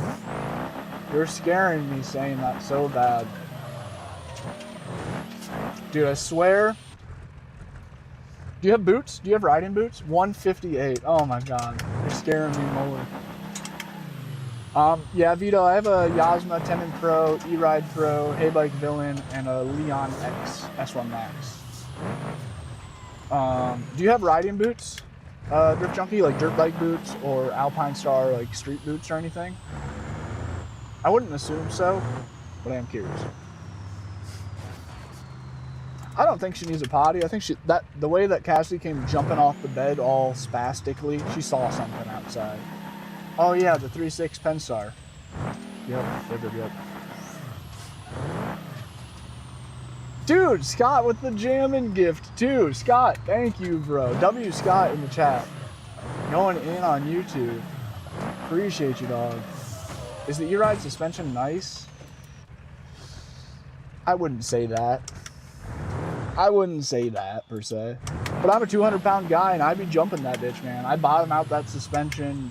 You're scaring me saying that so bad. Dude, I swear. Do you have boots? Do you have riding boots? 158. Oh my God, you're scaring me more. Yeah, Vito, I have a Yasma Tenon Pro, E-Ride Pro, Haybike Villain, and a Leon X S1 Max. Do you have riding boots, Drift Junkie, like dirt bike boots or Alpine Star, like street boots or anything? I wouldn't assume so, but I am curious. I don't think she needs a potty. I think the way that Cassie came jumping off the bed all spastically, she saw something outside. Oh yeah, the 3.6 Penstar. Yep. Dude, Scott with the jamming gift too. Scott, thank you, bro. W Scott in the chat. Going in on YouTube. Appreciate you, dog. Is the E-Ride suspension nice? I wouldn't say that. I wouldn't say that per se. But I'm a 200-pound guy and I'd be jumping that bitch, man. I bottom out that suspension,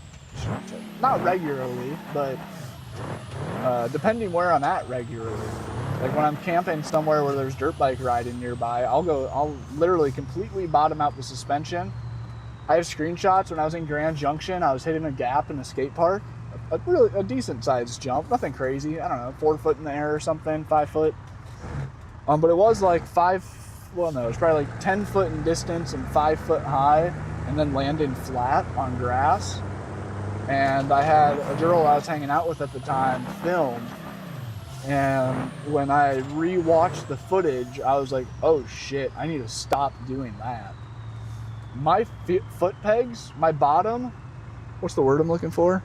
not regularly, but depending where I'm at regularly. Like when I'm camping somewhere where there's dirt bike riding nearby, I'll literally completely bottom out the suspension. I have screenshots when I was in Grand Junction. I was hitting a gap in a skate park. A decent sized jump, nothing crazy. I don't know, 4 foot in the air or something, 5 foot. But it was like it was probably like 10 foot in distance and 5 foot high. and then landing flat on grass. And I had a girl I was hanging out with at the time film, and when I re-watched the footage, I was like, oh shit, I need to stop doing that. My foot pegs, my bottom, what's the word I'm looking for?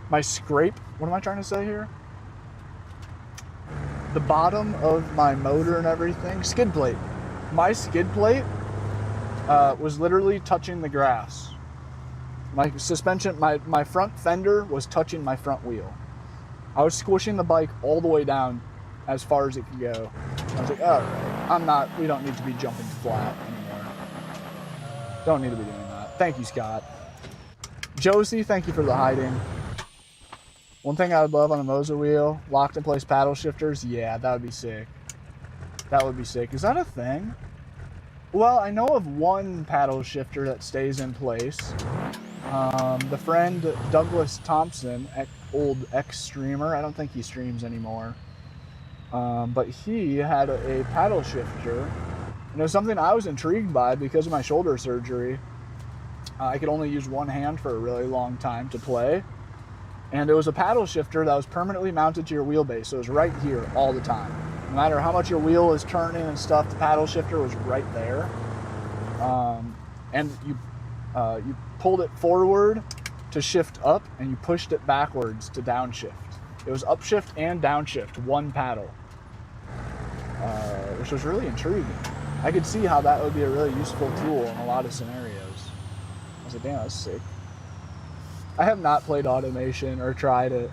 My scrape, what am I trying to say here? The bottom of my motor and everything, skid plate. My skid plate was literally touching the grass. My suspension, my front fender was touching my front wheel. I was squishing the bike all the way down as far as it could go. I was like, all right, we don't need to be jumping flat anymore. Don't need to be doing that. Thank you, Scott. Josie, thank you for the hiding. One thing I would love on a Moza wheel, locked in place paddle shifters. Yeah, that would be sick. That would be sick. Is that a thing? Well, I know of one paddle shifter that stays in place. The friend Douglas Thompson, old ex-streamer, I don't think he streams anymore, but he had a paddle shifter, and it was something I was intrigued by because of my shoulder surgery. I could only use one hand for a really long time to play, and it was a paddle shifter that was permanently mounted to your wheelbase, so it was right here all the time. No matter how much your wheel is turning and stuff, the paddle shifter was right there, and you pulled it forward to shift up, and you pushed it backwards to downshift. It was upshift and downshift, one paddle, which was really intriguing. I could see how that would be a really useful tool in a lot of scenarios. I was like, damn, that's sick. I have not played automation or tried it.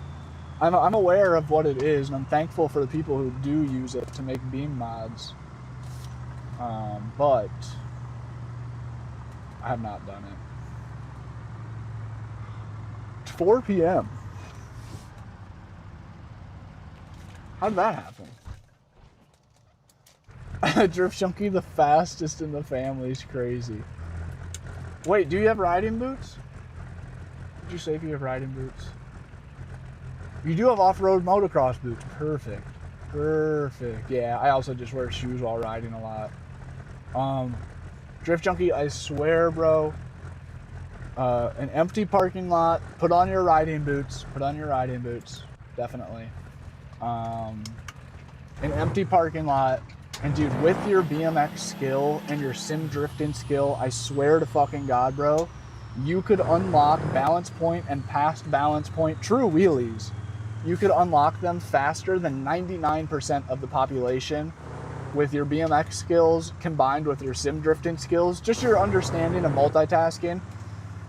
I'm aware of what it is, and I'm thankful for the people who do use it to make beam mods. But I have not done it. 4 p.m. How did that happen? Drift Junkie, the fastest in the family, is crazy. Wait, do you have riding boots? Did you say if you have riding boots? You do have off-road motocross boots. Perfect. Perfect. Yeah, I also just wear shoes while riding a lot. Drift Junkie, I swear, bro, an empty parking lot, put on your riding boots. Put on your riding boots. Definitely. An empty parking lot. And dude, with your BMX skill and your sim drifting skill, I swear to fucking God, bro, you could unlock balance point and past balance point true wheelies. You could unlock them faster than 99% of the population with your BMX skills combined with your sim drifting skills, just your understanding of multitasking.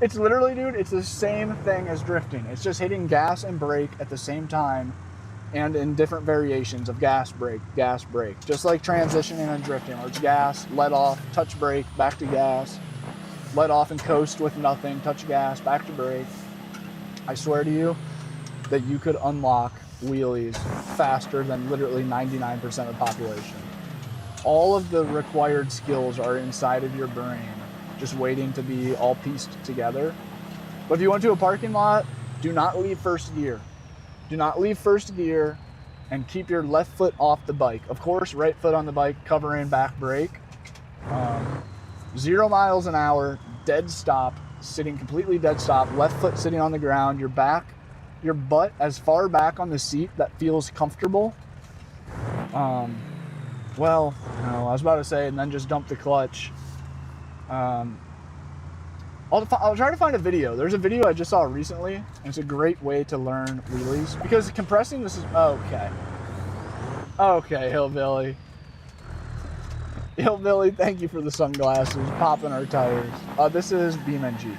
It's literally, dude, it's the same thing as drifting. It's just hitting gas and brake at the same time and in different variations of gas, brake, just like transitioning and drifting, where it's gas, let off, touch brake, back to gas, let off and coast with nothing, touch gas, back to brake. I swear to you that you could unlock wheelies faster than literally 99% of the population. All of the required skills are inside of your brain, just waiting to be all pieced together. But if you went to a parking lot, do not leave first gear. Do not leave first gear and keep your left foot off the bike. Of course, right foot on the bike, covering back brake. 0 miles an hour, dead stop, sitting completely dead stop, left foot sitting on the ground, your butt as far back on the seat that feels comfortable. Well, no, I was about to say, and then just dump the clutch. I'll try to find a video. There's a video I just saw recently, and it's a great way to learn wheelies, because compressing this is, okay, Hillbilly. Hillbilly, thank you for the sunglasses, popping our tires. This is BeamNG.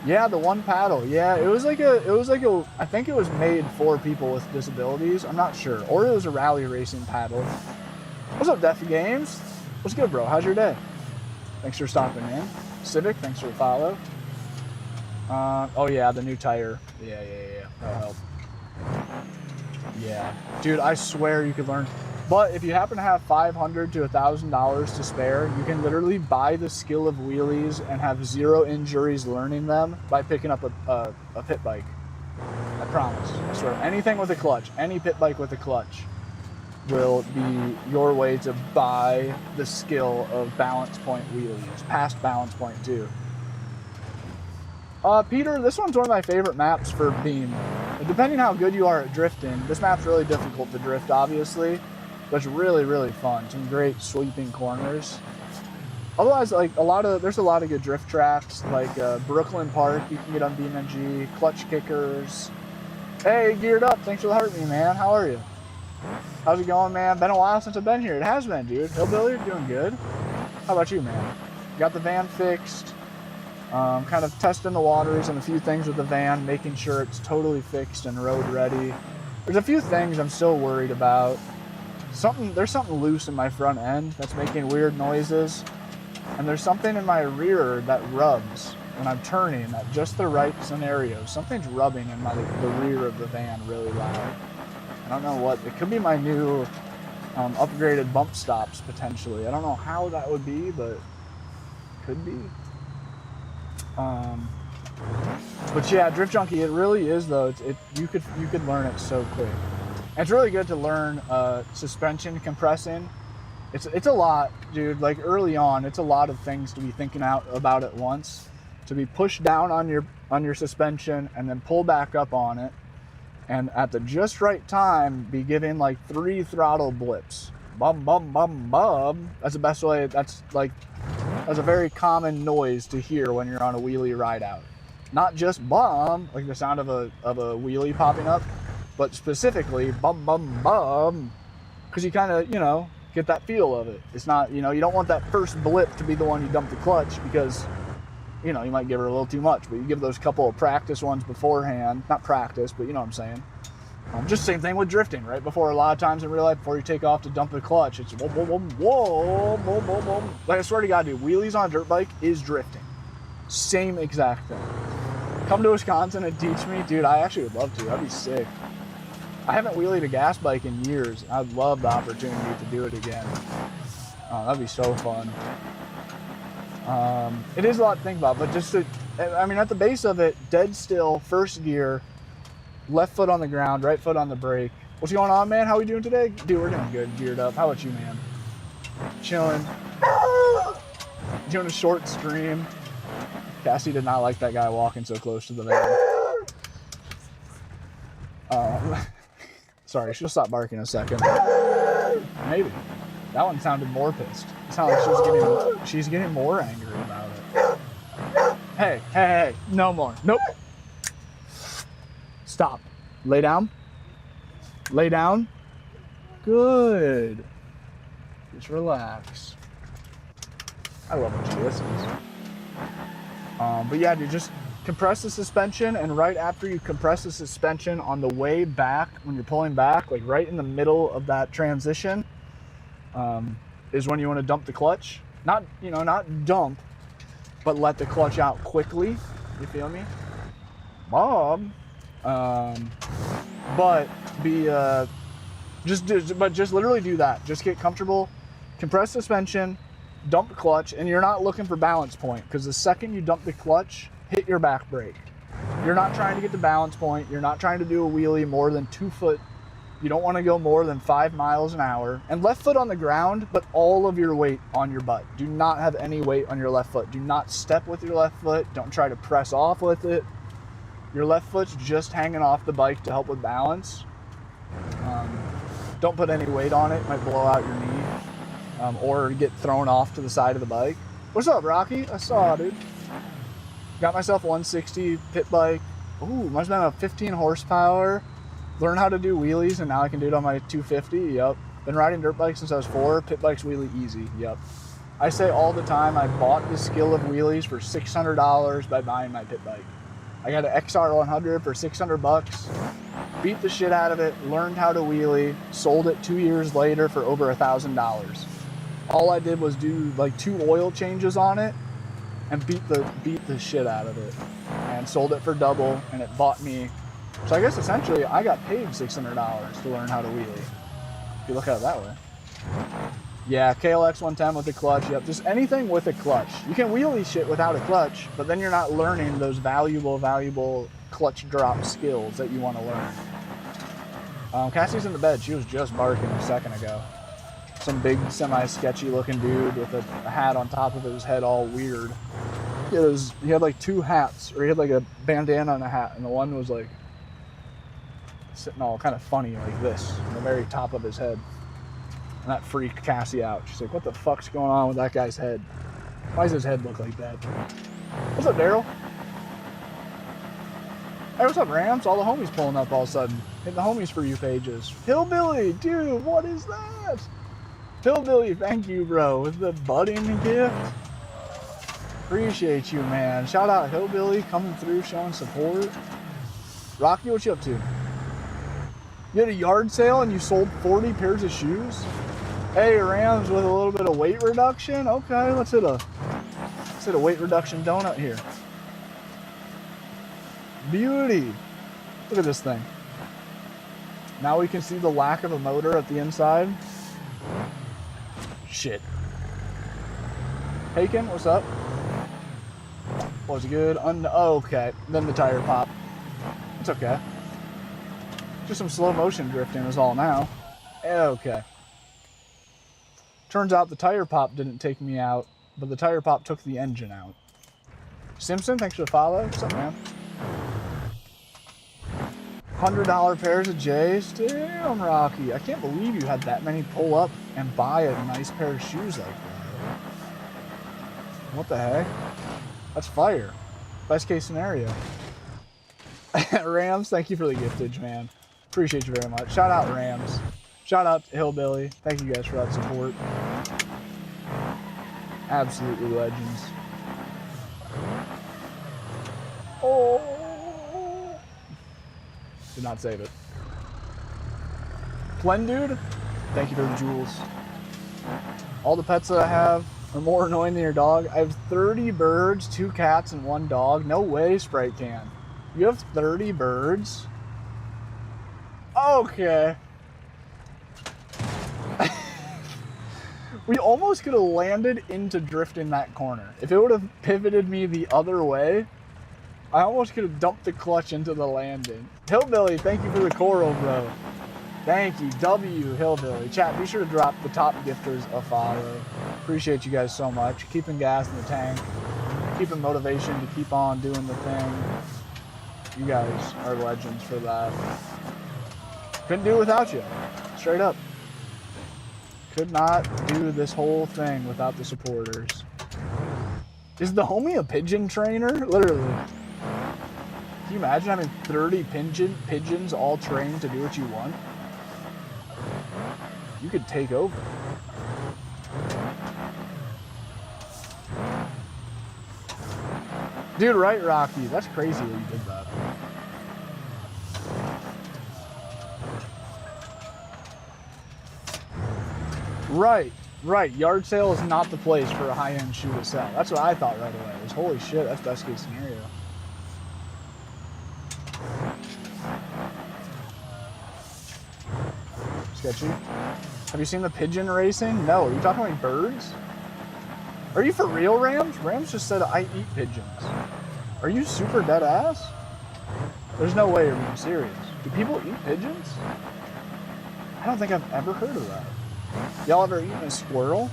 Yeah, the one paddle. Yeah, it was like a, I think it was made for people with disabilities. I'm not sure. Or it was a rally racing paddle. What's up, Death Games? What's good, bro? How's your day? Thanks for stopping in. Civic, thanks for the follow. Oh yeah, the new tire. Yeah. That'll help. Yeah. Dude, I swear you could learn. But if you happen to have $500 to $1,000 to spare, you can literally buy the skill of wheelies and have 0 injuries learning them by picking up a pit bike. I promise. I swear. Anything with a clutch. Any pit bike with a clutch. will be your way to buy the skill of balance point wheelies, past balance point too. Peter, this one's one of my favorite maps for beam. Depending how good you are at drifting, this map's really difficult to drift, obviously, but it's really, really fun. Some great sweeping corners. Otherwise, like there's a lot of good drift tracks, like Brooklyn Park. You can get on BeamNG, Clutch Kickers. Hey, Geared Up, thanks for the heart, me man. How are you? How's it going, man? Been a while since I've been here. It has been, dude. Hillbilly, you're doing good. How about you, man? Got the van fixed. Kind of testing the waters and a few things with the van, making sure it's totally fixed and road ready. There's a few things I'm still worried about. There's something loose in my front end that's making weird noises. And there's something in my rear that rubs when I'm turning at just the right scenario. Something's rubbing in the rear of the van really loud. I don't know what. It could be my new upgraded bump stops, potentially. I don't know how that would be, but could be. But yeah, Drift Junkie, it really is though. You could learn it so quick. And it's really good to learn suspension compressing. It's a lot, dude. Like early on, it's a lot of things to be thinking about at once. To be pushed down on your suspension and then pull back up on it, and at the just right time, be giving like 3 throttle blips. Bum bum bum bum. That's the best way. That's a very common noise to hear when you're on a wheelie ride out. Not just bum, like the sound of a wheelie popping up, but specifically bum bum bum, because you kind of get that feel of it. It's not you don't want that first blip to be the one you dump the clutch, because you might give her a little too much, but you give those couple of practice ones beforehand. Not practice, but you know what I'm saying. Just same thing with drifting, right? Before, a lot of times in real life, before you take off to dump the clutch, it's whoa, whoa, whoa, whoa, whoa, whoa, whoa. Like, I swear to God, dude, wheelies on a dirt bike is drifting. Same exact thing. Come to Wisconsin and teach me, dude. I actually would love to. That'd be sick. I haven't wheelied a gas bike in years. I'd love the opportunity to do it again. That'd be so fun. It is a lot to think about, but at the base of it, dead still, first gear, left foot on the ground, right foot on the brake. What's going on, man? How we doing today? Dude, we're doing good, Geared Up. How about you, man? Chilling. Doing a short stream. Cassie did not like that guy walking so close to the van. Sorry, she'll stop barking in a second. Maybe. That one sounded more pissed. It sounded like she's getting more angry about it. Hey, no more. Nope. Stop. Lay down. Lay down. Good. Just relax. I love when she listens. But yeah, dude, just compress the suspension, and right after you compress the suspension on the way back, when you're pulling back, like right in the middle of that transition, is when you want to dump the clutch. Not dump, but let the clutch out quickly. You feel me? Bob. But just literally do that. Just get comfortable, compress suspension, dump the clutch, and you're not looking for balance point, because the second you dump the clutch, hit your back brake. You're not trying to get the balance point. You're not trying to do a wheelie more than 2 foot. You don't want to go more than 5 miles an hour. And left foot on the ground, but all of your weight on your butt. Do not have any weight on your left foot. Do not step with your left foot. Don't try to press off with it. Your left foot's just hanging off the bike to help with balance. Don't put any weight on it. It might blow out your knee, or get thrown off to the side of the bike. What's up, Rocky? I saw, dude. Got myself a 160 pit bike. Ooh, must have been a 15 horsepower. Learned how to do wheelies, and now I can do it on my 250. Yep. Been riding dirt bikes since I was 4. Pit bikes wheelie easy. Yep. I say all the time, I bought the skill of wheelies for $600 by buying my pit bike. I got an XR100 for $600. Beat the shit out of it. Learned how to wheelie. Sold it 2 years later for over $1,000. All I did was do like 2 oil changes on it and beat the shit out of it, and sold it for double, and it bought me. So I guess essentially I got paid $600 to learn how to wheelie, if you look at it that way. Yeah, KLX 110 with a clutch. Yep, just anything with a clutch. You can wheelie shit without a clutch, but then you're not learning those valuable clutch drop skills that you want to learn. Cassie's in the bed. She was just barking a second ago. Some big, semi-sketchy looking dude with a hat on top of his head, all weird. He had like two hats, or he had like a bandana and a hat, and the one was like sitting all kind of funny like this, on the very top of his head. And that freaked Cassie out. She's like, what the fuck's going on with that guy's head? Why does his head look like that? What's up, Daryl? Hey, what's up, Rams? All the homies pulling up all of a sudden. Hit the homies for you pages. Hillbilly, dude, what is that? Hillbilly, thank you, bro, with the budding gift. Appreciate you, man. Shout out Hillbilly coming through, showing support. Rocky, what you up to? You had a yard sale and you sold 40 pairs of shoes? Hey, Rams with a little bit of weight reduction? Okay, let's hit a weight reduction donut here. Beauty. Look at this thing. Now we can see the lack of a motor at the inside. Shit. Haken, what's up? Was good? Oh, okay. Then the tire pop. It's okay. Just some slow motion drifting is all now. Okay. Turns out the tire pop didn't take me out, but the tire pop took the engine out. Simpson, thanks for the follow. What's up, man? $100 pairs of J's? Damn, Rocky. I can't believe you had that many pull up and buy a nice pair of shoes like that. What the heck? That's fire. Best case scenario. Rams, thank you for the giftage, man. Appreciate you very much. Shout out Rams. Shout out to Hillbilly. Thank you guys for that support. Absolutely legends. Oh. Did not save it. Plendude, thank you for the jewels. All the pets that I have are more annoying than your dog. I have 30 birds, 2 cats, and 1 dog. No way, Sprite Can. You have 30 birds? Okay. We almost could have landed into drifting that corner. If it would have pivoted me the other way, I almost could have dumped the clutch into the landing. Hillbilly, thank you for the coral, bro. Thank you. W Hillbilly. Chat, be sure to drop the top gifters a follow. Appreciate you guys so much. Keeping gas in the tank. Keeping motivation to keep on doing the thing. You guys are legends for that. Couldn't do it without you. Straight up. Could not do this whole thing without the supporters. Is the homie a pigeon trainer? Literally. Can you imagine having 30 pigeons all trained to do what you want? You could take over. Dude, right, Rocky? That's crazy that you did that. Right. Yard sale is not the place for a high-end shoe to sell. That's what I thought right away. It was, holy shit, that's best case scenario. Sketchy. Have you seen the pigeon racing? No. Are you talking like birds? Are you for real, Rams? Rams just said I eat pigeons. Are you super dead ass? There's no way you're being serious. Do people eat pigeons? I don't think I've ever heard of that. Y'all ever eaten a squirrel?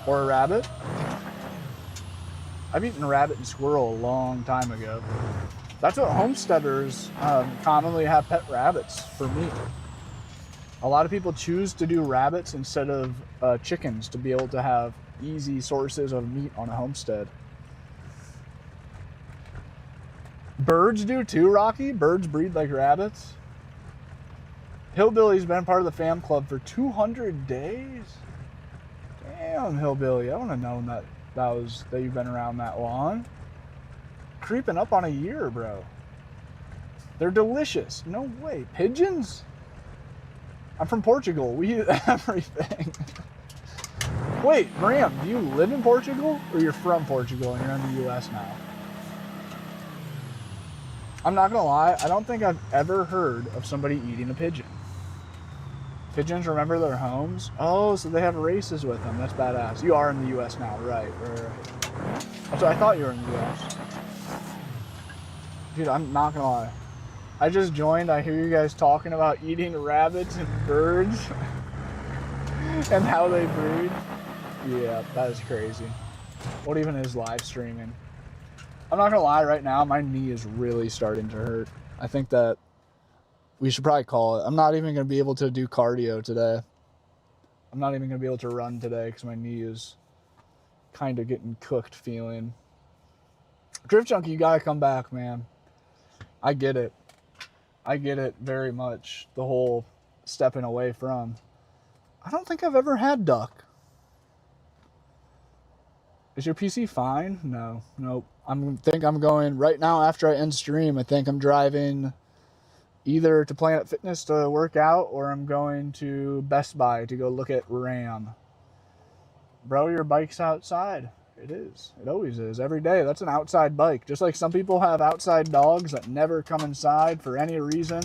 Or a rabbit? I've eaten a rabbit and squirrel a long time ago. That's what homesteaders commonly have pet rabbits for meat. A lot of people choose to do rabbits instead of chickens to be able to have easy sources of meat on a homestead. Birds do too, Rocky. Birds breed like rabbits. Hillbilly's been part of the fam club for 200 days. Damn, Hillbilly. I wouldn't have known that you've been around that long. Creeping up on a year, bro. They're delicious. No way. Pigeons? I'm from Portugal. We eat everything. Wait, Ram, do you live in Portugal? Or you're from Portugal and you're in the US now? I'm not gonna lie, I don't think I've ever heard of somebody eating a pigeon. Pigeons remember their homes? Oh, so they have races with them. That's badass. You are in the US now, right. So I thought you were in the US. Dude, I'm not gonna lie. I just joined. I hear you guys talking about eating rabbits and birds and how they breed. Yeah, that is crazy. What even is live streaming? I'm not gonna lie, right now my knee is really starting to hurt. I think that we should probably call it. I'm not even gonna be able to do cardio today. I'm not even gonna be able to run today because my knee is kind of getting cooked feeling. Drift Junkie, you gotta come back, man. I get it. I get it very much. The whole stepping away from. I don't think I've ever had duck. Is your PC fine? No. Nope. I think I'm going right now after I end stream. I think I'm driving either to Planet Fitness to work out or I'm going to Best Buy to go look at RAM. Bro, your bike's outside. It is. It always is. Every day. That's an outside bike. Just like some people have outside dogs that never come inside for any reason.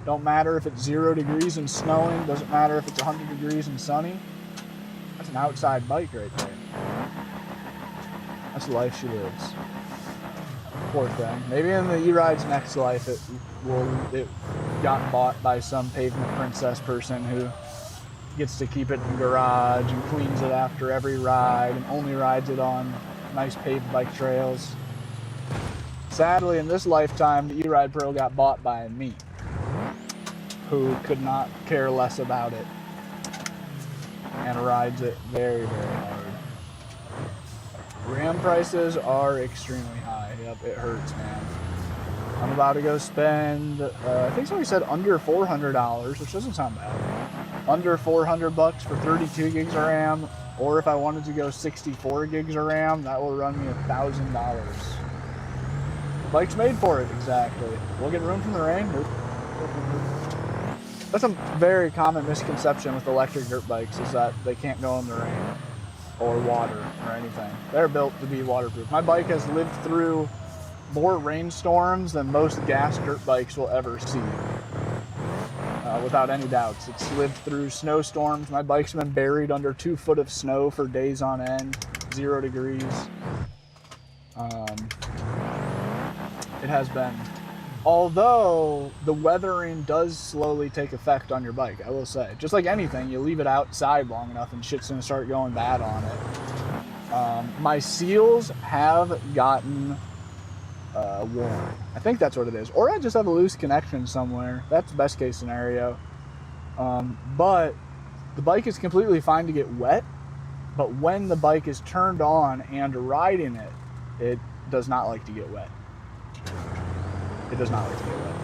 Don't matter if it's 0 degrees and snowing. Doesn't matter if it's 100 degrees and sunny. That's an outside bike right there. That's the life she lives. Poor thing. Maybe in the E-Ride's next life it got bought by some pavement princess person who gets to keep it in the garage and cleans it after every ride and only rides it on nice paved bike trails. Sadly, in this lifetime, the E-Ride Pro got bought by me, who could not care less about it and rides it very, very hard. RAM prices are extremely high. Yep, it hurts, man. I'm about to go spend, I think somebody said under $400, which doesn't sound bad. Under 400 bucks for 32 gigs of RAM, or if I wanted to go 64 gigs of RAM, that will run me $1,000. The bike's made for it, exactly. We'll get room from the rain. Nope. That's a very common misconception with electric dirt bikes, is that they can't go in the rain or water or anything. They're built to be waterproof. My bike has lived through more rainstorms than most gas dirt bikes will ever see. Without any doubts. It's lived through snowstorms. My bike's been buried under 2 foot of snow for days on end, 0 degrees. It has been. Although the weathering does slowly take effect on your bike, I will say. Just like anything, you leave it outside long enough and shit's gonna start going bad on it. My seals have gotten worn. I think that's what it is. Or I just have a loose connection somewhere. That's the best case scenario. But the bike is completely fine to get wet. But when the bike is turned on and riding it, it does not like to get wet. It does not like to get wet.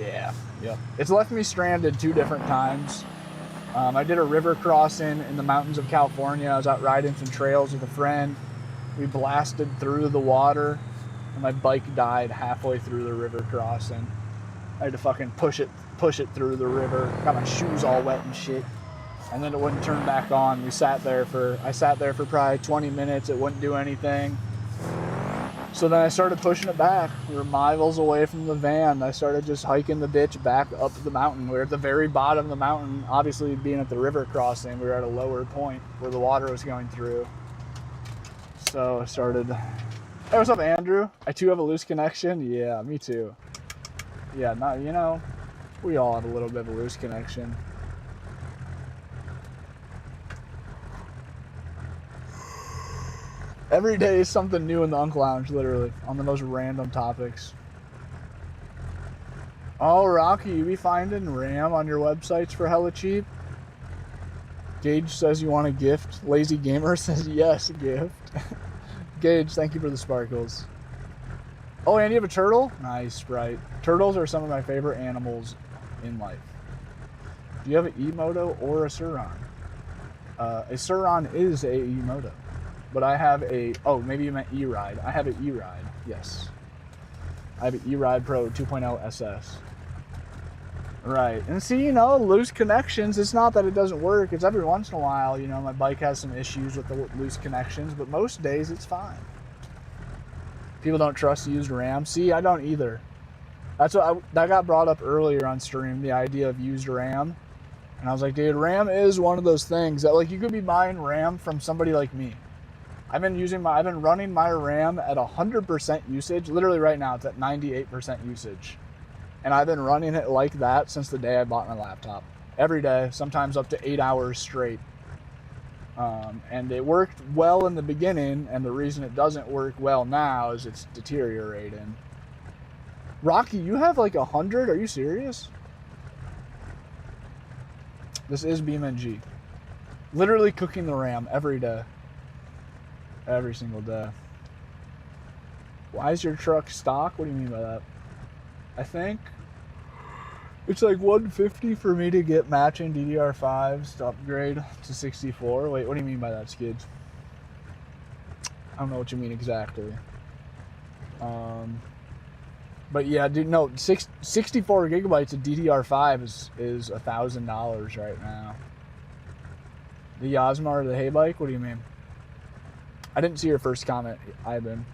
Yeah. Yep. It's left me stranded 2 different times. I did a river crossing in the mountains of California. I was out riding some trails with a friend. We blasted through the water and my bike died halfway through the river crossing. I had to fucking push it through the river. Got my shoes all wet and shit. And then it wouldn't turn back on. I sat there for probably 20 minutes. It wouldn't do anything. So then I started pushing it back. We were miles away from the van. I started just hiking the bitch back up the mountain. We were at the very bottom of the mountain. Obviously, being at the river crossing, we were at a lower point where the water was going through. So I started, hey, what's up, Andrew? I too have a loose connection. Yeah, me too. Yeah, not, you know, we all have a little bit of a loose connection. Every day is something new in the Unk Lounge, literally, on the most random topics. Oh, Rocky, you be finding RAM on your websites for hella cheap? Gage says you want a gift. Lazy Gamer says yes, gift. Gage, thank you for the sparkles. Oh, and you have a turtle? Nice, right. Turtles are some of my favorite animals in life. Do you have an E-Moto or a Sur-Ron? A Sur-Ron is a E-Moto. But I have a, oh, maybe you meant E-Ride. I have an E-Ride, yes. I have an E-Ride Pro 2.0 SS. Right, and see, you know, loose connections, it's not that it doesn't work, it's every once in a while, you know, my bike has some issues with the loose connections, but most days it's fine. People don't trust used RAM. See, I don't either. That's what that got brought up earlier on stream, the idea of used RAM. And I was like, dude, RAM is one of those things that, like, you could be buying RAM from somebody like me. I've been running my RAM at 100% usage. Literally right now, it's at 98% usage. And I've been running it like that since the day I bought my laptop. Every day, sometimes up to 8 hours straight. And it worked well in the beginning, and the reason it doesn't work well now is it's deteriorating. Rocky, you have like 100? Are you serious? This is BeamNG. Literally cooking the RAM every day. Every single day. Why is your truck stock? What do you mean by that? I think it's like $150 for me to get matching DDR5s to upgrade to 64. Wait, what do you mean by that, Skids? I don't know what you mean exactly. But yeah, dude, no, 64 gigabytes of DDR5 is $1,000 right now. The Yasma or the Hey Bike? What do you mean? I didn't see your first comment, Ivan.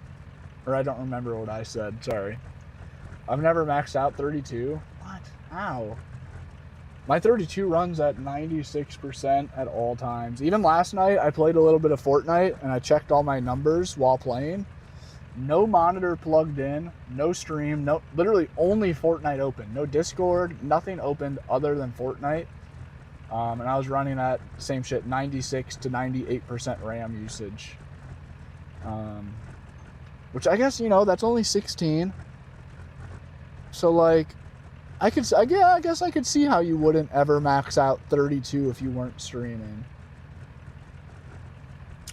Or I don't remember what I said, sorry. I've never maxed out 32. What? How? My 32 runs at 96% at all times. Even last night, I played a little bit of Fortnite, and I checked all my numbers while playing. No monitor plugged in, no stream, no, literally only Fortnite open. No Discord, nothing opened other than Fortnite. And I was running at, same shit, 96 to 98% RAM usage. Which I guess, you know, that's only 16. So, like, I guess I could see how you wouldn't ever max out 32 if you weren't streaming.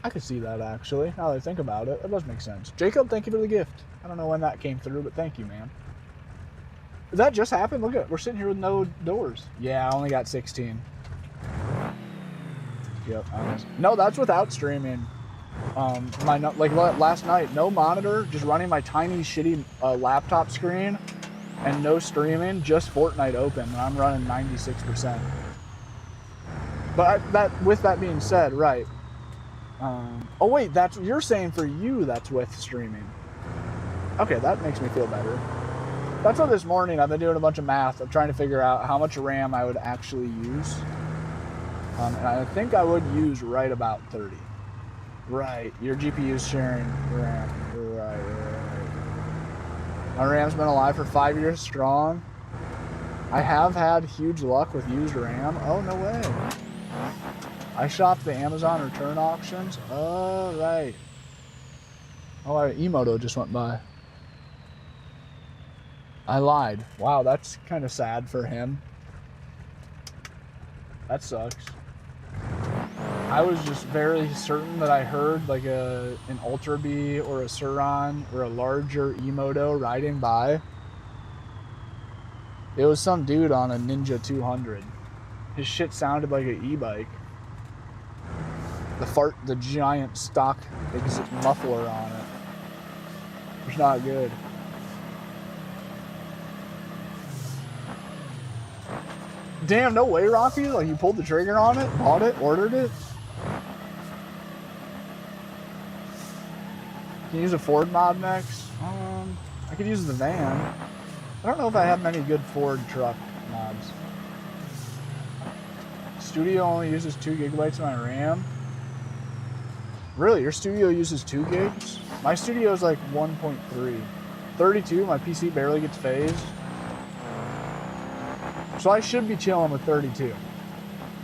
I could see that, actually. Now that I think about it, it does make sense. Jacob, thank you for the gift. I don't know when that came through, but thank you, man. Did that just happen? Look at, we're sitting here with no doors. Yeah, I only got 16. Yep. No, that's without streaming. Last night, no monitor, just running my tiny shitty laptop screen, and no streaming, just Fortnite open, and I'm running 96%. But with that being said, right. Oh wait, you're saying for you that's with streaming. Okay, that makes me feel better. That's why this morning I've been doing a bunch of math. I'm trying to figure out how much RAM I would actually use. And I think I would use right about 30. Right, your GPU's sharing RAM. Right. My RAM's been alive for 5 years strong. I have had huge luck with used RAM. Oh, no way. I shopped the Amazon return auctions. Oh, right. Oh, Emoto just went by. I lied. Wow, that's kind of sad for him. That sucks. I was just very certain that I heard like an Ultra B or a Suron or a larger Emoto riding by. It was some dude on a Ninja 200. His shit sounded like an e-bike. The giant stock muffler on it. It's not good. Damn, no way, Rocky. Like, you pulled the trigger on it, bought it, ordered it. Can you use a Ford mod next? I could use the van. I don't know if I have many good Ford truck mods. Studio only uses 2 gigabytes of my RAM. Really, your studio uses 2 gigs? My studio is like 1.3. 32, my PC barely gets phased. So I should be chilling with 32.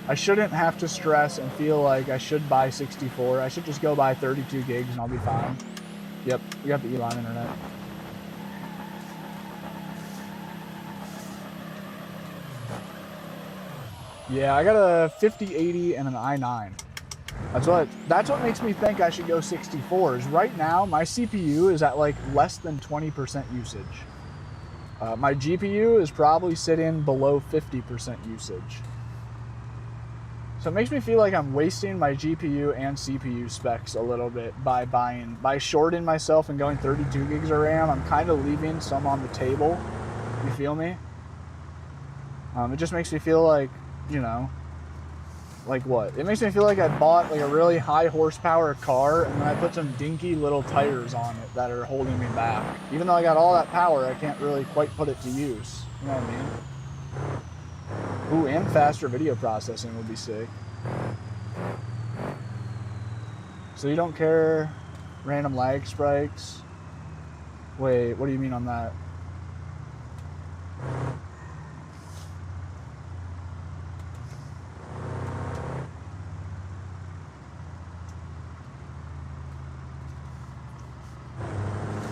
I shouldn't have to stress and feel like I should buy 64. I should just go buy 32 gigs and I'll be fine. Yep, we got the Elon internet. Yeah, I got a 5080 and an i9. That's what makes me think I should go 64. Is right now my CPU is at like less than 20% usage. My GPU is probably sitting below 50% usage. So it makes me feel like I'm wasting my GPU and CPU specs a little bit by shorting myself and going 32 gigs of RAM. I'm kind of leaving some on the table. You feel me? It just makes me feel like, you know, like what? It makes me feel like I bought like a really high horsepower car and then I put some dinky little tires on it that are holding me back. Even though I got all that power, I can't really quite put it to use. You know what I mean? Ooh, and faster video processing would be sick. So you don't care random lag spikes? Wait, what do you mean on that?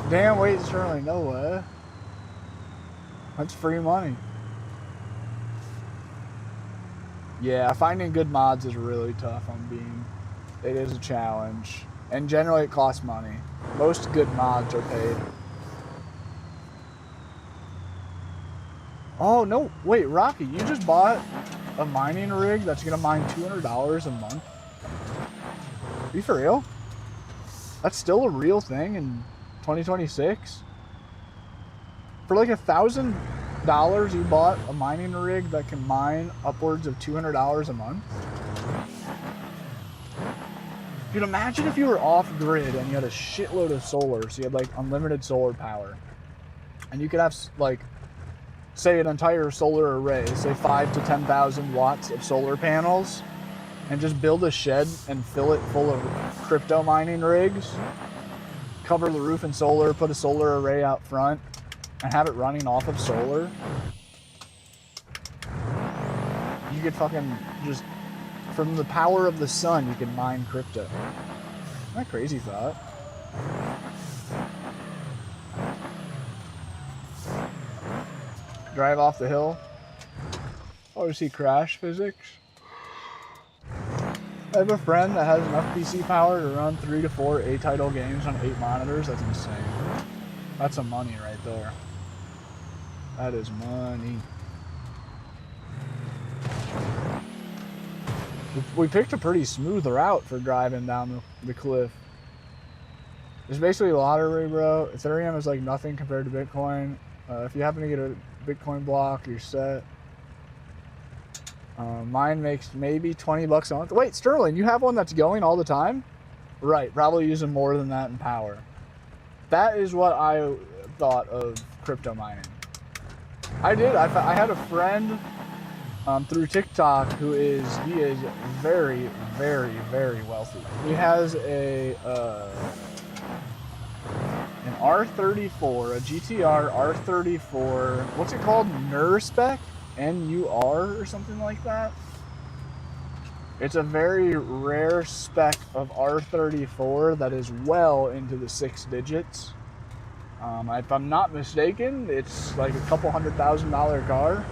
Damn, wait, Sterling, no way. That's free money. Yeah, finding good mods is really tough on Beam. It is a challenge. And generally it costs money. Most good mods are paid. Oh, no. Wait, Rocky, you just bought a mining rig that's going to mine $200 a month? Are you for real? That's still a real thing in 2026? For like $1,000, you bought a mining rig that can mine upwards of $200 a month? Dude, imagine if you were off grid and you had a shitload of solar, so you had like unlimited solar power. And you could have like, say an entire solar array, say 5 to 10,000 watts of solar panels, and just build a shed and fill it full of crypto mining rigs, cover the roof in solar, put a solar array out front, and have it running off of solar. You could fucking just, from the power of the sun, you can mine crypto. Isn't that a crazy thought? Drive off the hill. Oh, see crash physics. I have a friend that has enough PC power to run 3 to 4 A-title games on 8 monitors. That's insane. That's some money right there. That is money. We picked a pretty smooth route for driving down the cliff. It's basically lottery, bro. Ethereum is like nothing compared to Bitcoin. If you happen to get a Bitcoin block, you're set. Mine makes maybe 20 bucks a month. Wait, Sterling, you have one that's going all the time? Right, probably using more than that in power. That is what I thought of crypto mining. I did. I had a friend through TikTok he is very, very, very wealthy. He has an R34, a GTR R34. What's it called? NUR-spec? NUR or something like that. It's a very rare spec of R34 that is well into the 6 digits. If I'm not mistaken, it's like a couple $100,000 car.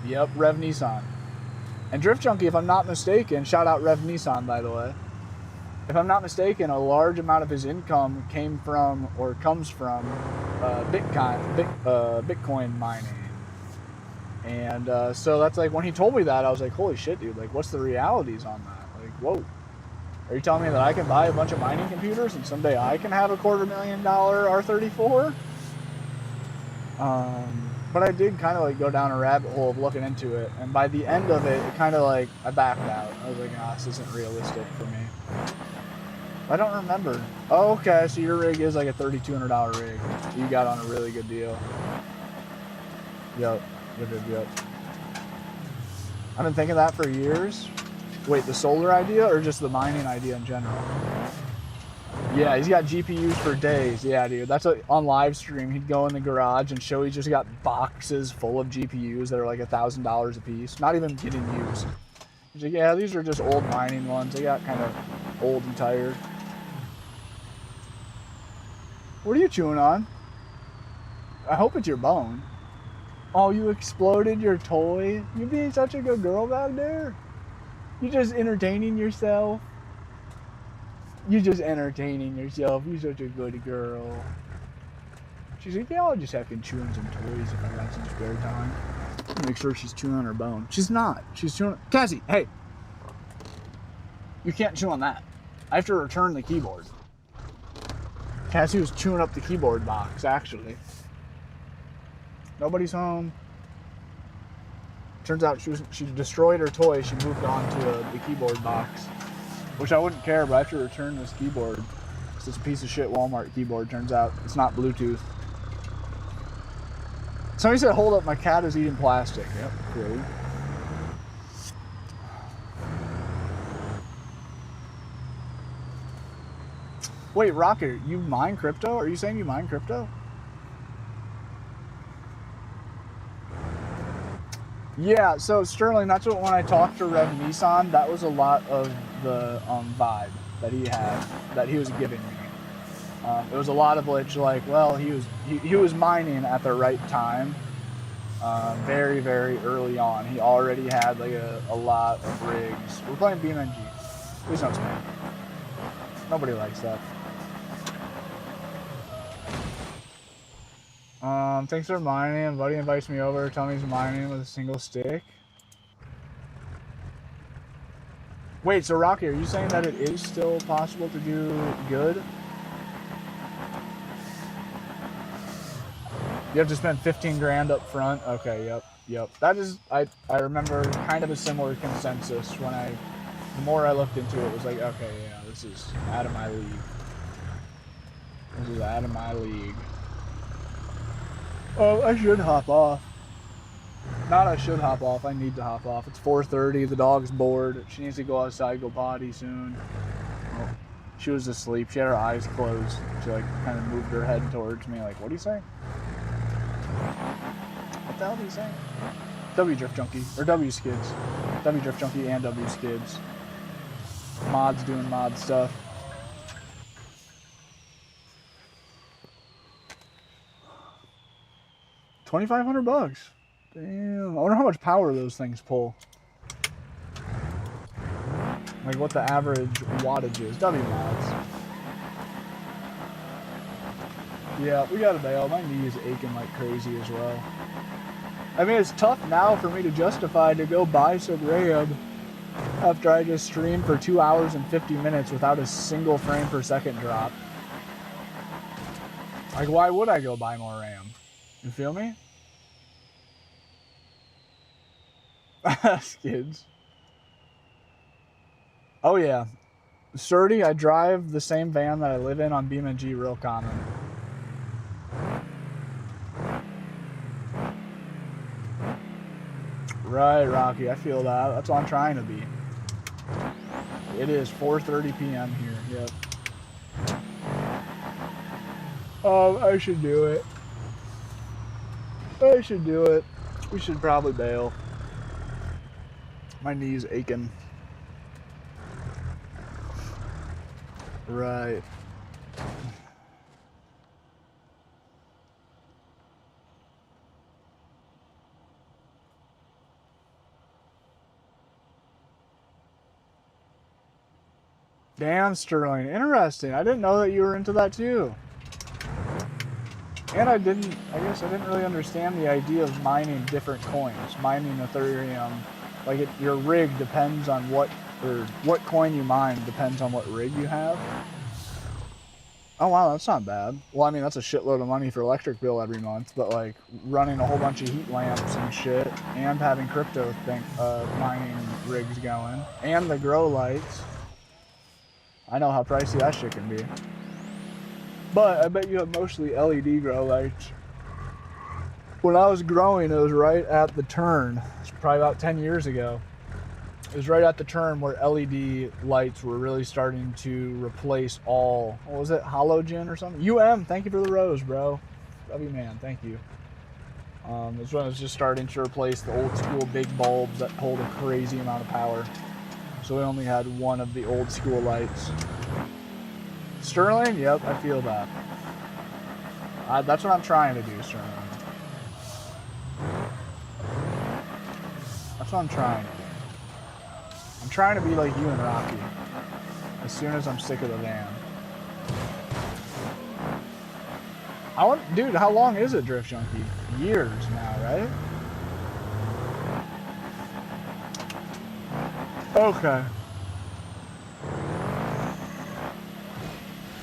Yep, Rev Nissan. And Drift Junkie, if I'm not mistaken, shout out Rev Nissan, by the way. If I'm not mistaken, a large amount of his income came from, or comes from, Bitcoin mining. And so that's like, when he told me that, I was like, holy shit, dude, like, what's the realities on that? Like, whoa. Are you telling me that I can buy a bunch of mining computers and someday I can have a $250,000 R34? But I did kind of like go down a rabbit hole of looking into it. And by the end of it, it kind of like, I backed out. I was like, nah, this isn't realistic for me. I don't remember. Oh, okay, so your rig is like a $3,200 rig. You got on a really good deal. Yep. I've been thinking that for years. Wait, the solar idea or just the mining idea in general? Yeah, he's got GPUs for days. Yeah, dude. That's on live stream. He'd go in the garage and show he's just got boxes full of GPUs that are like $1,000 a piece. Not even getting used. He's like, yeah, these are just old mining ones. They got kind of old and tired. What are you chewing on? I hope it's your bone. Oh, you exploded your toy? You being such a good girl back there? You just entertaining yourself? You're just entertaining yourself. You're such a good girl. She's like, yeah, I'll just have to chew on some toys if I got some spare time. Make sure she's chewing on her bone. She's not. She's chewing. Cassie, hey. You can't chew on that. I have to return the keyboard. Cassie was chewing up the keyboard box, actually. Nobody's home. Turns out she destroyed her toy. She moved on to the keyboard box, which I wouldn't care, but I have to return this keyboard. It's a piece of shit Walmart keyboard. Turns out it's not Bluetooth. Somebody said, hold up, my cat is eating plastic. Yep, great. Wait, Rocket, you mine crypto? Are you saying you mine crypto? Yeah, so Sterling, that's what when I talked to Rev Nissan, that was a lot of the vibe that he had, that he was giving me. It was a lot of which, like, well, he was mining at the right time, very, very early on. He already had like a lot of rigs. We're playing BeamNG. Please don't spam. Nobody likes that. Thanks for mining. Buddy invites me over, tell me he's mining with a single stick. Wait, so Rocky, are you saying that it is still possible to do good? You have to spend 15 grand up front? Okay, yep. That is, I remember kind of a similar consensus when the more I looked into it, it was like, okay, yeah, this is out of my league. This is out of my league. Oh, I should hop off. Not I should hop off, I need to hop off. It's 4:30, the dog's bored. She needs to go outside, go potty soon. Oh, she was asleep, she had her eyes closed. She like kind of moved her head towards me like, what are you saying? What the hell are you saying? W Drift Junkie, or W Skids. W Drift Junkie and W Skids. Mods doing mod stuff. $2,500. Damn. I wonder how much power those things pull. Like what the average wattage is. W mods. Yeah, we gotta bail. My knee is aching like crazy as well. I mean, it's tough now for me to justify to go buy some RAM after I just streamed for 2 hours and 50 minutes without a single frame per second drop. Like, why would I go buy more RAM? You feel me? Skids. Oh yeah. Sturdy, I drive the same van that I live in on BeamNG real common. Right, Rocky, I feel that. That's what I'm trying to be. It is 4:30 p.m. here, yep. I should do it. I should do it. We should probably bail. My knee's aching. Right. Damn, Sterling. Interesting. I didn't know that you were into that too. And I guess I didn't really understand the idea of mining different coins. Mining Ethereum. Like your rig depends on what coin you mine depends on what rig you have. Oh wow, that's not bad. Well, I mean, that's a shitload of money for electric bill every month, but like running a whole bunch of heat lamps and shit and having crypto mining rigs going and the grow lights. I know how pricey that shit can be. But I bet you have mostly LED grow lights. When I was growing, it was right at the turn. It's probably about 10 years ago. It was right at the turn where LED lights were really starting to replace all, what was it, halogen or something? Thank you for the rose, bro. W man, thank you. It's when it was just starting to replace the old school big bulbs that pulled a crazy amount of power. So we only had one of the old school lights. Sterling? Yep, I feel that. That's what I'm trying to do, Sterling. That's what I'm trying to do. I'm trying to be like you and Rocky. As soon as I'm sick of the van. Dude, how long is it, Drift Junkie? Years now, right? Okay.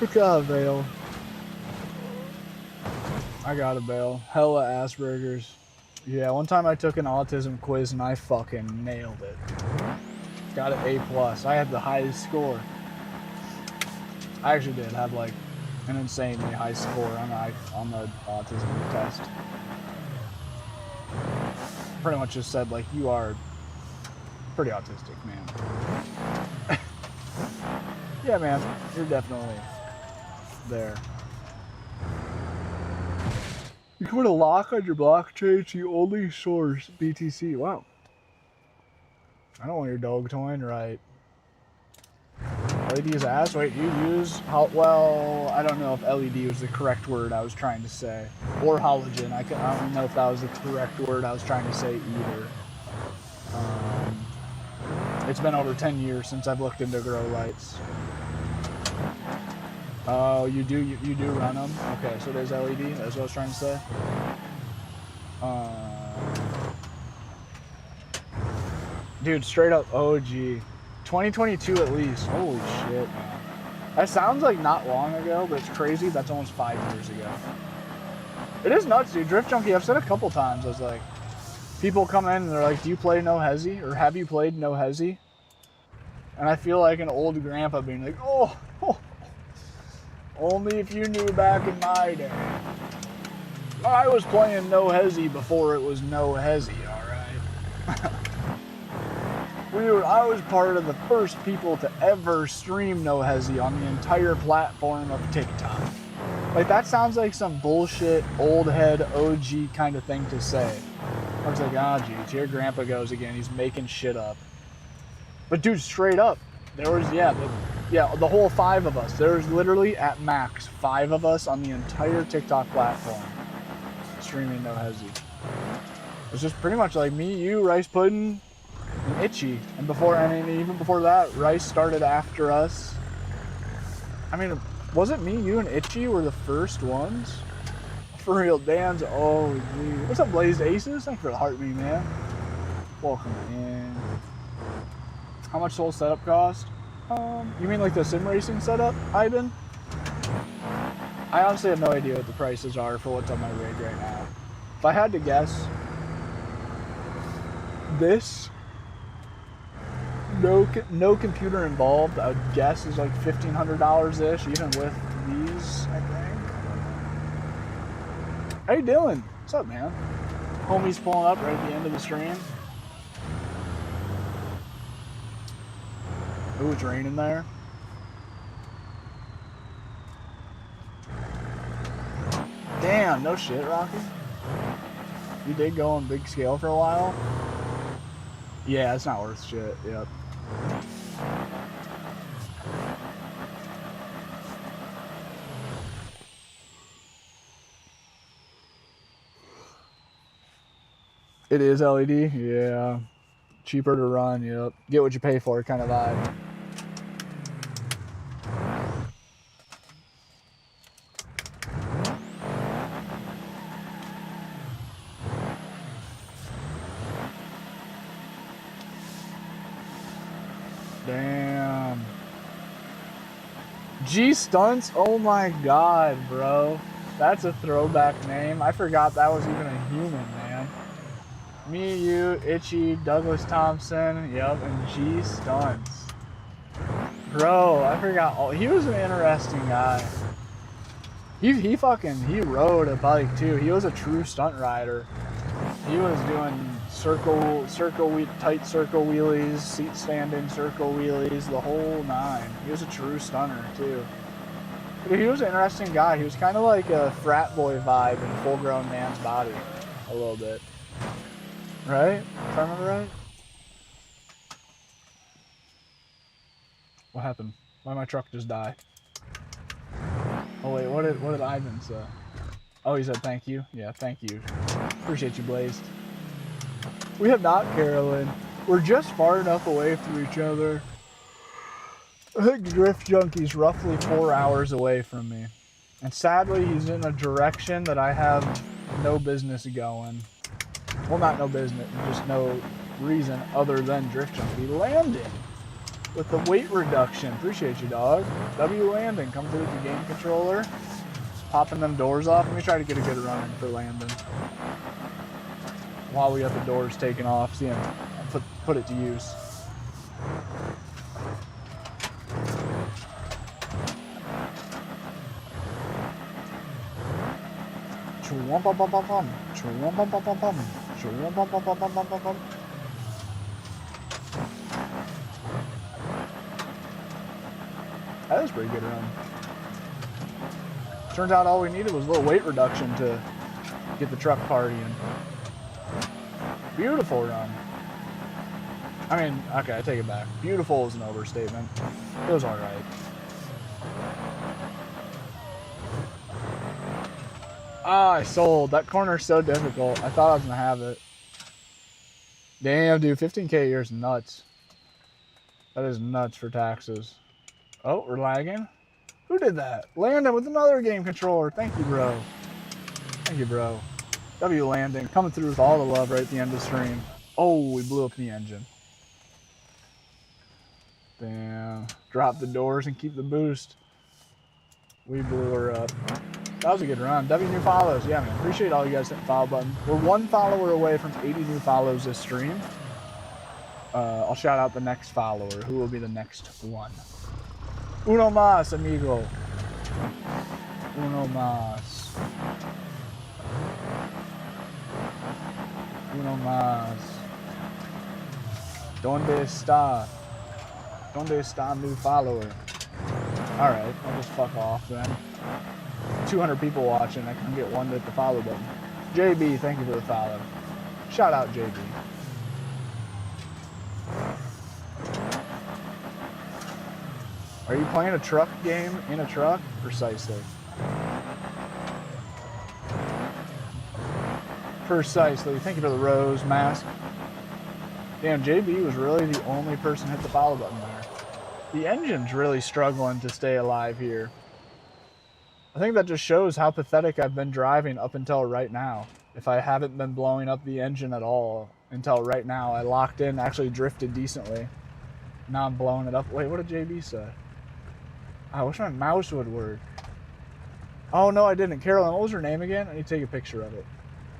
I gotta bail. I gotta bail. Hella Asperger's. Yeah, one time I took an autism quiz and I fucking nailed it. Got an A+. I had the highest score. I actually did have like an insanely high score on the autism test. Pretty much just said like, you are pretty autistic, man. Yeah, man, you're definitely there. You can put a lock on your blockchain so you only source BTC. Wow. I don't want your dog toying, right? LED is ass. Wait, you use well, I don't know if LED was the correct word I was trying to say. Or halogen. I don't know if that was the correct word I was trying to say either. It's been over 10 years since I've looked into grow lights. Oh, you do run them? Okay, so there's LED. That's what I was trying to say. Dude, straight up OG. 2022 at least. Holy shit, man. That sounds like not long ago, but it's crazy. That's almost 5 years ago. It is nuts, dude. Drift Junkie, I've said a couple times, I was like, people come in and they're like, do you play No Hezi? Or have you played No Hezi? And I feel like an old grandpa being like, oh, only if you knew back in my day. I was playing No Hezi before it was No Hezi, alright? I was part of the first people to ever stream No Hezi on the entire platform of TikTok. Like, that sounds like some bullshit, old head, OG kind of thing to say. I was like, ah, geez, here grandpa goes again. He's making shit up. But dude, straight up, there was, the whole 5 of us. There was literally, at max, 5 of us on the entire TikTok platform streaming No Hezi. It's just pretty much like me, you, Rice Puddin', and Itchy. And even before that, Rice started after us. I mean, was it me, you, and Itchy were the first ones? For real, Dan's, oh, gee. What's up, Blazed Aces? Thanks for the heartbeat, man. Welcome in. How much Soul setup cost? You mean like the sim racing setup, Ivan? I honestly have no idea what the prices are for what's on my rig right now. If I had to guess, this, no computer involved, I would guess is like $1,500-ish, even with these, I think. How you doing? What's up, man? Homie's pulling up right at the end of the stream. Ooh, it's raining there. Damn, no shit, Rocky. You did go on big scale for a while? Yeah, it's not worth shit, yep. It is LED, yeah. Cheaper to run, yep. Get what you pay for kind of vibe. Damn. G Stunts? Oh my god, bro. That's a throwback name. I forgot that was even a human, man. Me, you, Itchy, Douglas Thompson, yep, and G Stunts. Bro, I forgot. He was an interesting guy. He rode a bike too. He was a true stunt rider. He was doing tight circle wheelies, seat standing circle wheelies, the whole 9. He was a true stunner too. But he was an interesting guy. He was kind of like a frat boy vibe in Full Grown Man's Body, a little bit. Right? If I remember right? What happened? Why did my truck just die? Oh wait, what did Ivan say? Oh, he said thank you. Yeah, thank you. Appreciate you, Blazed. We have not, Carolyn. We're just far enough away from each other. I think Drift Junkie's roughly 4 hours away from me. And sadly, he's in a direction that I have no business going. Well, not no business, just no reason other than Drift Junkie landing with the weight reduction. Appreciate you, dog. W landing, come through with the game controller. Popping them doors off. Let me try to get a good run in for landing. While we got the doors taken off, see him put it to use. That was a pretty good run. Turns out all we needed was a little weight reduction to get the truck partying. Beautiful run. I mean, okay, I take it back. Beautiful is an overstatement. It was all right. Ah, I sold. That corner's so difficult. I thought I was going to have it. Damn, dude, 15K a year is nuts. That is nuts for taxes. Oh, we're lagging. Who did that? Landon with another game controller. Thank you, bro. Thank you, bro. W Landing coming through with all the love right at the end of the stream. Oh, we blew up the engine. Damn. Drop the doors and keep the boost. We blew her up. That was a good run. W new follows. Yeah, man. Appreciate all you guys hitting the follow button. We're 1 follower away from 80 new follows this stream. I'll shout out the next follower. Who will be the next one? Uno más, amigo. Uno más. Uno más. ¿Dónde está? ¿Dónde está new follower? Alright, I'll just fuck off then. 200 people watching. I can get one to hit the follow button. JB, thank you for the follow. Shout out JB. Are you playing a truck game in a truck? Precisely. Precisely. Thank you for the rose mask. Damn, JB was really the only person to hit the follow button there. The engine's really struggling to stay alive here. I think that just shows how pathetic I've been driving up until right now. If I haven't been blowing up the engine at all until right now. I locked in, actually drifted decently. Now I'm blowing it up. Wait, what did JB say? I wish my mouse would work. Oh, no, I didn't. Carolyn, what was her name again? I need to take a picture of it.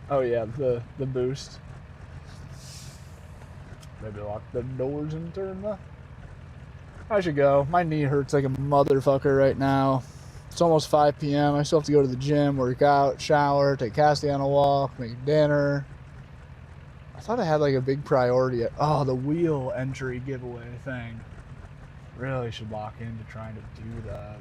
Oh, yeah, the boost. Maybe lock the doors and turn the... I should go. My knee hurts like a motherfucker right now. It's almost 5 p.m. I still have to go to the gym, work out, shower, take Cassie on a walk, make dinner. I thought I had like a big priority. Oh, the wheel entry giveaway thing. Really should lock into trying to do that.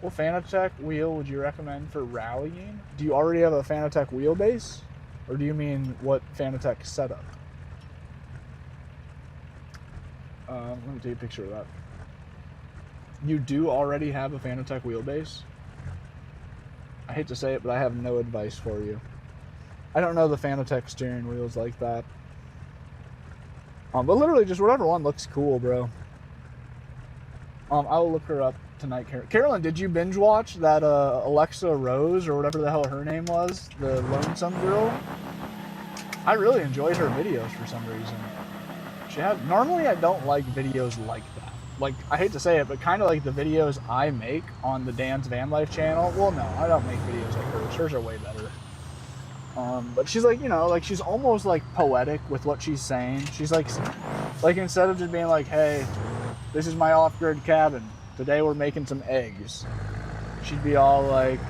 What Fanatec wheel would you recommend for rallying? Do you already have a Fanatec wheelbase? Or do you mean what Fanatec setup? Let me take a picture of that. You do already have a Fanatec wheelbase? I hate to say it, but I have no advice for you. I don't know the Fanatec steering wheels like that. But literally just whatever one looks cool, bro. I'll look her up tonight. Carolyn, did you binge watch that Alexa Rose or whatever the hell her name was? The Lonesome Girl? I really enjoyed her videos for some reason. Normally I don't like videos like that. Like, I hate to say it, but kind of like the videos I make on the Dan's Van Life channel. Well, no, I don't make videos like hers. Hers are way better. But she's like, you know, like she's almost like poetic with what she's saying. She's like instead of just being like, hey, this is my off-grid cabin. Today we're making some eggs. She'd be all like,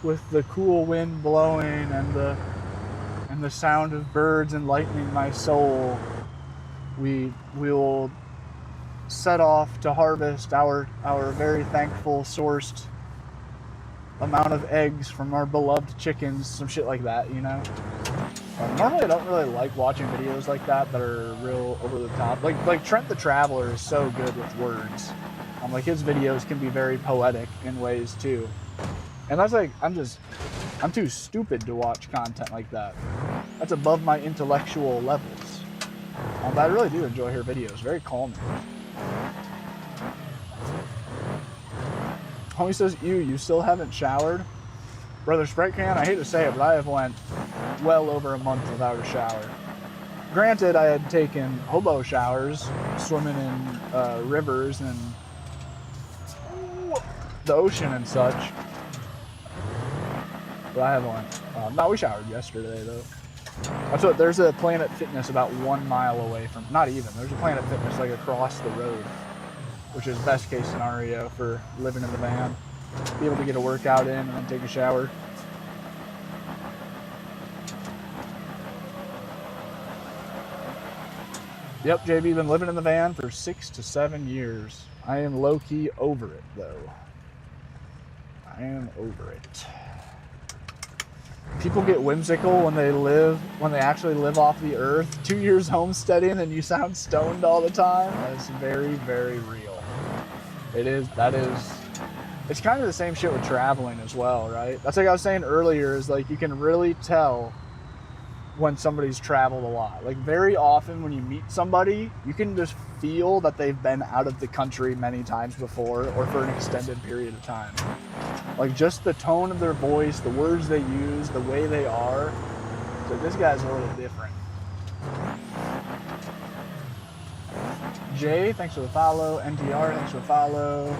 with the cool wind blowing and the sound of birds enlightening my soul, we'll set off to harvest our very thankful sourced amount of eggs from our beloved chickens, some shit like that, you know? Normally I don't really like watching videos like that are real over the top. Like Trent the Traveler is so good with words. Like his videos can be very poetic in ways too. And that's like, I'm too stupid to watch content like that. That's above my intellectual levels. But I really do enjoy her videos. Very calming. Homie says, you still haven't showered? Brother Sprite Can, I hate to say it, but I have went well over a month without a shower. Granted, I had taken hobo showers, swimming in rivers and the ocean and such. But I haven't went. No, we showered yesterday, though. That's what, there's a Planet Fitness about 1 mile away from, not even, there's a Planet Fitness like across the road, which is best case scenario for living in the van. Be able to get a workout in and then take a shower. Yep, JB, been living in the van for 6 to 7 years. I am low-key over it, though. I am over it. People get whimsical when they actually live off the earth. 2 years homesteading and you sound stoned all the time. That's very, very real. It's kind of the same shit with traveling as well, right? That's like I was saying earlier, is like you can really tell when somebody's traveled a lot. Like very often when you meet somebody, you can just feel that they've been out of the country many times before or for an extended period of time. Like just the tone of their voice, the words they use, the way they are. So this guy's a little different. Jay, thanks for the follow. NTR, thanks for the follow.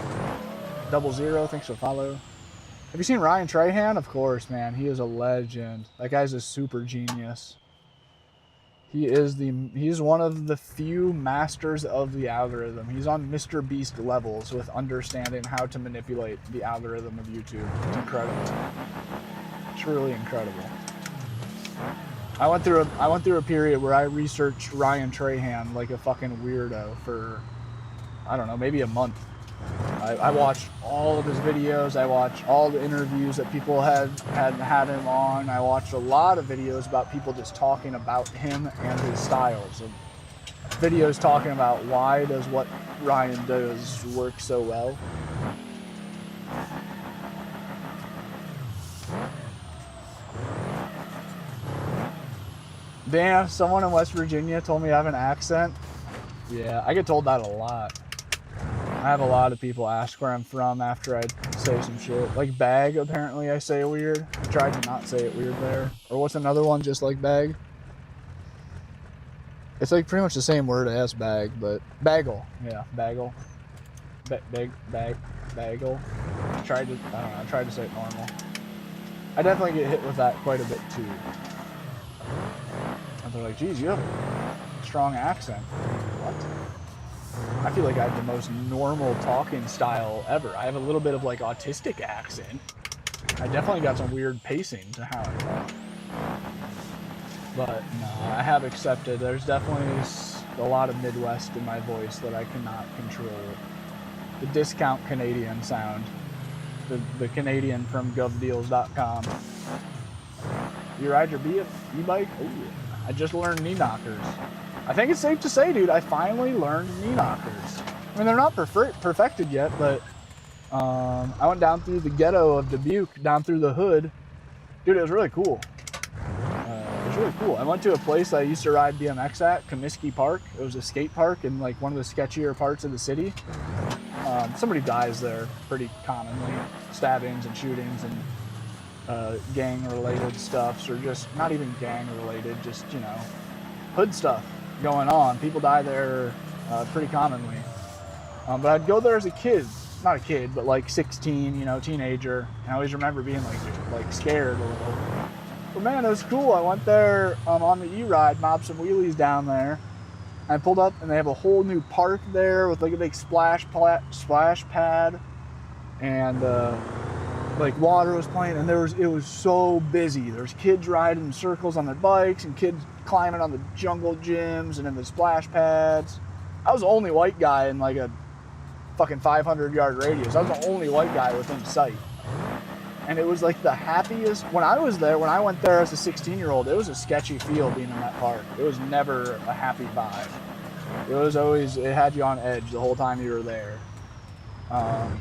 00, thanks for the follow. Have you seen Ryan Trahan? Of course, man. He is a legend. That guy's a super genius. He's one of the few masters of the algorithm. He's on Mr. Beast levels with understanding how to manipulate the algorithm of YouTube. It's incredible. Truly incredible. I went through a period where I researched Ryan Trahan like a fucking weirdo for, I don't know, maybe a month. I watched all of his videos. I watched all the interviews that people had him on. I watched a lot of videos about people just talking about him and his styles. And videos talking about why does what Ryan does work so well. Damn, someone in West Virginia told me I have an accent. Yeah, I get told that a lot. I have a lot of people ask where I'm from after I say some shit. Like bag, apparently I say weird. I tried to not say it weird there. Or what's another one just like bag? It's like pretty much the same word as bag, but bagel. Yeah, bagel. Bagel. I tried to say it normal. I definitely get hit with that quite a bit too. And they're like, geez, you have a strong accent. What? I feel like I have the most normal talking style ever. I have a little bit of like autistic accent. I definitely got some weird pacing to how I talk. But no, I have accepted. There's definitely a lot of Midwest in my voice that I cannot control. The discount Canadian sound. The Canadian from govdeals.com. You ride your e-bike? Oh yeah. I just learned knee knockers. I think it's safe to say, dude, I finally learned knee knockers. I mean, they're not perfected yet, but I went down through the ghetto of Dubuque, down through the hood. Dude, it was really cool. I went to a place I used to ride BMX at, Comiskey Park. It was a skate park in like one of the sketchier parts of the city. Somebody dies there pretty commonly. Stabbings and shootings and gang-related stuffs, or just not even gang-related, just, you know, hood stuff going on. People die there pretty commonly. But I'd go there as a kid. Not a kid, but like 16, you know, teenager. And I always remember being like scared a little. But man, it was cool. I went there on the E-Ride, mobbed some wheelies down there. I pulled up and they have a whole new park there with like a big splash pad. And like water was playing, and it was so busy. There's kids riding in circles on their bikes and kids climbing on the jungle gyms and in the splash pads. I was the only white guy in like a fucking 500-yard radius. I was the only white guy within sight. And it was like the happiest. When I went there as a 16-year-old, it was a sketchy feel being in that park. It was never a happy vibe. It had you on edge the whole time you were there.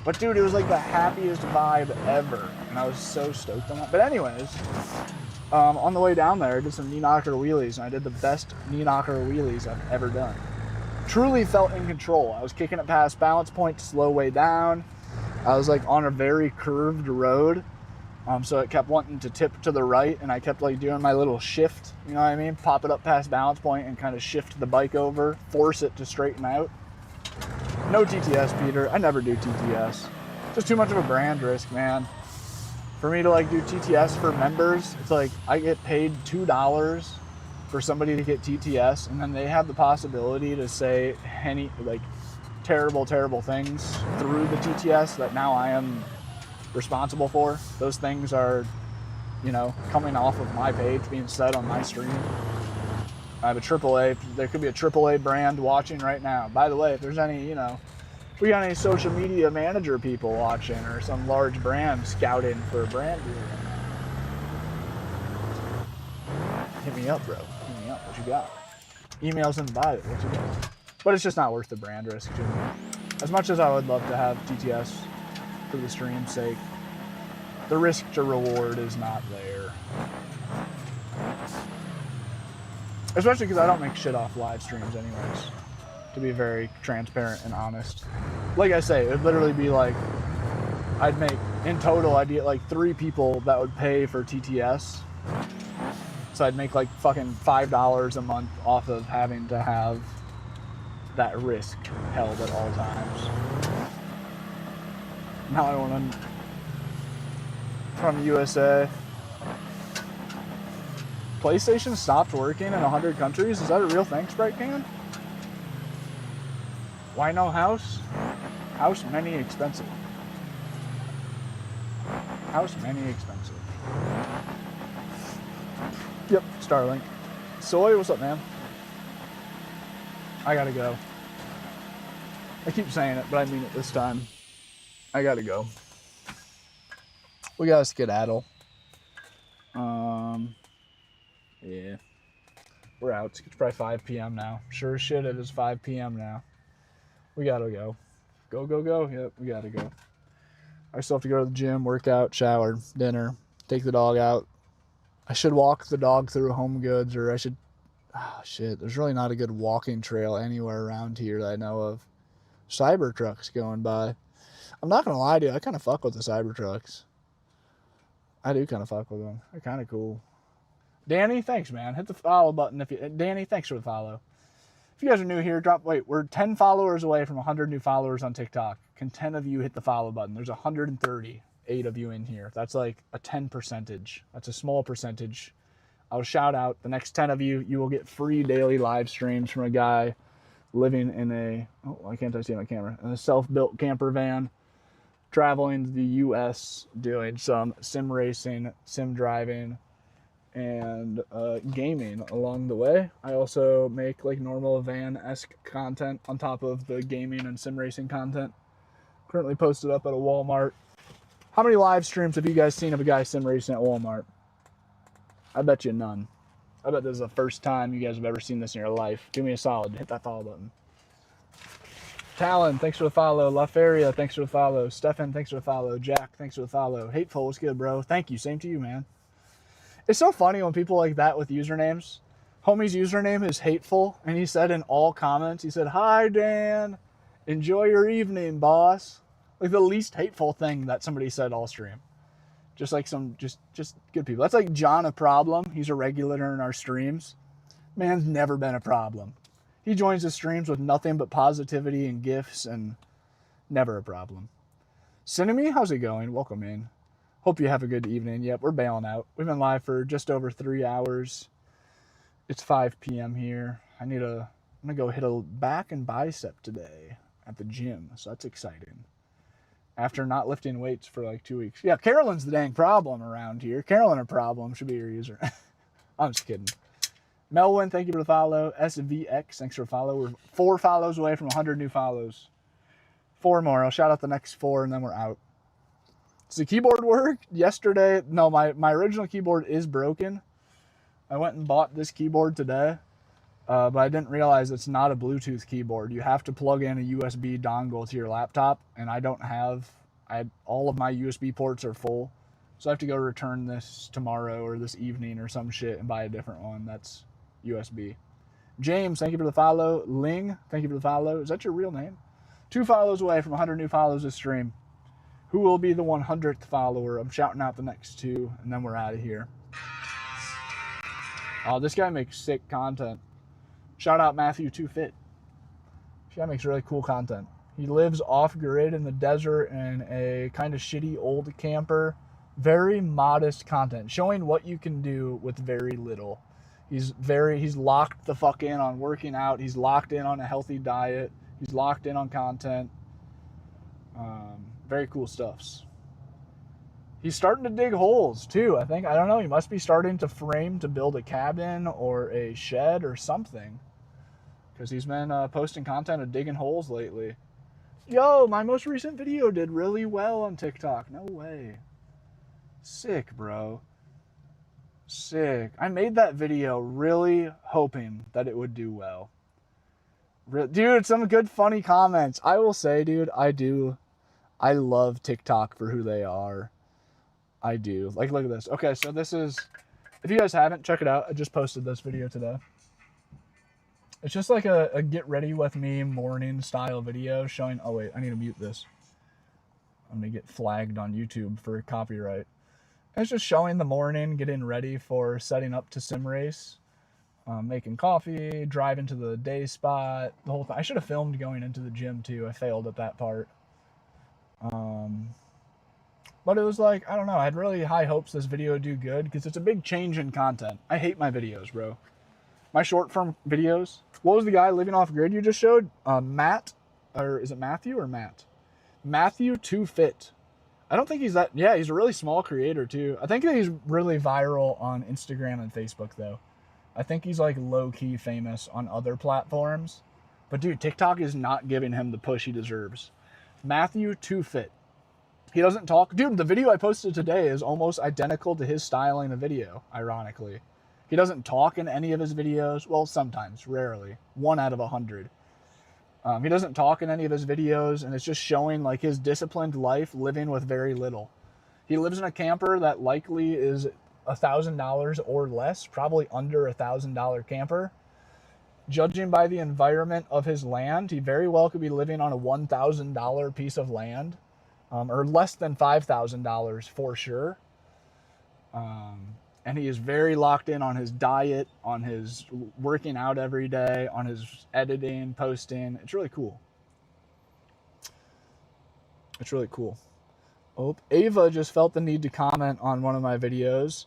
But dude, it was like the happiest vibe ever, and I was so stoked on that. But anyways, on the way down there, I did some knee knocker wheelies, and I did the best knee knocker wheelies I've ever done. Truly felt in control. I was kicking it past balance point to slow way down. I was like on a very curved road, so it kept wanting to tip to the right, and I kept like doing my little shift, you know what I mean? Pop it up past balance point and kind of shift the bike over, force it to straighten out. No TTS, Peter. I never do TTS. Just too much of a brand risk, man. For me to like do TTS for members, it's like I get paid $2 for somebody to get TTS, and then they have the possibility to say any like terrible things through the TTS that now I am responsible for. Those things are, you know, coming off of my page, being said on my stream. I have a AAA. There could be a AAA brand watching right now. By the way, if there's any, you know, We got any social media manager people watching or some large brand scouting for a brand deal? Hit me up, bro. Hit me up. What you got? Emails in the bio. What you got? But it's just not worth the brand risk to me. As much as I would love to have TTS for the stream's sake, the risk to reward is not there. Especially because I don't make shit off live streams anyways, to be very transparent and honest. Like I say, it'd literally be like, I'd make, in total, I'd get like 3 people that would pay for TTS. So I'd make like fucking $5 a month off of having to have that risk held at all times. Now I want to, from USA. PlayStation stopped working in 100 countries? Is that a real thing, Sprite Can? Why no house? House many expensive. House many expensive. Yep, Starlink. Soy, what's up, man? I gotta go. I keep saying it, but I mean it this time. I gotta go. We gotta skedaddle. Yeah. We're out. It's probably 5 p.m. now. Sure as shit, it is 5 p.m. now. We gotta go. Go, go, go. Yep, we gotta go. I still have to go to the gym, work out, shower, dinner, take the dog out. I should walk the dog through Home Goods, or I should... Oh, shit. There's really not a good walking trail anywhere around here that I know of. Cybertrucks going by. I'm not gonna lie to you, I kind of fuck with the Cybertrucks. I do kind of fuck with them. They're kind of cool. Danny, thanks, man. Hit the follow button if you... Danny, thanks for the follow. If you guys are new here, we're 10 followers away from 100 new followers on TikTok. Can 10 of you hit the follow button? There's 138 of you in here. That's like a 10%. That's a small percentage. I'll shout out the next 10 of you. You will get free daily live streams from a guy living in a... Oh, why can't I see my camera? In a self-built camper van, traveling to the U.S., doing some sim racing, sim driving, and gaming along the way. I also make like normal van-esque content on top of the gaming and sim racing content. Currently posted up at a Walmart. How many live streams have you guys seen of a guy sim racing at Walmart? I bet you none. I bet this is the first time you guys have ever seen this in your life. Do me a solid. Hit that follow button. Talon, thanks for the follow. La Feria, thanks for the follow. Stefan, thanks for the follow. Jack, thanks for the follow. Hateful, what's good, bro? Thank you. Same to you, man. It's so funny when people like that with usernames. Homie's username is Hateful, and he said in all comments, he said, "Hi, Dan. Enjoy your evening, boss." Like the least hateful thing that somebody said all stream. Just like some, just good people. That's like John a Problem. He's a regular in our streams. Man's never been a problem. He joins the streams with nothing but positivity and gifts and never a problem. Cinemy, how's it going? Welcome in. Hope you have a good evening. Yep, we're bailing out. We've been live for just over 3 hours. It's 5 p.m. here. I'm gonna go hit a back and bicep today at the gym, so that's exciting. After not lifting weights for like 2 weeks. Yeah, Carolyn's the dang problem around here. Carolyn a problem should be your user. I'm just kidding. Melwin, thank you for the follow. SVX, thanks for the follow. We're 4 follows away from 100 new follows. 4 more. I'll shout out the next 4 and then we're out. Does the keyboard work? Yesterday, no, my original keyboard is broken. I went and bought this keyboard today, but I didn't realize it's not a Bluetooth keyboard. You have to plug in a USB dongle to your laptop, and all of my USB ports are full. So I have to go return this tomorrow or this evening or some shit and buy a different one that's USB. James, thank you for the follow. Ling, thank you for the follow. Is that your real name? 2 follows away from 100 new follows this stream. Who will be the 100th follower? I'm shouting out the next 2, and then we're out of here. Oh, this guy makes sick content. Shout out Matthew 2Fit. This guy makes really cool content. He lives off-grid in the desert in a kind of shitty old camper. Very modest content, showing what you can do with very little. He's locked the fuck in on working out. He's locked in on a healthy diet. He's locked in on content. Very cool stuffs. He's starting to dig holes too, I think. I don't know. He must be starting to frame to build a cabin or a shed or something. Because he's been posting content of digging holes lately. Yo, my most recent video did really well on TikTok. No way. Sick, bro. Sick. I made that video really hoping that it would do well. Dude, some good funny comments. I will say, dude, I love TikTok for who they are. I do. Like, look at this. Okay, so this is, if you guys haven't, check it out. I just posted this video today. It's just like a get ready with me morning style video showing, oh wait, I need to mute this. I'm gonna get flagged on YouTube for copyright. It's just showing the morning, getting ready for setting up to sim race, making coffee, driving to the day spot, the whole thing. I should have filmed going into the gym too. I failed at that part. But it was like, I don't know, I had really high hopes this video would do good because it's a big change in content. I hate my videos, bro. My short form videos. What was the guy living off grid you just showed? Matt, or is it Matthew or Matt? Matthew 2Fit. I don't think he's that, yeah, he's a really small creator too. I think that he's really viral on Instagram and Facebook though. I think he's like low-key famous on other platforms. But dude, TikTok is not giving him the push he deserves. Matthew 2Fit. He doesn't talk. Dude, the video I posted today is almost identical to his styling of video, ironically. He doesn't talk in any of his videos. Well, sometimes, rarely. 1 out of 100. He doesn't talk in any of his videos, and it's just showing like his disciplined life living with very little. He lives in a camper that likely is $1,000 or less, probably under $1,000 camper. Judging by the environment of his land, he very well could be living on a $1,000 piece of land, or less than $5,000 for sure. And he is very locked in on his diet, on his working out every day, on his editing, posting. It's really cool. It's really cool. Oh, Ava just felt the need to comment on one of my videos.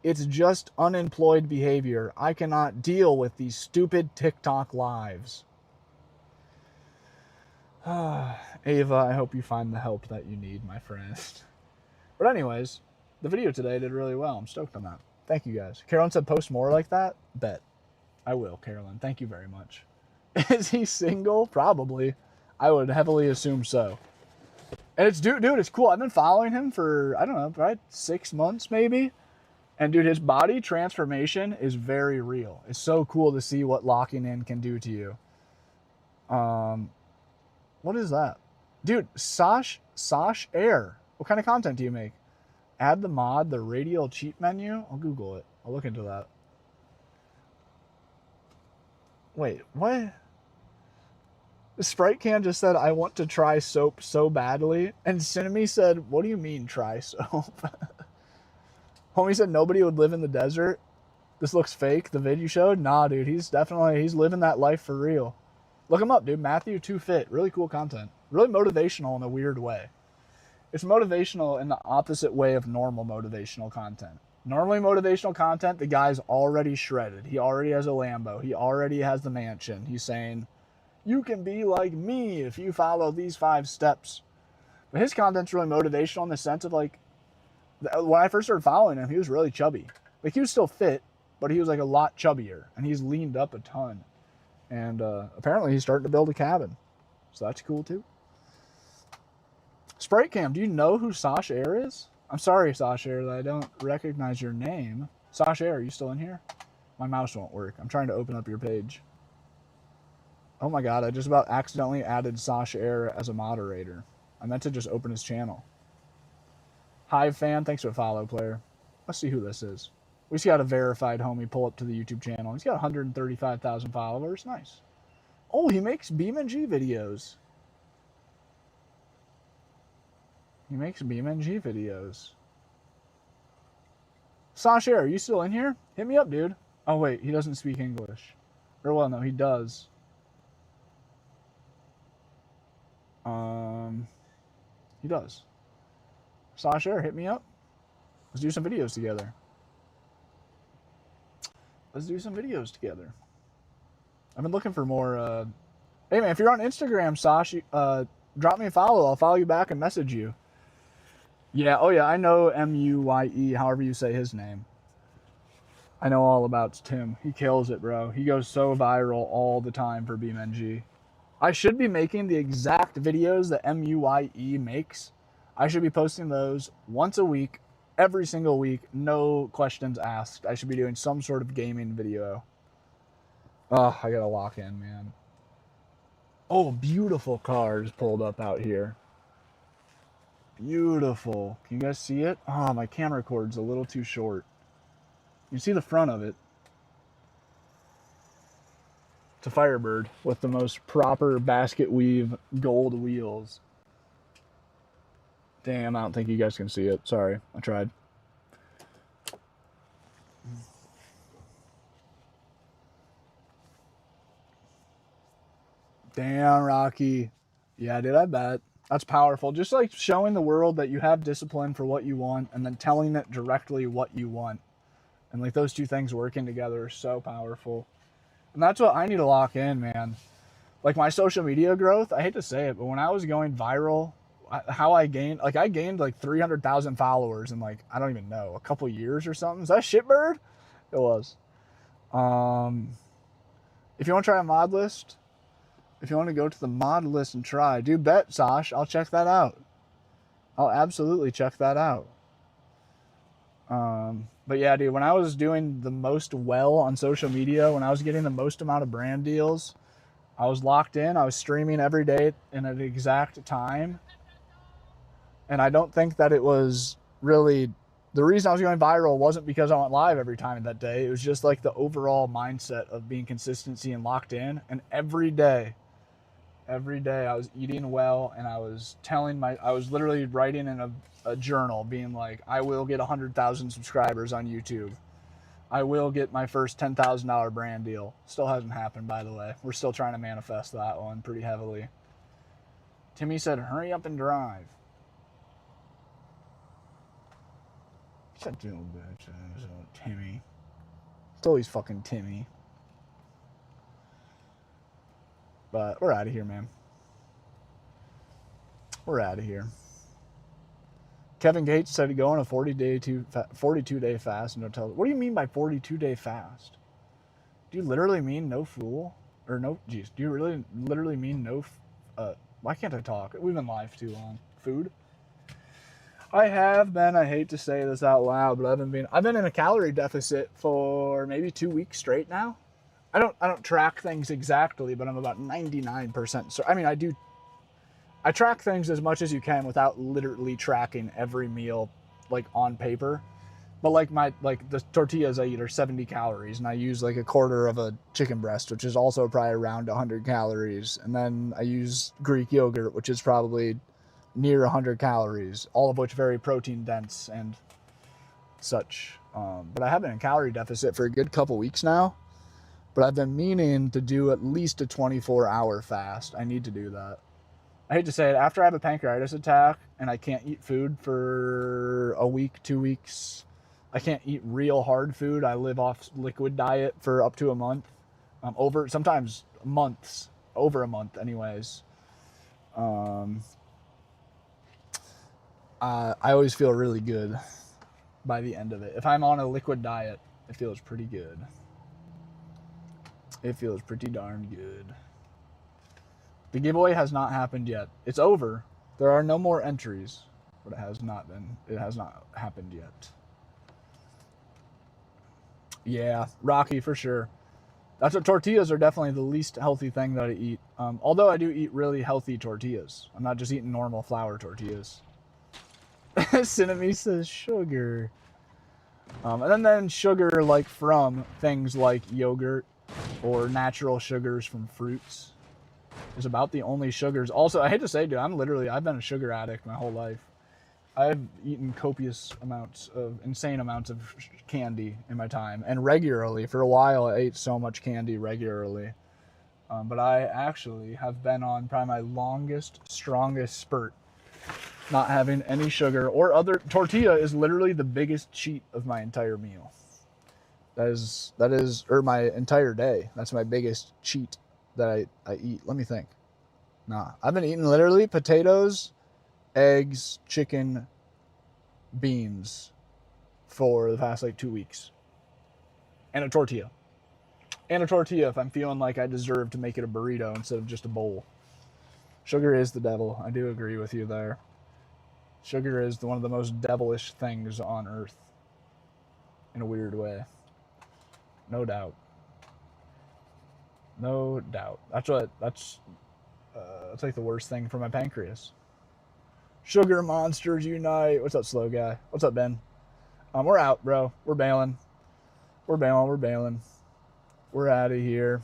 It's just unemployed behavior. I cannot deal with these stupid TikTok lives. Ava, I hope you find the help that you need, my friend. But anyways, the video today did really well. I'm stoked on that. Thank you guys. Carolyn said post more like that. Bet. I will, Carolyn. Thank you very much. Is he single? Probably. I would heavily assume so. And it's, dude, it's cool. I've been following him for, I don't know, probably 6 months maybe. And dude, his body transformation is very real. It's so cool to see what locking in can do to you. What is that? Dude, Sosh Air. What kind of content do you make? Add the mod, the radial cheat menu. I'll Google it. I'll look into that. Wait, what? The Sprite Can just said, I want to try soap so badly. And Cinemy said, what do you mean try soap? Homie said nobody would live in the desert. This looks fake. The vid you showed? Nah, dude. He's living that life for real. Look him up, dude. Matthew 2Fit. Really cool content. Really motivational in a weird way. It's motivational in the opposite way of normal motivational content. Normally motivational content, the guy's already shredded. He already has a Lambo. He already has the mansion. He's saying, you can be like me if you follow these 5 steps. But his content's really motivational in the sense of like, when I first started following him, he was really chubby. Like he was still fit, but he was like a lot chubbier. And he's leaned up a ton. And apparently he's starting to build a cabin. So that's cool too. Sprite Cam, do you know who Sosh Air is? I'm sorry, Sosh Air, that I don't recognize your name. Sosh Air, are you still in here? My mouse won't work. I'm trying to open up your page. Oh my god, I just about accidentally added Sosh Air as a moderator. I meant to just open his channel. Hive fan, thanks for the follow, player. Let's see who this is. We just got a verified homie pull up to the YouTube channel. He's got 135,000 followers. Nice. Oh, he makes BeamNG videos. He makes BeamNG videos. Sasha, are you still in here? Hit me up, dude. Oh, wait. He doesn't speak English. Or, well, no, he does. He does. Sasha, hit me up. Let's do some videos together. Let's do some videos together. I've been looking for more. Hey, man, if you're on Instagram, Sasha, drop me a follow. I'll follow you back and message you. Yeah, oh yeah, I know M-U-Y-E, however you say his name. I know all about Tim. He kills it, bro. He goes so viral all the time for BeamNG. I should be making the exact videos that MUYE makes. I should be posting those once a week, every single week, no questions asked. I should be doing some sort of gaming video. Oh, I gotta lock in, man. Oh, beautiful cars pulled up out here. Beautiful. Can you guys see it? Oh, my camera cord's a little too short. You can see the front of it. It's a Firebird with the most proper basket weave gold wheels. Damn, I don't think you guys can see it. Sorry, I tried. Damn, Rocky. Yeah, dude, I bet. That's powerful. Just like showing the world that you have discipline for what you want and then telling it directly what you want. And like those two things working together are so powerful. And that's what I need to lock in, man. Like my social media growth, I hate to say it, but when I was going viral, how I gained like 300,000 followers in like, I don't even know, a couple years or something. Is that Shitbird? It was. If you want to try a mod list, if you want to go to the mod list and try, do bet, Sash. I'll check that out. I'll absolutely check that out. But yeah, dude, when I was doing the most well on social media, when I was getting the most amount of brand deals, I was locked in. I was streaming every day in an exact time. And I don't think that it was really the reason I was going viral wasn't because I went live every time that day. It was just like the overall mindset of being consistency and locked in. And every day I was eating well, and I was literally writing in a journal being like, I will get 100,000 subscribers on YouTube. I will get my first $10,000 brand deal. Still hasn't happened, by the way. We're still trying to manifest that one pretty heavily. Timmy said, hurry up and drive. Shut your bitch ass up, Timmy. It's always fucking Timmy. But we're out of here, man. We're out of here. Kevin Gates said to go on a 42-day fast and don't tell. What do you mean by 42-day fast? Do you literally mean no fool? Or no, geez, do you really literally mean no, why can't I talk? We've been live too long. Food? I have been, I hate to say this out loud, but I've been in a calorie deficit for maybe 2 weeks straight now. I don't track things exactly, but I'm about 99%. So, I mean, I track things as much as you can without literally tracking every meal, like on paper. But like the tortillas I eat are 70 calories, and I use like a quarter of a chicken breast, which is also probably around 100 calories. And then I use Greek yogurt, which is probably near 100 calories, all of which very protein dense and such. But I have been in calorie deficit for a good couple weeks now. But I've been meaning to do at least a 24-hour fast. I need to do that. I hate to say it, after I have a pancreatitis attack and I can't eat food for a week, 2 weeks, I can't eat real hard food. I live off liquid diet for up to a month. Sometimes months, over a month anyways. I always feel really good by the end of it. If I'm on a liquid diet, it feels pretty good. It feels pretty darn good. The giveaway has not happened yet. It's over. There are no more entries, but it has not happened yet. Yeah, Rocky for sure. That's what tortillas are definitely the least healthy thing that I eat. Although I do eat really healthy tortillas. I'm not just eating normal flour tortillas. Cinnamon says sugar. And then sugar like from things like yogurt or natural sugars from fruits is about the only sugars. Also, I hate to say, dude, I've been a sugar addict my whole life. I've eaten insane amounts of candy in my time, and regularly. For a while, I ate so much candy regularly. But I actually have been on probably my longest, strongest spurt, not having any sugar or other. Tortilla is literally the biggest cheat of my entire meal. That is, or my entire day. That's my biggest cheat that I eat. Let me think. Nah, I've been eating literally potatoes, eggs, chicken, beans for the past like 2 weeks. And a tortilla. And a tortilla if I'm feeling like I deserve to make it a burrito instead of just a bowl. Sugar is the devil. I do agree with you there. Sugar is one of the most devilish things on earth. In a weird way. No doubt. No doubt. That's like the worst thing for my pancreas. Sugar monsters unite. What's up, slow guy? What's up, Ben? We're out, bro. We're bailing. We're bailing. We're out of here.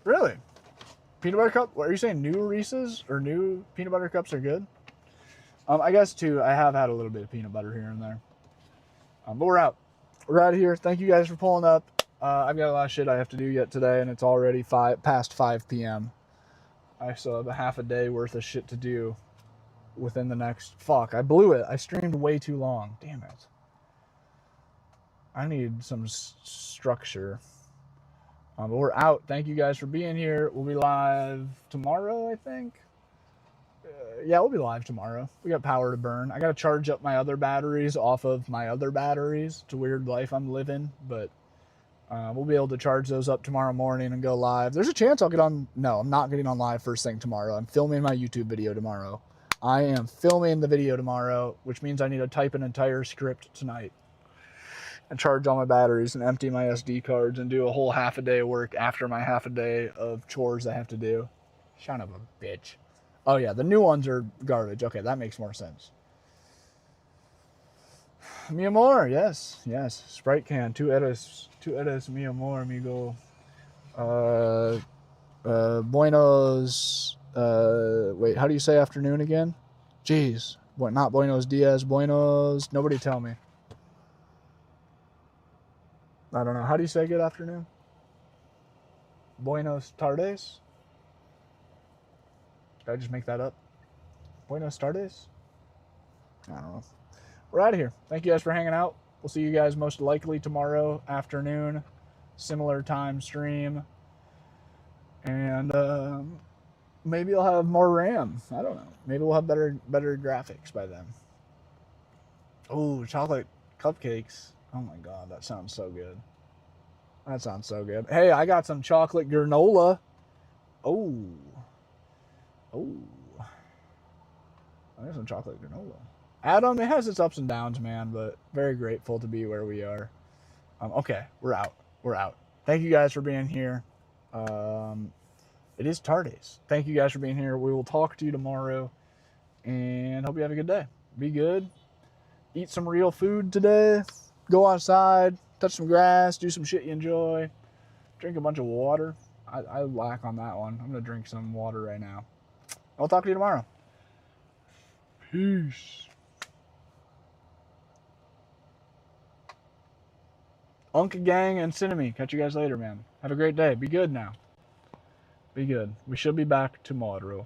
Really? Peanut butter cup? What are you saying? New Reese's or new peanut butter cups are good? I guess too. I have had a little bit of peanut butter here and there. But we're out. We're out of here. Thank you guys for pulling up. I've got a lot of shit I have to do yet today, and it's already past 5 p.m. I still have a half a day worth of shit to do within the next... Fuck, I blew it. I streamed way too long. Damn it. I need some structure. But we're out. Thank you guys for being here. We'll be live tomorrow, I think. Yeah, we'll be live tomorrow. We got power to burn. I got to charge up my other batteries off of my other batteries. It's a weird life I'm living, but we'll be able to charge those up tomorrow morning and go live. There's a chance I'll get on... No, I'm not getting on live first thing tomorrow. I'm filming my YouTube video tomorrow. I am filming the video tomorrow, which means I need to type an entire script tonight and charge all my batteries and empty my SD cards and do a whole half a day of work after my half a day of chores I have to do. Son of a bitch. Oh yeah, the new ones are garbage. Okay, that makes more sense. Mi amor, yes. Sprite can. Tú eres mi amor, amigo. Buenos, wait, how do you say afternoon again? Jeez. What, not buenos dias, buenos, nobody tell me. I don't know. How do you say good afternoon? Buenos tardes? Did I just make that up? Buenos tardes? I don't know. We're out of here. Thank you guys for hanging out. We'll see you guys most likely tomorrow afternoon. Similar time stream. And maybe I'll have more RAM. I don't know. Maybe we'll have better graphics by then. Oh, chocolate cupcakes. Oh my god, that sounds so good. That sounds so good. Hey, I got some chocolate granola. Oh. I got some chocolate granola. Adam, it has its ups and downs, man, but very grateful to be where we are. Okay, we're out. Thank you guys for being here. It is Tardes. Thank you guys for being here. We will talk to you tomorrow, and hope you have a good day. Be good. Eat some real food today. Go outside, touch some grass, do some shit you enjoy. Drink a bunch of water. I lack on that one. I'm going to drink some water right now. I'll talk to you tomorrow. Peace. Unca Gang and Cinnamon. Catch you guys later, man. Have a great day. Be good now. Be good. We should be back tomorrow.